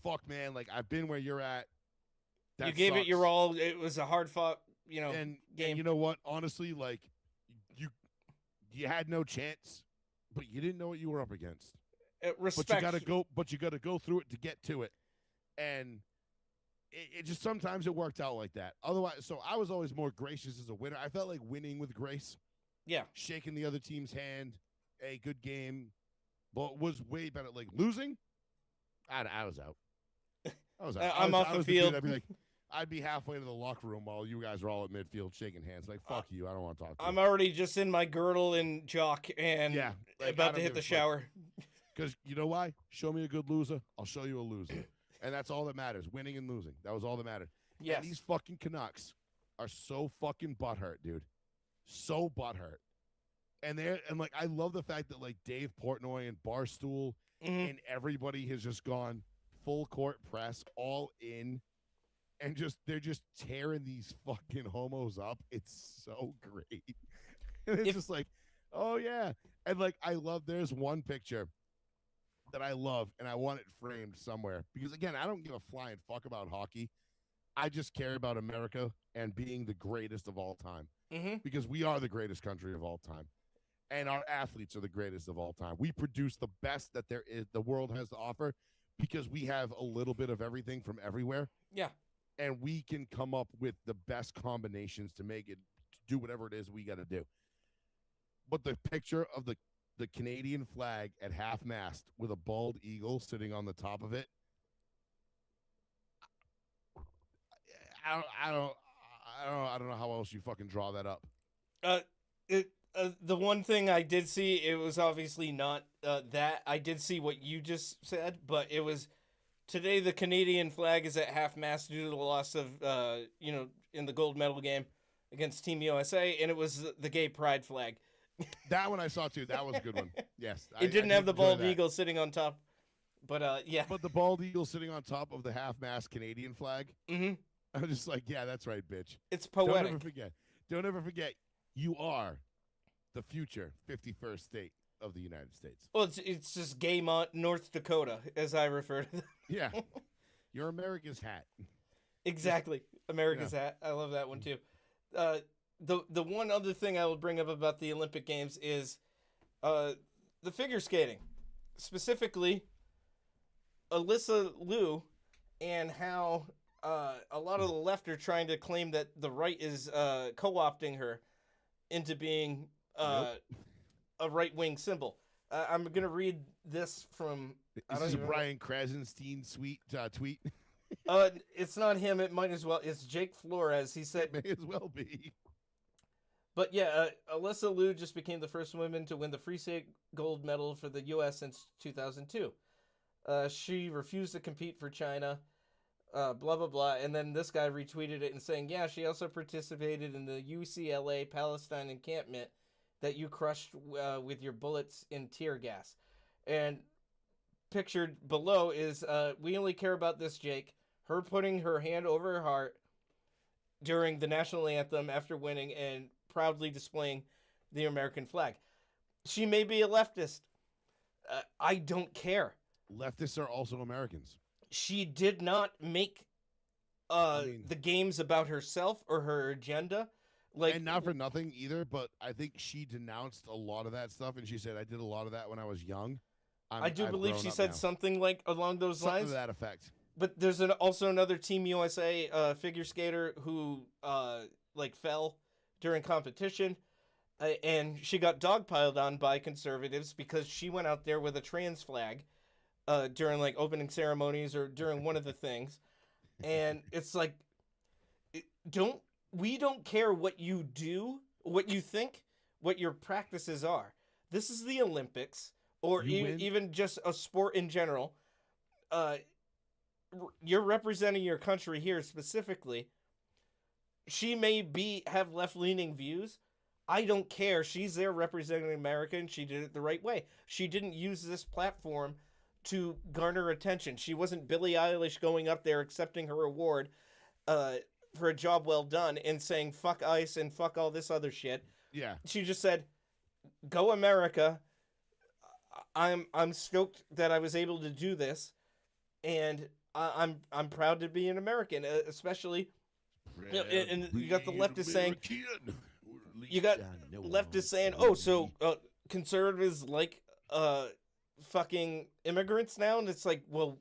fuck, man, like I've been where you're at. That You gave it sucks. your all. It was a hard fought, And game. you know what? Honestly, like you had no chance, but you didn't know what you were up against. Respect. But you gotta go through it to get to it. And it just sometimes it worked out like that. Otherwise, so I was always more gracious as a winner. I felt like winning with grace. Yeah. Shaking the other team's hand, a good game, but was way better. Like losing, I was out. I was out. I'm off the dude, field. I'd be halfway to the locker room while you guys are all at midfield shaking hands. Like, fuck you. I don't want to talk to I'm you. already just in my girdle and jock and Yeah, like, I about don't to hit give the a fuck. shower. Because you know why? Show me a good loser. I'll show you a loser. And that's all that matters. Winning and losing. That was all that mattered. Yes. And these fucking Canucks are so fucking butthurt, dude. So butthurt. And like I love the fact that like Dave Portnoy and Barstool Mhm. and everybody has just gone full court press, all in, and they're just tearing these fucking homos up. It's so great. And it's If just like, oh yeah. And like I love there's one picture that I love and I want it framed somewhere. Because again, I don't give a flying fuck about hockey. I just care about America and being the greatest of all time. Mhm. Because we are the greatest country of all time. And our athletes are the greatest of all time. We produce the best that the world has to offer because we have a little bit of everything from everywhere. Yeah. And we can come up with the best combinations to make it to do whatever it is we got to do. But the picture of the Canadian flag at half mast with a bald eagle sitting on the top of it, I don't know how else you fucking draw that up. Uh, it the one thing I did see, it was obviously not that. I did see what you just said, but it was today the Canadian flag is at half mast due to the loss of in the gold medal game against Team USA, and it was the gay pride flag. That one I saw too. That was a good one. Yes, It didn't have the enjoy bald that. eagle sitting on top, but yeah. But the bald eagle sitting on top of the half-mast Canadian flag, Hmm. I'm just like, yeah, that's right, bitch. It's Don't poetic. ever forget. Don't ever forget. You are the future 51st state of the United States. Well, it's just Gaymont, North Dakota, as I refer to them. Yeah, you're America's hat. Exactly. America's hat. I love that one too. The one other thing I will bring up about the Olympic Games is the figure skating. Specifically, Alyssa Liu and how a lot of the left are trying to claim that the right is co-opting her into being a right-wing symbol. I'm going to read this from... Is this a Brian Krasenstein tweet? It's not him. It might as well. It's Jake Flores. He said... It may as well be. But yeah, Alyssa Liu just became the first woman to win the free skate gold medal for the U.S. since 2002. She refused to compete for China, blah, blah, blah. And then this guy retweeted it and saying, yeah, she also participated in the UCLA Palestine encampment that you crushed with your bullets in tear gas. And pictured below is, we only care about this, Jake. Her putting her hand over her heart during the national anthem after winning and proudly displaying the American flag. She may be a leftist. I don't care. Leftists are also Americans. She did not make the games about herself or her agenda. Like, and not for nothing either, but I think she denounced a lot of that stuff, and she said, I did a lot of that when I was young. I do I've believe grown she up said now. something like along those Something lines. to that effect. But there's also another Team USA figure skater who fell during competition, and she got dogpiled on by conservatives because she went out there with a trans flag during like opening ceremonies or during one of the things, and it's like, we don't care what you do, what you think, what your practices are. This is the Olympics, or even just a sport in general. You're representing your country here specifically. She may have left-leaning views. I don't care. She's there representing America, and she did it the right way. She didn't use this platform to garner attention. She wasn't Billie Eilish going up there accepting her award for a job well done and saying fuck ICE and fuck all this other shit. Yeah. She just said, "Go America. I'm stoked that I was able to do this, and I'm proud to be an American, especially." And you got the leftists saying, "Oh, so conservatives like fucking immigrants now," and it's like, well,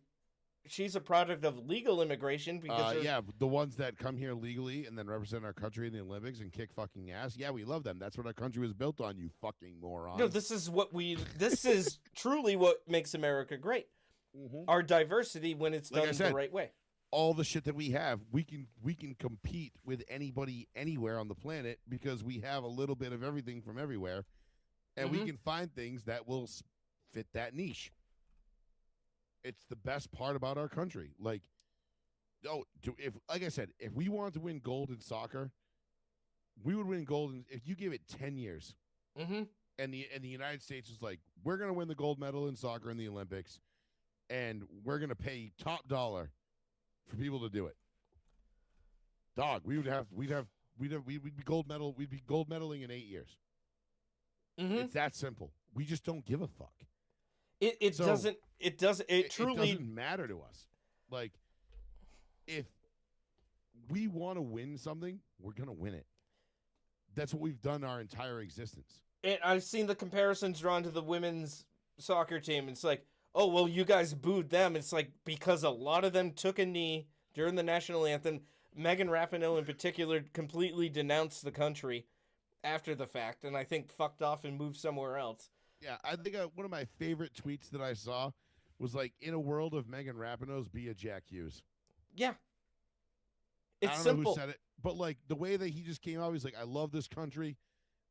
she's a product of legal immigration because the ones that come here legally and then represent our country in the Olympics and kick fucking ass. Yeah, we love them. That's what our country was built on. You fucking moron. No, this is truly what makes America great. Mm-hmm. Our diversity when it's done the right way. All the shit that we have, we can compete with anybody anywhere on the planet because we have a little bit of everything from everywhere, and we can find things that will fit that niche. It's the best part about our country. Like I said, if we wanted to win gold in soccer, we would win gold if you give it 10 years. Mm-hmm. and the United States was like, we're gonna win the gold medal in soccer in the Olympics, and we're gonna pay top dollar for people to do it. Dog, we'd be gold medal. We'd be gold medaling in 8 years. Mm-hmm. It's that simple. We just don't give a fuck. It So, doesn't it truly it doesn't matter to us. Like, if we want to win something, we're gonna win it. That's what we've done our entire existence. I've seen the comparisons drawn to the women's soccer team. It's like, oh well, you guys booed them. It's like because a lot of them took a knee during the national anthem. Megan Rapinoe in particular completely denounced the country after the fact, and I think fucked off and moved somewhere else. Yeah, I think one of my favorite tweets that I saw was like, "In a world of Megan Rapinoe's, be a Jack Hughes." Yeah, I it's don't simple. know who said it, but like the way that he just came out, he's like, "I love this country.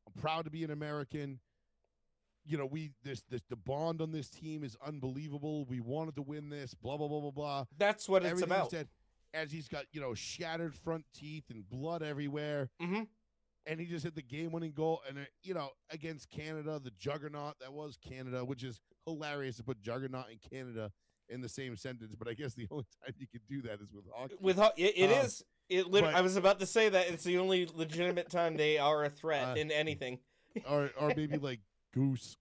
I'm proud to be an American. You know, the bond on this team is unbelievable. We wanted to win this. Blah blah blah blah blah." That's what it's Everything about. he said, as he's got shattered front teeth and blood everywhere, Mm-hmm. and he just hit the game-winning goal, and against Canada, the juggernaut that was Canada, which is hilarious to put juggernaut and Canada in the same sentence. But I guess the only time you could do that is with hockey. It is. It literally. but- I was about to say that it's the only legitimate time they are a threat in anything. or maybe like goose,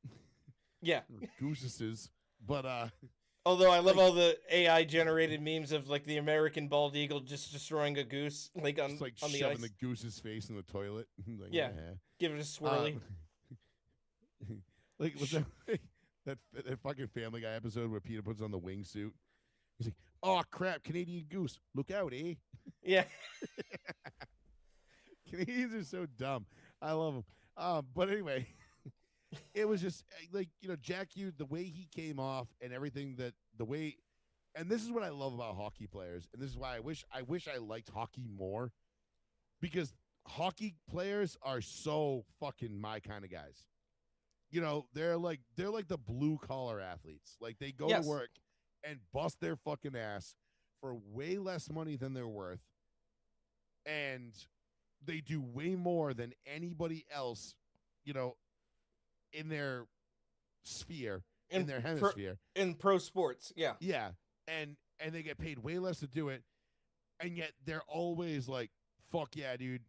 Yeah. gooses. But Although I love all the AI generated memes of like the American bald eagle just destroying a goose like on it's like on the shoving ice. the goose's face in the toilet. Like, Yeah. Give it a swirly. Like was that fucking Family Guy episode where Peter puts on the wingsuit? He's like, "Oh crap, Canadian goose! Look out, eh?" Yeah. Canadians are so dumb. I love them. But anyway, it was just like Jack Hughes, the way he came off and everything and this is what I love about hockey players, and this is why I wish I liked hockey more, because hockey players are so fucking my kind of guys. They're like the blue collar athletes. Like they go Yes. to work and bust their fucking ass for way less money than they're worth, and they do way more than anybody else, in their sphere, in their hemisphere. In pro sports, yeah. Yeah. And they get paid way less to do it. And yet they're always like, fuck yeah, dude.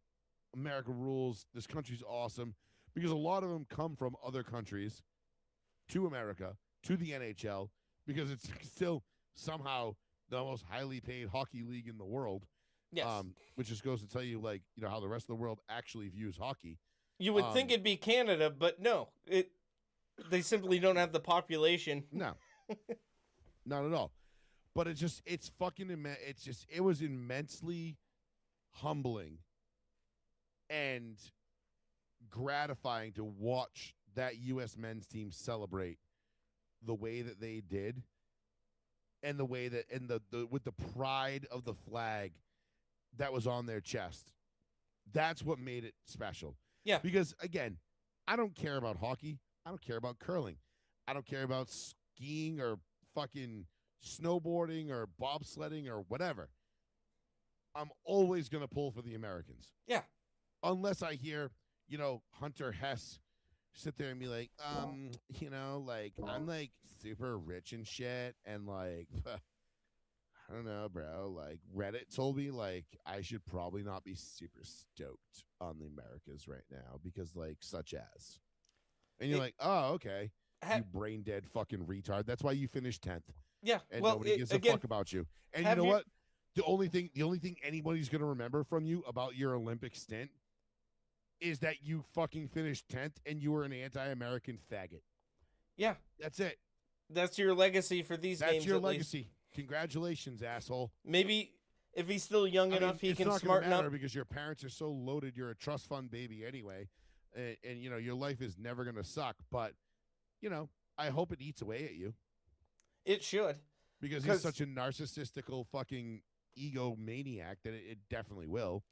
America rules. This country's awesome. Because a lot of them come from other countries to America, to the NHL, because it's still somehow the most highly paid hockey league in the world. Yes. Which just goes to tell you, like, how the rest of the world actually views hockey. You would think it'd be Canada, but no. They simply don't have the population. No. Not at all. But it's fucking it was immensely humbling and gratifying to watch that U.S. men's team celebrate the way that they did, and the way that with the pride of the flag that was on their chest. That's what made it special. Yeah. Because again, I don't care about hockey. I don't care about curling. I don't care about skiing or fucking snowboarding or bobsledding or whatever. I'm always going to pull for the Americans. Yeah. Unless I hear, Hunter Hess sit there and be like, like, I'm like super rich and shit. And like, I don't know, bro. Like, Reddit told me like I should probably not be super stoked on the Americas right now because like such as. And you're like, oh, okay. You brain dead fucking retard. That's why you finished 10th. Yeah. And well, nobody gives a fuck about you. And you know what? The only thing anybody's gonna remember from you about your Olympic stint is that you fucking finished 10th and you were an anti-American faggot. Yeah. That's it. That's your legacy for these games. That's your at legacy. Least. Congratulations, asshole. Maybe if he's still young enough, he can smarten up. Because your parents are so loaded. You're a trust fund baby anyway, and your life is never gonna suck. But I hope it eats away at you. It should. Because he's such a narcissistical fucking egomaniac that it definitely will.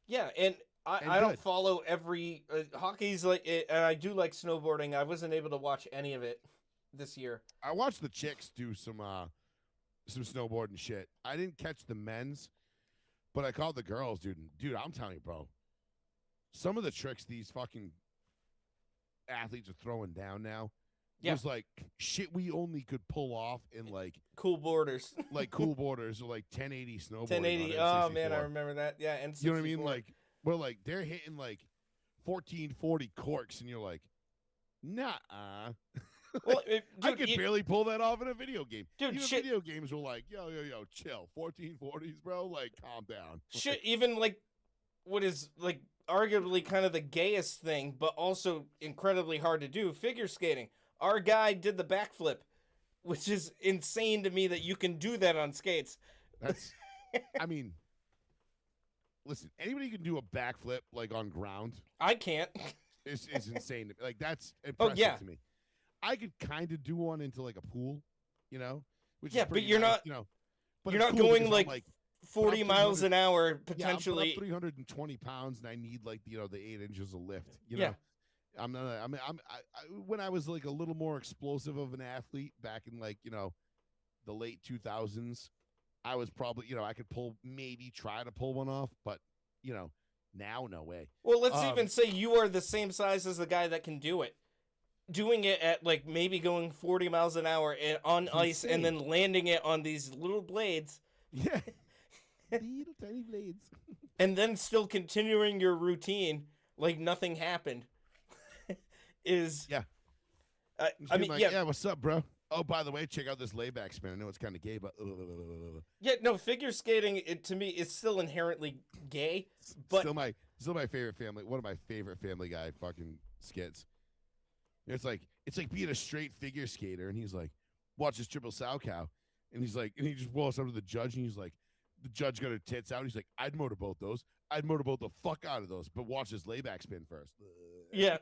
Yeah, and I don't follow every hockey's like it, and I do like snowboarding. I wasn't able to watch any of it this year. I watched the chicks do some snowboarding shit. I didn't catch the men's, but I caught the girls, dude. Dude, I'm telling you, bro. Some of the tricks these fucking athletes are throwing down now Yeah. was like shit we only could pull off in like Cool borders. cool borders or like 1080 snowboarding. 1080. On Oh man, I N64. remember that. Yeah, and You know what I mean? Like, well, like they're hitting like 1440 corks, and you're like, nah. well, I could barely pull that off in a video game. Dude, even shit. video games were like, yo, chill. 1440s, bro. Like, calm down. Shit, even like what is like arguably kind of the gayest thing, but also incredibly hard to do, figure skating. Our guy did the backflip, which is insane to me that you can do that on skates. That's, I mean, listen, anybody can do a backflip like on ground. I can't. It's insane. To me. Like, that's impressive to me. I could kind of do one into like a pool, you know? Which is but you're nice, not, you know. But you're it's not cool going because I'm, like 40 miles an hour Yeah, I'm potentially. 320 pounds, and I need like the 8 inches of lift. You know, I'm not. I mean, when I was like a little more explosive of an athlete back in like the late 2000s, I was probably I could try to pull one off, but now no way. Well, let's even say you are the same size as the guy that can do it. Doing it at like maybe going 40 miles an hour on ice and then landing it on these little blades. Yeah. Little tiny blades. And then still continuing your routine like nothing happened is I mean like, yeah, what's up, bro? Oh, by the way, check out this layback spin. I know it's kind of gay, but yeah, no, figure skating to me is still inherently gay, but still my favorite family. One of my favorite Family Guy fucking skits. It's like being a straight figure skater, and he's like, watch this triple sow cow, and he's like, and he just walks up to the judge, and he's like, the judge got her tits out. He's like, I'd motorboat those. I'd motorboat the fuck out of those, but watch this layback spin first. Yeah.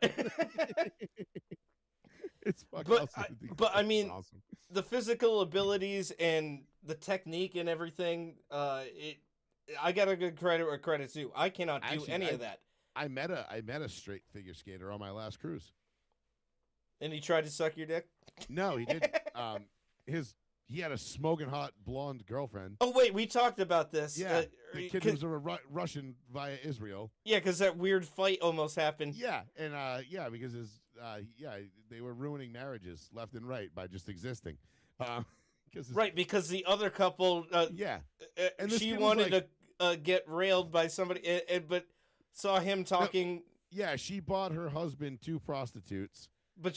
It's fucking awesome. But I mean, awesome. The physical abilities and the technique and everything, I gotta give credit where credit's due. I cannot do any of that. I met a straight figure skater on my last cruise. And he tried to suck your dick? No, he didn't. He had a smoking hot blonde girlfriend. Oh wait, we talked about this. Yeah, the kid was a Russian via Israel. Yeah, because that weird fight almost happened. Yeah, and because they were ruining marriages left and right by just existing. Because the other couple, and she wanted to get railed by somebody, but saw him talking. Yeah, she bought her husband 2 prostitutes. But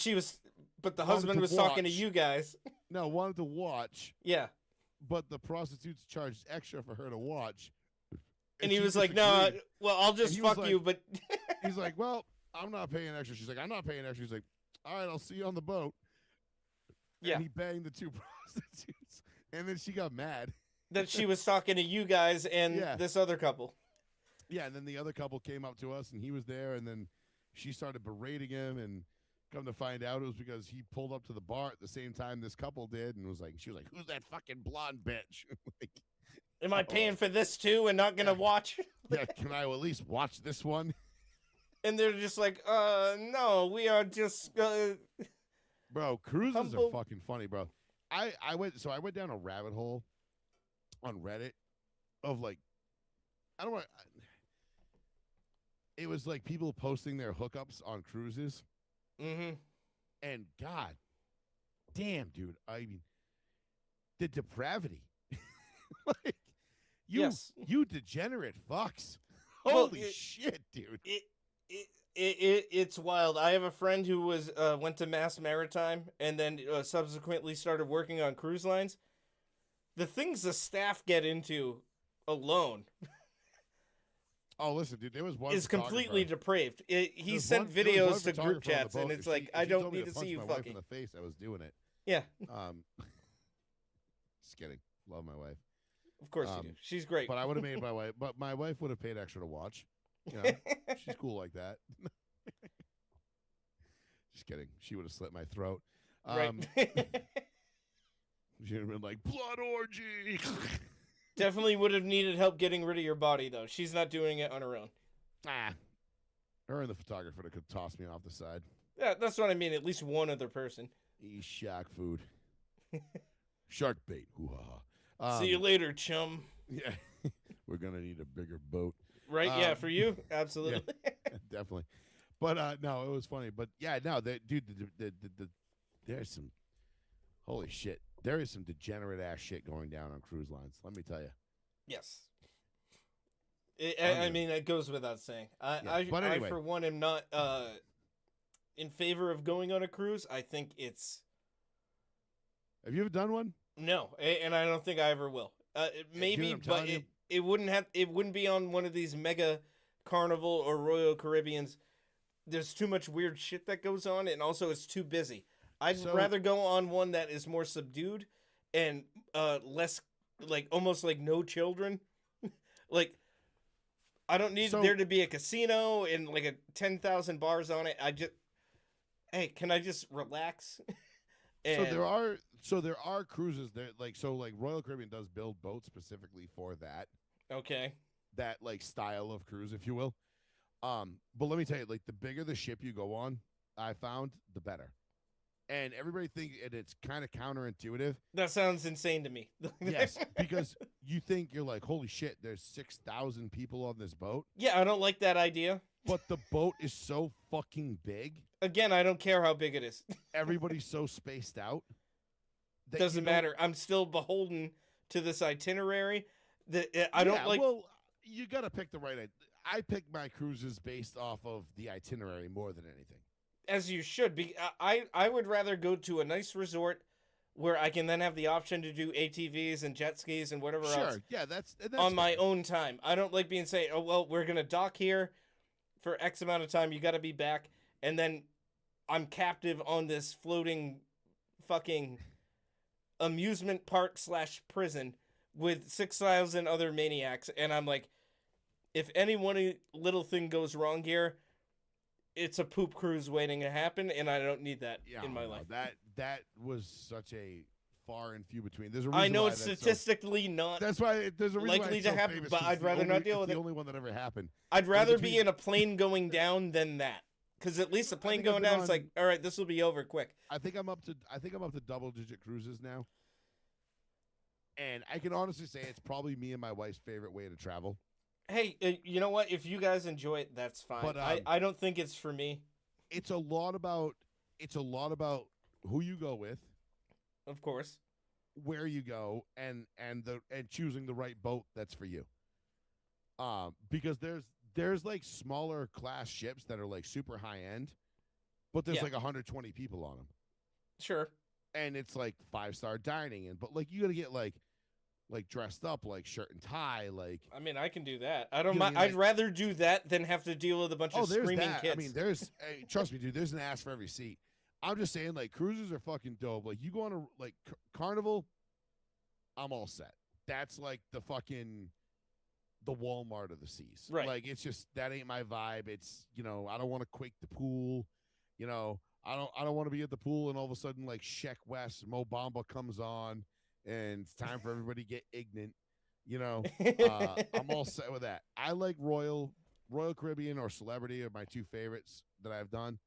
the husband was talking to you guys. No, wanted to watch. Yeah. But the prostitutes charged extra for her to watch. And he was like, no, well, I'll just fuck you, but... He's like, well, I'm not paying extra. She's like, I'm not paying extra. He's like, all right, I'll see you on the boat. Yeah. And he banged the 2 prostitutes. And then she got mad. That she was talking to you guys and this other couple. Yeah, and then the other couple came up to us, and he was there, and then she started berating him, and come to find out it was because he pulled up to the bar at the same time this couple did, and she was like, who's that fucking blonde bitch? Like, am I paying for this too and not gonna watch? Yeah, can I at least watch this one? And they're just like, no, we are just Bro, cruises are fucking funny, bro. I went down a rabbit hole on Reddit of like, I don't want it was like people posting their hookups on cruises. Mm-hmm. And God damn, dude, I mean, the depravity. Like, you degenerate fucks. Holy shit, dude. It's wild. I have a friend who went to Mass Maritime and then subsequently started working on cruise lines. The things the staff get into alone. Oh, listen, dude, there was one. Is completely depraved. He sent videos to group chats, and it's like, I don't need to see you fucking. In the face, I was doing it. Yeah. Just kidding. Love my wife. Of course you do. She's great. But I would have made my wife. But my wife would have paid extra to watch. You know, she's cool like that. Just kidding. She would have slit my throat. Right. She would have been like, blood orgy. Definitely would have needed help getting rid of your body, though. She's not doing it on her own. Her and the photographer that could toss me off the side. Yeah, that's what I mean. At least one other person. Eat shark food. Shark bait. Hoo-ha-ha. See you later, chum. Yeah. We're going to need a bigger boat. Right? Yeah, for you? Absolutely. Yeah, definitely. But no, it was funny. But yeah, no, dude, there's some holy shit. There is some degenerate ass shit going down on cruise lines. Let me tell you. Yes. I mean, it goes without saying. But anyway. I, for one, am not in favor of going on a cruise. I think it's... Have you ever done one? No, and I don't think I ever will. Maybe, but it wouldn't be on one of these mega Carnival or Royal Caribbeans. There's too much weird shit that goes on, and also it's too busy. I'd rather go on one that is more subdued and less, like, almost like no children. Like, I don't need there to be a casino and like a 10,000 bars on it. Hey, can I just relax? And so there are cruises there, like Royal Caribbean does build boats specifically for that. Okay. That like style of cruise, if you will. But let me tell you, like the bigger the ship you go on, I found the better. And everybody thinks it's kind of counterintuitive. That sounds insane to me. Yes, because you think you're like, holy shit, there's 6,000 people on this boat. Yeah, I don't like that idea. But the boat is so fucking big. Again, I don't care how big it is. Everybody's so spaced out. Doesn't matter. I'm still beholden to this itinerary. I don't like. Well, you got to pick the right. I pick my cruises based off of the itinerary more than anything. As you should be. I would rather go to a nice resort where I can then have the option to do ATVs and jet skis and whatever else. Sure, yeah, that's on my own time. I don't like being say, oh well, we're gonna dock here for X amount of time. You got to be back, and then I'm captive on this floating fucking amusement park / prison with 6,000 other maniacs, and I'm like, if any one little thing goes wrong here, it's a poop cruise waiting to happen, and I don't need that in my life. That was such a far and few between. There's a reason I know it's statistically not. That's why there's a reason likely to happen, but I'd rather not deal with it. The only one that ever happened. I'd rather be in a plane going down than that, because at least the plane going down, it's like, all right, this will be over quick. I think I'm up to double-digit cruises now, and I can honestly say it's probably me and my wife's favorite way to travel. Hey, you know what? If you guys enjoy it, that's fine. But I don't think it's for me. It's a lot about who you go with, of course, where you go, and choosing the right boat that's for you. Because there's like smaller class ships that are like super high end, but there's like 120 people on them. Sure. And it's like 5-star dining, but like you got to get like dressed up, like shirt and tie, like. I mean, I can do that. I don't mind. I'd rather do that than have to deal with a bunch of screaming kids. I mean, trust me, dude. There's an ass for every seat. I'm just saying, like, cruises are fucking dope. Like, you go on a Carnival, I'm all set. That's like the Walmart of the seas. Right. Like, it's just that ain't my vibe. It's I don't want to quake the pool. I don't want to be at the pool and all of a sudden like Sheck West, Mo Bamba comes on. And it's time for everybody to get ignorant. I'm all set with that. I like Royal Caribbean or Celebrity are my two favorites that I've done.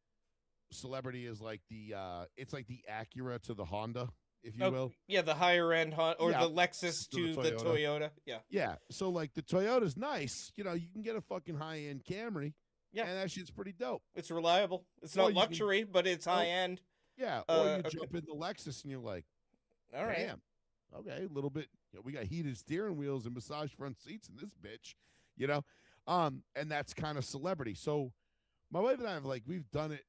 Celebrity is like it's like the Acura to the Honda, if you will. Yeah, the higher end Honda or the Lexus to the Toyota. Yeah. Yeah. So like the Toyota's nice. You can get a fucking high end Camry. Yeah. And that shit's pretty dope. It's reliable. It's not luxury, but it's high end. Yeah. Or you jump in the Lexus and you're like, all right. Damn. Okay, a little bit. We got heated steering wheels and massage front seats in this bitch, and that's kind of Celebrity. So my wife and I we've done it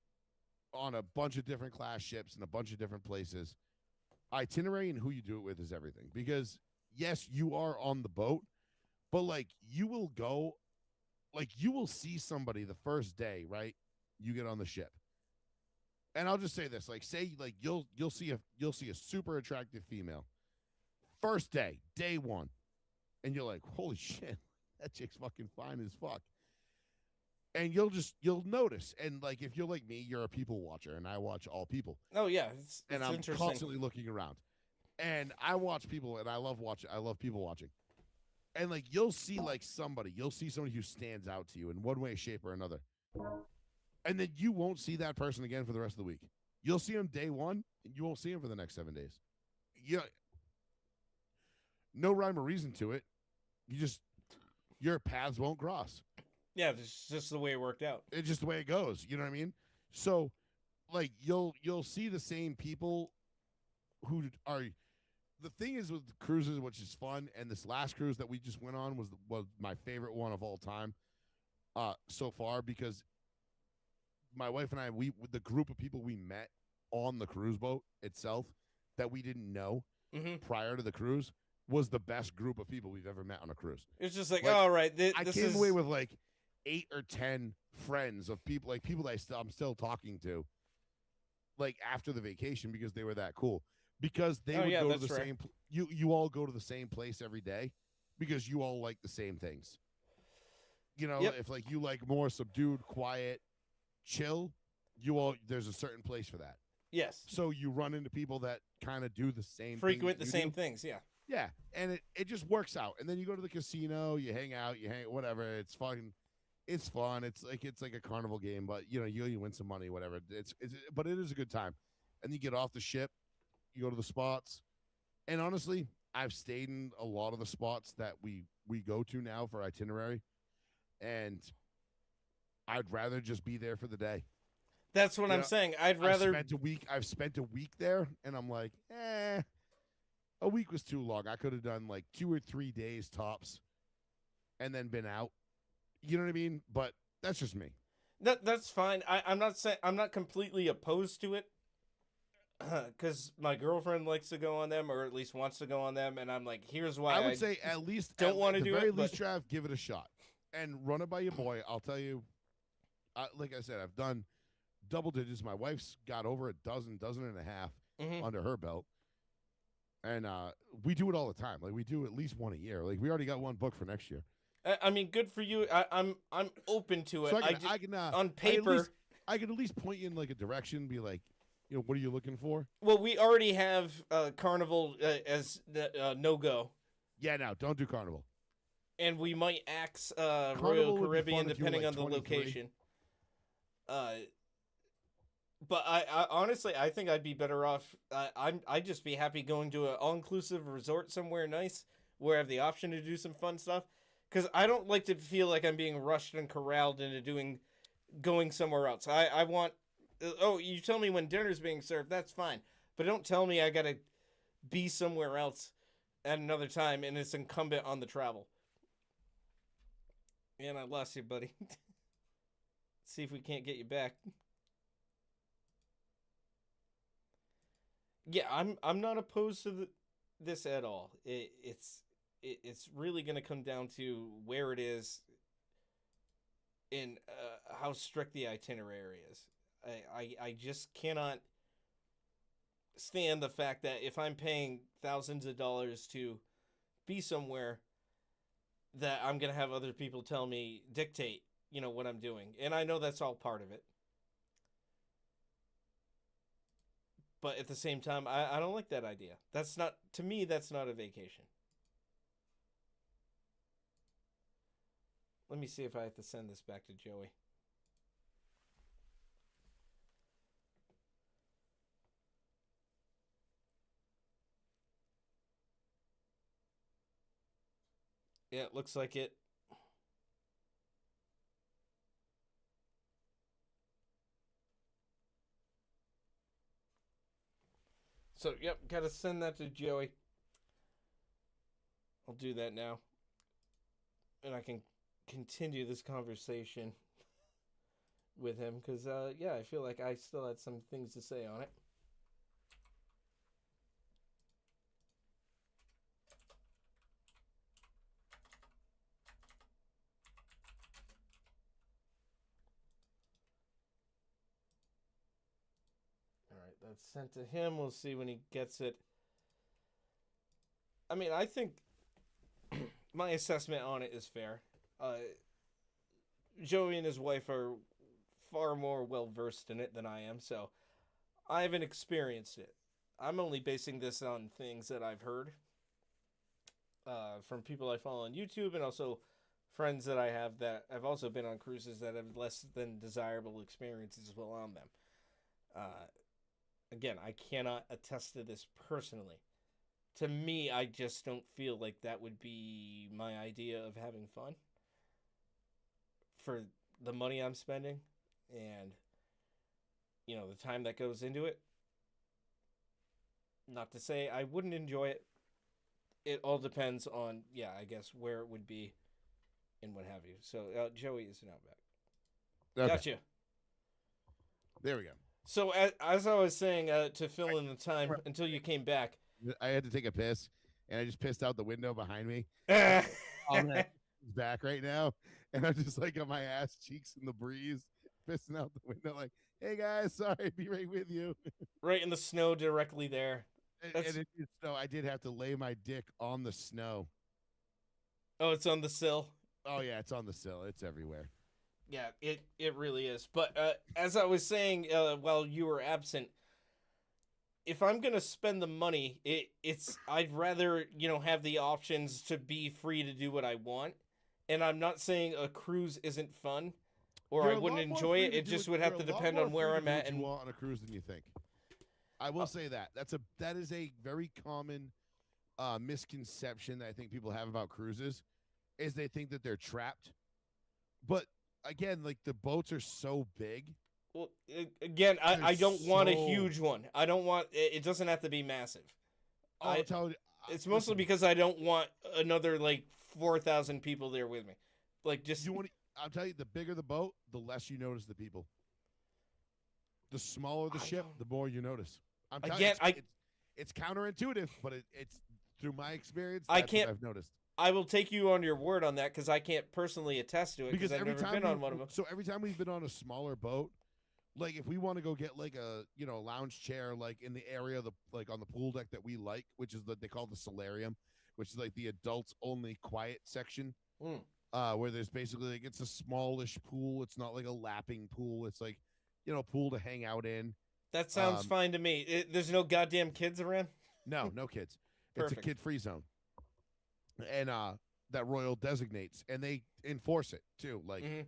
on a bunch of different class ships and a bunch of different places. Itinerary and who you do it with is everything, because yes, you are on the boat, but like you will go, like you will see somebody the first day, right? You get on the ship. And I'll just say this, like say like you'll see a super attractive female. First day, day one, and you're like, holy shit, that chick's fucking fine as fuck. And you'll notice, and like if you're like me, you're a people watcher, and I watch all people. Oh yeah, and I'm constantly looking around, and I watch people, and I love people watching, and like you'll see somebody who stands out to you in one way, shape, or another, and then you won't see that person again for the rest of the week. You'll see him day one, and you won't see him for the next 7 days. No rhyme or reason to it. Your paths won't cross. Yeah, it's just the way it worked out. It's just the way it goes. You know what I mean? So, like, you'll see the same people who are. The thing is with cruises, which is fun, and this last cruise that we just went on was my favorite one of all time, so far, because my wife and I, we the group of people we met on the cruise boat itself that we didn't know prior to the cruise was the best group of people we've ever met on a cruise. It's just like, all right, I came away with like 8 or 10 friends of people, like people that I'm still talking to, like after the vacation, because they were that cool. Because they would go to the same. You all go to the same place every day, because you all like the same things. You know, if like you like more subdued, quiet, chill, there's a certain place for that. Yes. So you run into people that kind of do the same, frequent the same things. Yeah. Yeah, and it just works out. And then you go to the casino, you hang out, whatever. It's fun. It's fun. It's like a carnival game, but you win some money, whatever. But it is a good time. And you get off the ship, you go to the spots, and honestly, I've stayed in a lot of the spots that we go to now for itinerary, and I'd rather just be there for the day. That's what I'm saying. I've spent a week there, and I'm like, a week was too long. I could have done like 2 or 3 days tops, and then been out. You know what I mean? But that's just me. That's fine. I'm not completely opposed to it, because my girlfriend likes to go on them, or at least wants to go on them, and I'm like, here's why. I would say at least don't want to do it. At the very least, Trav, give it a shot and run it by your boy. I'll tell you, like I said, I've done double digits. My wife's got over a dozen and a half under her belt, and we do it all the time. Like, we do at least one a year. Like, we already got one booked for next year. I mean, good for you. I'm open to it. So I can on paper, I can at least point you in like a direction. Be like, what are you looking for? Well, we already have Carnival as the no-go. Yeah, no, don't do Carnival. And we might axe Royal Caribbean depending on the location. But I honestly, I think I'd be better off. I'd just be happy going to an all-inclusive resort somewhere nice where I have the option to do some fun stuff. Because I don't like to feel like I'm being rushed and corralled into going somewhere else. I want... Oh, you tell me when dinner's being served, that's fine. But don't tell me I gotta be somewhere else at another time and it's incumbent on the travel. And I lost you, buddy. See if we can't get you back. Yeah, I'm not opposed to this at all. It's really going to come down to where it is and how strict the itinerary is. I just cannot stand the fact that if I'm paying thousands of dollars to be somewhere, that I'm going to have other people dictate, what I'm doing. And I know that's all part of it. But at the same time, I don't like that idea. To me, that's not a vacation. Let me see if I have to send this back to Joey. Yeah, it looks like it. So, yep, gotta send that to Joey. I'll do that now. And I can continue this conversation with him, because, I feel like I still had some things to say on it. Alright, that's sent to him. We'll see when he gets it. I mean, I think my assessment on it is fair. Joey and his wife are far more well-versed in it than I am, so I haven't experienced it. I'm only basing this on things that I've heard from people I follow on YouTube, and also friends that I have that have also been on cruises that have less than desirable experiences while on them. Again, I cannot attest to this personally. To me, I just don't feel like that would be my idea of having fun. for the money I'm spending and the time that goes into it. Not to say I wouldn't enjoy it. It all depends on, I guess where it would be and what have you. So Joey is now back. Okay. Gotcha. There we go. So as I was saying, to fill in the time until you came back, I had to take a piss, and I just pissed out the window behind me. Ah. He's back right now, and I'm just like on my ass cheeks in the breeze, pissing out the window, like, "Hey guys, sorry, be right with you." Right in the snow, directly there. So I did have to lay my dick on the snow. Oh, it's on the sill. Oh yeah, it's on the sill. It's everywhere. Yeah, it really is. But as I was saying, while you were absent, if I'm gonna spend the money, I'd rather have the options to be free to do what I want. And I'm not saying a cruise isn't fun, or I wouldn't enjoy it. It just would have to depend on where I'm at. And you want on a cruise than you think. I will say that that is a very common misconception that I think people have about cruises, is they think that they're trapped. But again, like, the boats are so big. Well, again, I don't want a huge one. I don't want it. Doesn't have to be massive. It's mostly because I don't want another 4,000 people there with me. I'll tell you, the bigger the boat, the less you notice the people. The smaller the ship, the more you notice. It's counterintuitive, but it's through my experience. That's what I've noticed. I will take you on your word on that because I can't personally attest to it because I've never been on one of them. So every time we've been on a smaller boat, like if we want to go get a lounge chair in the area of on the pool deck that we like, which is they call the solarium, which is the adults only quiet section, where there's basically it's a smallish pool. It's not like a lapping pool. It's pool to hang out in. That sounds fine to me. There's no goddamn kids around? No kids. It's a kid-free zone. And that Royal designates, and they enforce it too,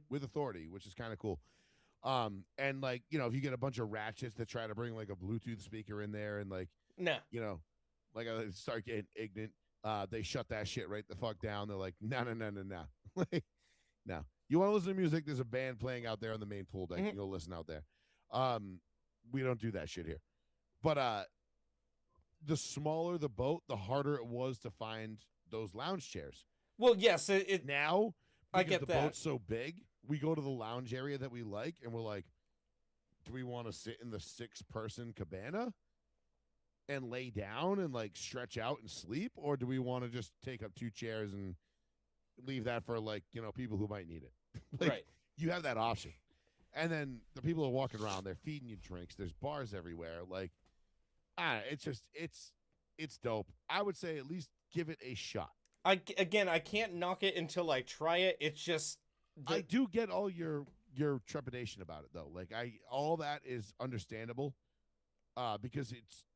with authority, which is kind of cool. And if you get a bunch of ratchets that try to bring a Bluetooth speaker in there and I start getting ignorant, they shut that shit right the fuck down. They're like, no. No. You want to listen to music? There's a band playing out there on the main pool deck. You can go listen out there. We don't do that shit here. But the smaller the boat, the harder it was to find those lounge chairs. Well, yes, now I get the boat's so big, we go to the lounge area that we like, and we're like, do we want to sit in the 6-person cabana and lay down and stretch out and sleep, or do we want to just take up 2 chairs and leave that for people who might need it? Right. You have that option. And then the people are walking around, they're feeding you drinks. There's bars everywhere. It's dope. I would say at least give it a shot. I can't knock it until I try it. It's just I do get all your trepidation about it though. All that is understandable, because it's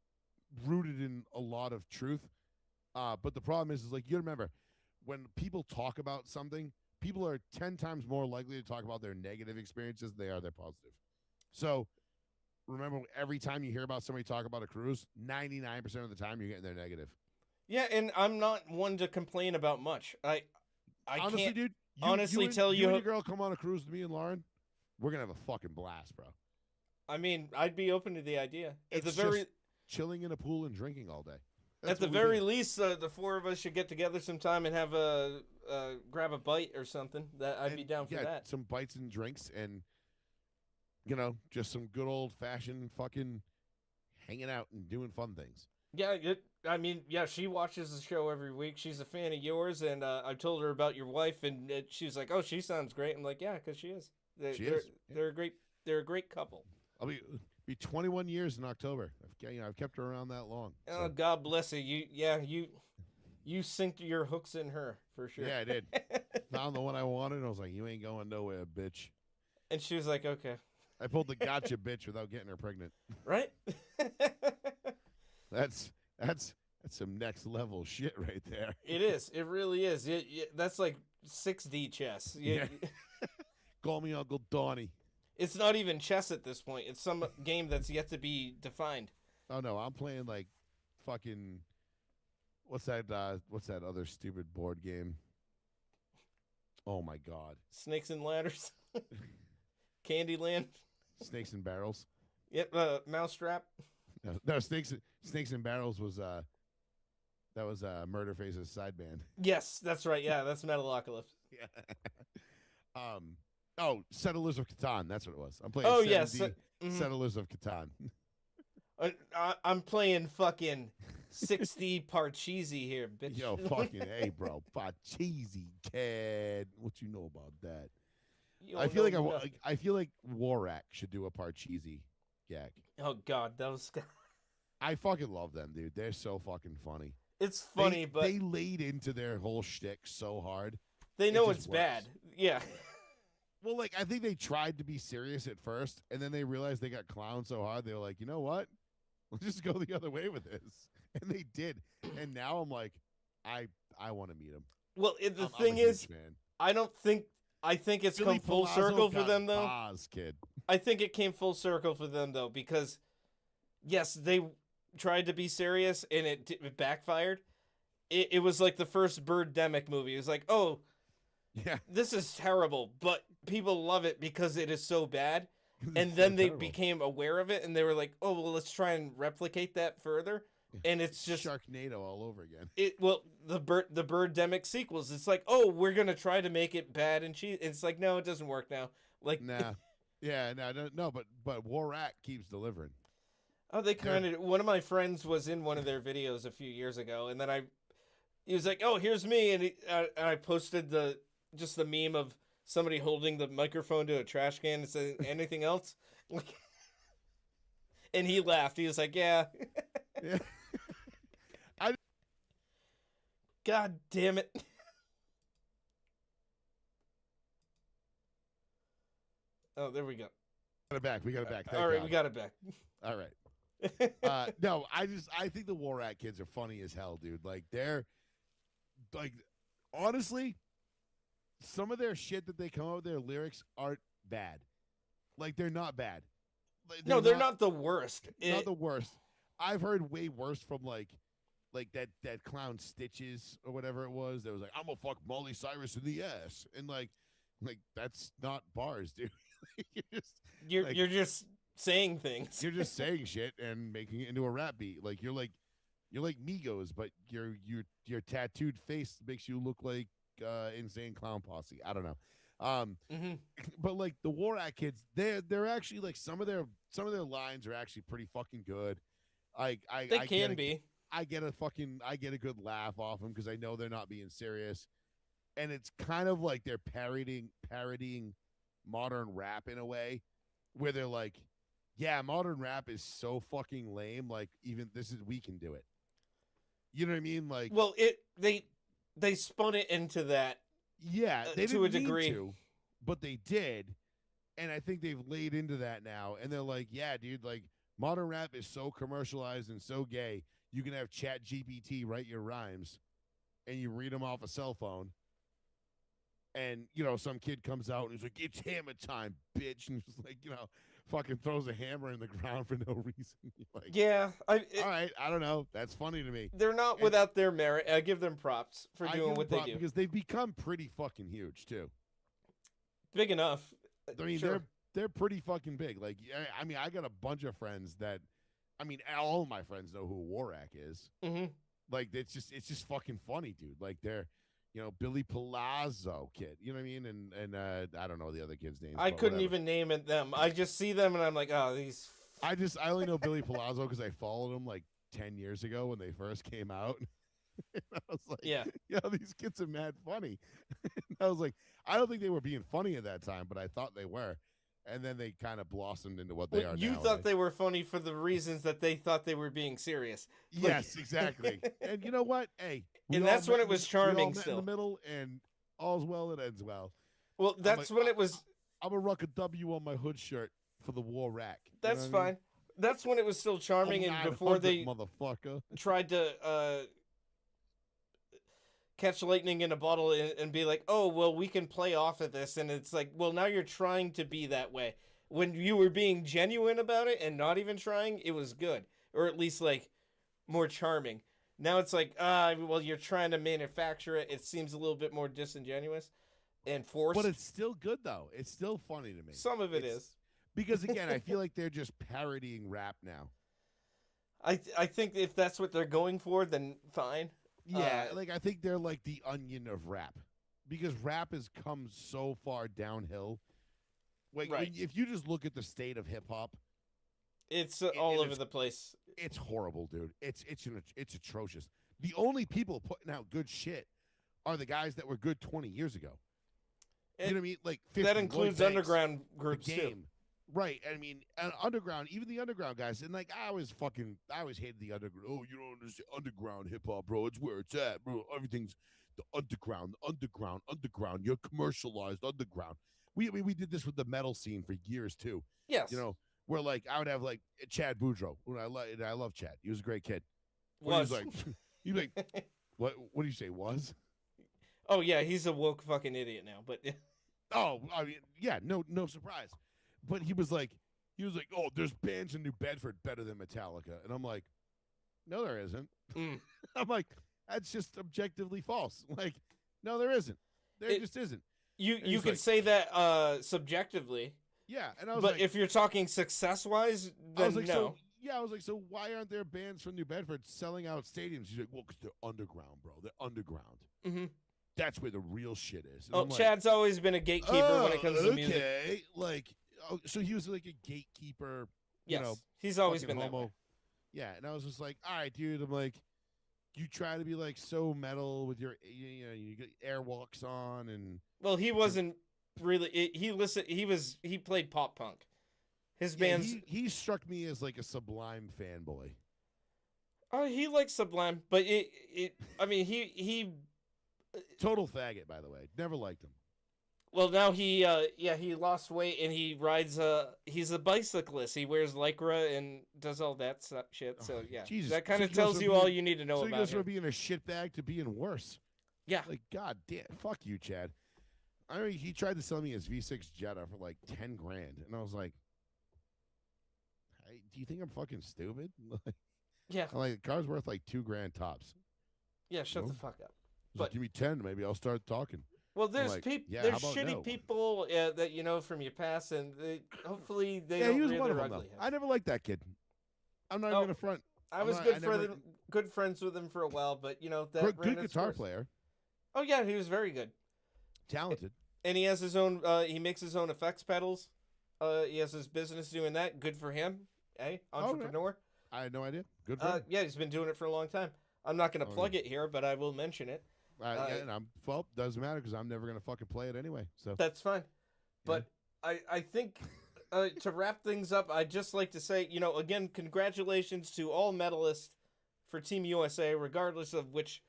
rooted in a lot of truth. But the problem is you remember, when people talk about something, people are 10 times more likely to talk about their negative experiences than they are their positive. So remember, every time you hear about somebody talk about a cruise, 99% of the time you're getting their negative. Yeah, and I'm not one to complain about much. I honestly, can't dude, tell you and your girl come on a cruise with me and Lauren, we're gonna have a fucking blast, bro. I mean, I'd be open to the idea. It's just chilling in a pool and drinking all day. At the very least, the 4 of us should get together sometime and have grab a bite or something. I'd be down for that. Some bites and drinks, and just some good old fashioned fucking hanging out and doing fun things. Yeah, she watches the show every week. She's a fan of yours, and I told her about your wife, and she's like, "Oh, she sounds great." I'm like, "Yeah, because she is. They're a great couple." I'll be 21 years in October. I've kept her around that long. Oh, so. God bless you. You synced your hooks in her for sure. Yeah, I did. Found the one I wanted, and I was like, "You ain't going nowhere, bitch." And she was like, "Okay." I pulled the gotcha bitch without getting her pregnant. Right? That's some next level shit right there. It is. It really is. That's like 6D chess. Yeah. Call me Uncle Donnie. It's not even chess at this point. It's some game that's yet to be defined. Oh no, I'm playing fucking what's that other stupid board game? Oh my god. Snakes and ladders. Candyland. Snakes and barrels. Yep. Mousetrap. No, snakes and barrels was that was Murderface's side band. Yes, that's right. Yeah, that's Metalocalypse. Yeah. Oh, Settlers of Catan. That's what it was. I'm playing. Oh 7D yes. Settlers of Catan. I'm playing fucking 60 Parcheesi here, bitch. Yo, fucking hey, bro, Parcheesi, kid. What you know about that? I feel like I feel like Warak should do a Parcheesi gag. Oh god, that was. I fucking love them, dude. They're so fucking funny. It's funny, but they laid into their whole shtick so hard. they know just it's works. bad. Yeah. Well, like I think they tried to be serious at first, and then they realized they got clowned so hard. They were like, you know what? Let's just go the other way with this, and they did. And now I'm like, I want to meet him. Well, the I'm thing a huge is, fan. I think it's Billy come full Palazzo circle for got them though. Boz, kid. I think it came full circle for them though, because yes, they tried to be serious and it backfired. It was like the first Birdemic movie. It was like, oh, Yeah. this is terrible, but people love it because it is so bad. And It's then so they terrible. became aware of it and they were like, oh, well, let's try and replicate that further. And it's just Sharknado all over again. the Birdemic sequels. It's like, oh, we're gonna try to make it bad and cheesy. It's like, no, it doesn't work now. Like, Nah. Yeah, no, but Warak keeps delivering. oh, they kind of. One of my friends was in one of their videos a few years ago, and then he was like, "Oh, here's me," and I posted the meme of somebody holding the microphone to a trash can and saying, "Anything else?" And he laughed. He was like, "Yeah." Yeah. God damn it! Oh, there we go. Got it back. We got it back. Thank All right, God. we got it back. All right. No, I think the Warak kids are funny as hell, dude. Like they're like honestly, some of their shit that they come up with, their lyrics aren't bad. Like they're not bad. Like, No, they're not the worst. Not the worst. I've heard way worse from like that clown Stitches or whatever it was. That was like, I'm gonna fuck Molly Cyrus in the ass, and like that's not bars, dude. You're just saying things. You're just saying shit and making it into a rap beat. Like you're like Migos, but your tattooed face makes you look like Insane Clown Posse. I don't know. Mm-hmm. But like the Warak kids, they're actually like some of their lines are actually pretty fucking good. I Can be. I get a good laugh off them because I know they're not being serious, and it's kind of like they're parodying modern rap in a way, where they're like, yeah, modern rap is so fucking lame. Like even we can do it. You know what I mean? Like, Well, they spun it into that. yeah, they to a didn't mean degree. to, but they did, and I think they've laid into that now. And they're like, yeah, dude, like modern rap is so commercialized and so gay. You can have Chat GPT write your rhymes, and you read them off a cell phone. And some kid comes out and he's like, "It's hammer time, bitch," and just like fucking throws a hammer in the ground for no reason. Like, Yeah, all right, I don't know. That's funny to me. they're not without their merit. I give them props for I doing give what them they do. because they've become pretty fucking huge too. Big enough. I mean, Sure. they're pretty fucking big. Like, I mean, I got a bunch of friends that, I mean, all of my friends know who Warak is. Mm-hmm. Like, it's just fucking funny, dude. Like, they're, Billy Palazzo kid. You know what I mean? And I don't know the other kids' names. I but couldn't whatever. even name it them. I just see them and I'm like, oh, these. I only know Billy Palazzo because I followed him like 10 years ago when they first came out. And I was like, Yeah. These kids are mad funny. And I was like, I don't think they were being funny at that time, but I thought they were. And then they kind of blossomed into what they Well, are you now. thought they were funny for the reasons that they thought they were being serious. Yes, exactly. And you know what? Hey, we And all that's when met it was we all charming met still. in the middle, and all's well that ends well. Well, that's when it was. I'm gonna rock a W on my hood shirt for the Warak. That's fine. That's when it was still charming, and before they motherfucker. tried to catch lightning in a bottle and be like, oh, well, we can play off of this. And it's like, well, now you're trying to be that way. When you were being genuine about it and not even trying, it was good. Or at least, like, more charming. Now it's like, well, you're trying to manufacture it. It seems a little bit more disingenuous. and forced. But it's still good though. It's still funny to me. Some of it It's- is. Because again, I feel like they're just parodying rap now. I think if that's what they're going for, then fine. Yeah, like I think they're like the Onion of rap, because rap has come so far downhill. Like Right. if you just look at the state of hip hop, It's all over it's- the place. it's horrible, dude. It's atrocious. The only people putting out good shit are the guys that were good 20 years ago. You know what I mean? Like 50, That Lloyd includes Banks, underground the groups too. game. Right. I mean, and underground, even the underground guys. And like, I always hated the underground. Oh, you don't understand underground hip hop, bro. It's where it's at, bro. Everything's the underground. You're commercialized underground. We did this with the metal scene for years too. Yes. You know, where like I would have like Chad Boudreaux. I love Chad. He was a great kid. But Was. he was like, he'd be like, what do you say? Was? Oh yeah, he's a woke fucking idiot now. But Oh, I mean, yeah, no surprise. But he was like, oh, there's bands in New Bedford better than Metallica, and I'm like, no, there isn't. Mm. I'm like, that's just objectively false. Like, no, there isn't. There just isn't. you he's could like- say that subjectively, Yeah, and I was but like, if you're talking success wise, I was then like, no. so yeah, I was like, so why aren't there bands from New Bedford selling out stadiums? He's like, well, because they're underground, bro. They're underground. hmm That's where the real shit is. And Oh, I'm like, Chad's always been a gatekeeper when it comes to music. Okay, like, so he was like a gatekeeper. Yes, You know, he's always fucking been that homo. way. Yeah, and I was just like, all right, dude. I'm like, you try to be like so metal with your, you get airwalks on, and Well, he wasn't really. He played pop punk. His yeah, bands. he struck me as like a Sublime fanboy. Oh, he likes Sublime, but I mean, he. Total faggot, by the way. Never liked him. Well, now he lost weight and he rides he's a bicyclist. He wears lycra and does all that shit. So Oh, yeah, Jesus. that kind So of he goes tells from you all being- you need to know So he about goes from him. being a shitbag to being worse. Yeah, Like, god damn, fuck you, Chad. I mean, he tried to sell me his V6 Jetta for like 10 grand, and I was like, hey, do you think I'm fucking stupid? yeah, I'm like, the car's worth like 2 grand tops. yeah. Shut the No. fuck up. He's like, But- give me 10, maybe I'll start talking. Well, there's like, people, yeah, there's how about shitty no? people that you know from your past, and hopefully they Yeah, don't he was rear one of their them, though. ugly heads. I never liked that kid. I'm not Oh, even gonna front. I was good friends with him for a while, but you know that ran Good its guitar course. player, Oh yeah, he was very good, talented. and he has his own. He makes his own effects pedals. He has his business doing that. Good for him. Hey, Oh, yeah. entrepreneur. I had no idea. Good for him. Yeah, he's been doing it for a long time. I'm not going to Oh, plug it here, but I will mention it. Yeah, and well, doesn't matter because I'm never gonna fucking play it anyway. So That's fine. But I think to wrap things up, I'd just like to say, you know, again, congratulations to all medalists for Team USA, regardless of which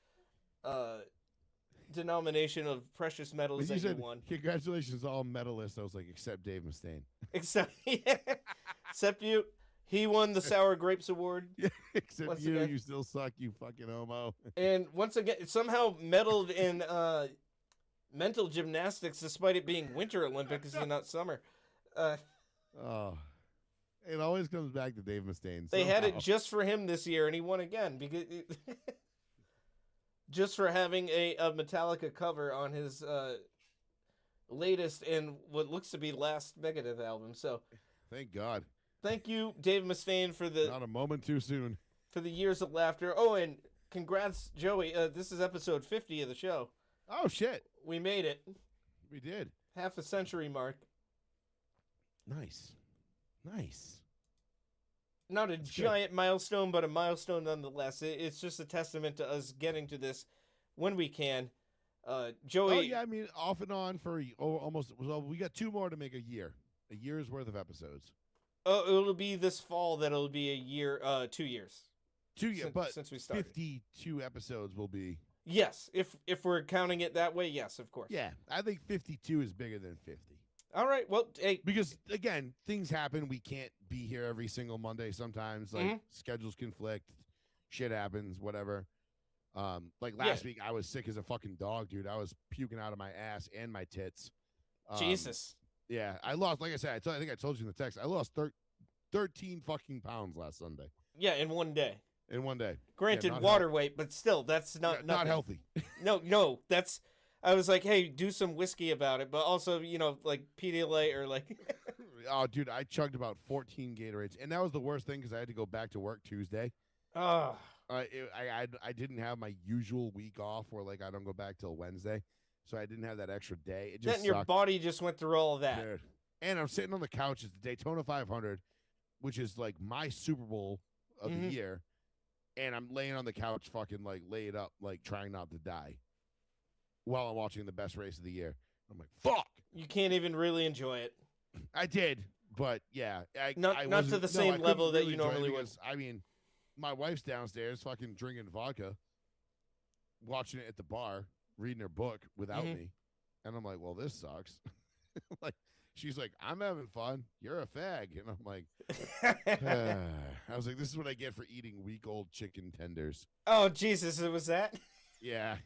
denomination of precious metals when you that you said won. congratulations to all medalists, I was like, except Dave Mustaine. Except you. He won the Sour Grapes Award. Except Once you, again. you still suck, you fucking homo. And once again, somehow medaled in mental gymnastics, despite it being Winter Olympics and not summer. Oh, it always comes back to Dave Mustaine. They had it somehow. just for him this year, and he won again because just for having a Metallica cover on his latest and what looks to be last Megadeth album. So Thank God. thank you, Dave Mustaine, for Not a moment too soon. the years of laughter. Oh, and congrats, Joey. This is episode 50 of the show. Oh shit, We made it. we did. Half a century mark. Nice, nice. Not a good. giant milestone, but a milestone nonetheless. It's just a testament to us getting to this when we can. Joey, Oh yeah, I mean off and on for almost. Well, we got 2 more to make a year's worth of episodes. it'll be this fall that it'll be a year, 2 years. 2 years, but since we started. 52 episodes will be. Yes, if we're counting it that way, yes, of course. Yeah, I think 52 is bigger than 50. All right. Well, hey, Because again, things happen. We can't be here every single Monday. Sometimes, like schedules conflict, shit happens, whatever. Like last week, I was sick as a fucking dog, dude. I was puking out of my ass and my tits. Jesus. Yeah, I lost. Like I said, I think I told you in the text. I lost 13 fucking pounds last Sunday Yeah, in one day. in one day. Granted, not water weight, but still, that's Not nothing. healthy. No, that's. I was like, hey, do some whiskey about it, but also, you know, like Pedialyte or like. Oh, dude, I chugged about 14 Gatorades, and that was the worst thing because I had to go back to work Tuesday. Oh, I didn't have my usual week off where like I don't go back till Wednesday, so I didn't have that extra day. It just then your sucked, body just went through all of that. dude. And I'm sitting on the couch. It's the Daytona 500, which is like my Super Bowl of the year, and I'm laying on the couch, fucking like laid up, like trying not to die, while I'm watching the best race of the year. I'm like, fuck. You can't even really enjoy it. I did, but yeah, I Not to the same level that you normally would. I mean, my wife's downstairs, fucking drinking vodka, watching it at the bar, reading her book without me, and I'm like, well, this sucks. Like, she's like, I'm having fun. You're a fag, and I'm like, I was like, this is what I get for eating week-old chicken tenders. Oh Jesus, it was that. Yeah.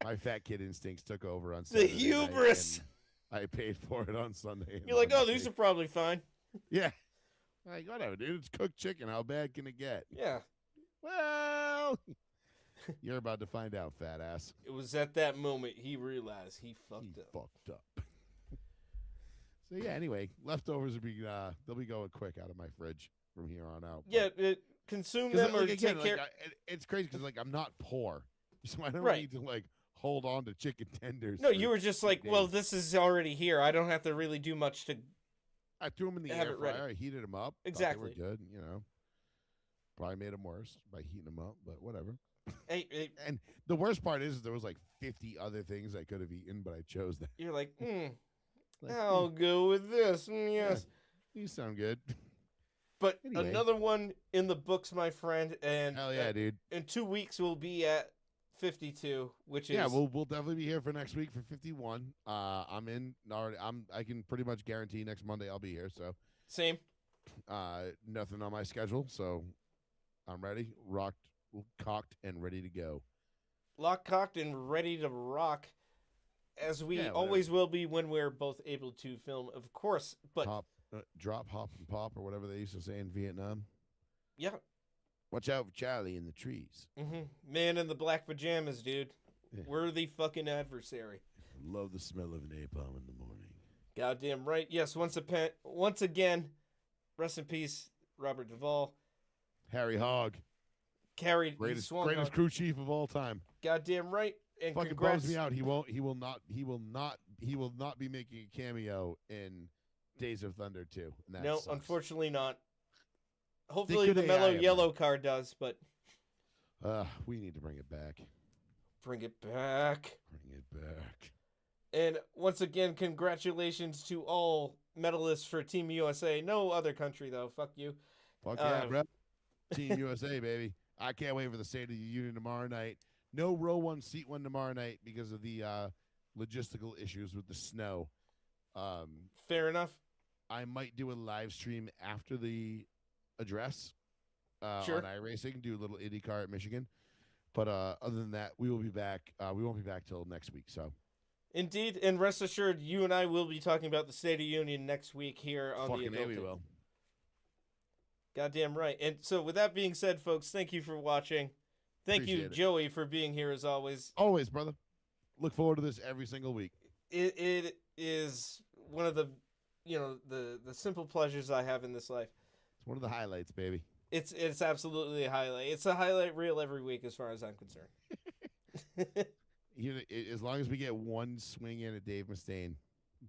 My fat kid instincts took over on The Saturday hubris. night, and I paid for it on Sunday. and You're like, oh, Monday. these are probably fine. Yeah. Like, whatever, dude. It's cooked chicken. How bad can it get? Yeah. Well, you're about to find out, fat ass. It was at that moment he realized he fucked up. Fucked up. So yeah. Anyway, leftovers will be they'll be going quick out of my fridge from here on out. Yeah, consume 'Cause, them or like, again, take care. it's crazy because like I'm not poor, so I don't Right. need to like hold on to chicken tenders. No, for you were just 2 like, well, days. this is already here. I don't have to really do much to. I threw them in the have air it ready. fryer. I heated them up. Exactly. Thought they were good. You know, probably made them worse by heating them up, but whatever. Hey, And the worst part is there was like 50 other things I could have eaten, but I chose that. you're like, Like, I'll go with this. Yes. You sound good. But Anyway. another one in the books, my friend, and Hell yeah, dude. in 2 weeks we'll be at 52, which is Yeah, we'll definitely be here for next week for 51. I'm in already. I can pretty much guarantee next Monday I'll be here. So same. nothing on my schedule, so I'm ready, rocked, cocked, and ready to go. Lock, cocked, and ready to rock, as we Yeah, whatever. always will be when we're both able to film, of course. But Hop, drop, hop, and pop, or whatever they used to say in Vietnam. yeah, Watch out for Charlie in the trees. Man in the black pajamas, dude. Yeah. Worthy fucking adversary. Love the smell of napalm in the morning. Goddamn right. Yes, once again, rest in peace, Robert Duvall. Harry Hogg, Carried, he greatest swung hard. crew chief of all time. Goddamn right. And Fucking congrats. bums me out. He will not be making a cameo in Days of Thunder 2. And that No, sucks. unfortunately not. Hopefully could the AI mellow him, yellow card does, but We need to bring it back. bring it back. Bring it back. And once again, congratulations to all medalists for Team USA. No other country, though. Fuck you. Fuck yeah, bro. Team USA, baby. I can't wait for the State of the Union tomorrow night. No row one, seat one tomorrow night because of the logistical issues with the snow. Fair enough. I might do a live stream after the address Sure. on iRacing, do a little IndyCar at Michigan. But other than that, we will be back. We won't be back till next week. So Indeed, and rest assured, you and I will be talking about the State of Union next week here on the fucking A, we Adult. will. Goddamn right. And so, with that being said, folks, thank you for watching. Thank you, Appreciate it. Joey, for being here as always. Always, brother. Look forward to this every single week. It is one of the, the simple pleasures I have in this life. It's one of the highlights, baby. It's absolutely a highlight. It's a highlight reel every week, as far as I'm concerned. As long as we get one swing in at Dave Mustaine,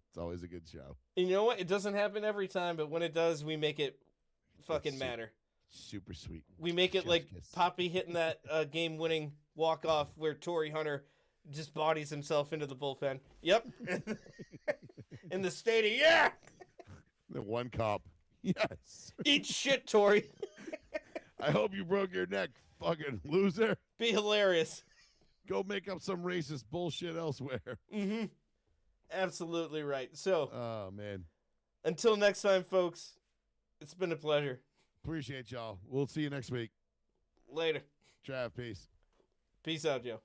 it's always a good show. And you know what? It doesn't happen every time, but when it does, we make it fucking matter. Super sweet. We make it Chef's like kiss. Poppy hitting that game-winning walk-off where Torrey Hunter just bodies himself into the bullpen. Yep. In the stadium, yeah! The one cop. Yes. Eat shit, Torrey. I hope you broke your neck, fucking loser. Be hilarious. Go make up some racist bullshit elsewhere. Mm-hmm. Absolutely right. So, Oh, man. until next time, folks, it's been a pleasure. Appreciate y'all. We'll see you next week. Later. Trav, peace. Peace out, Joe.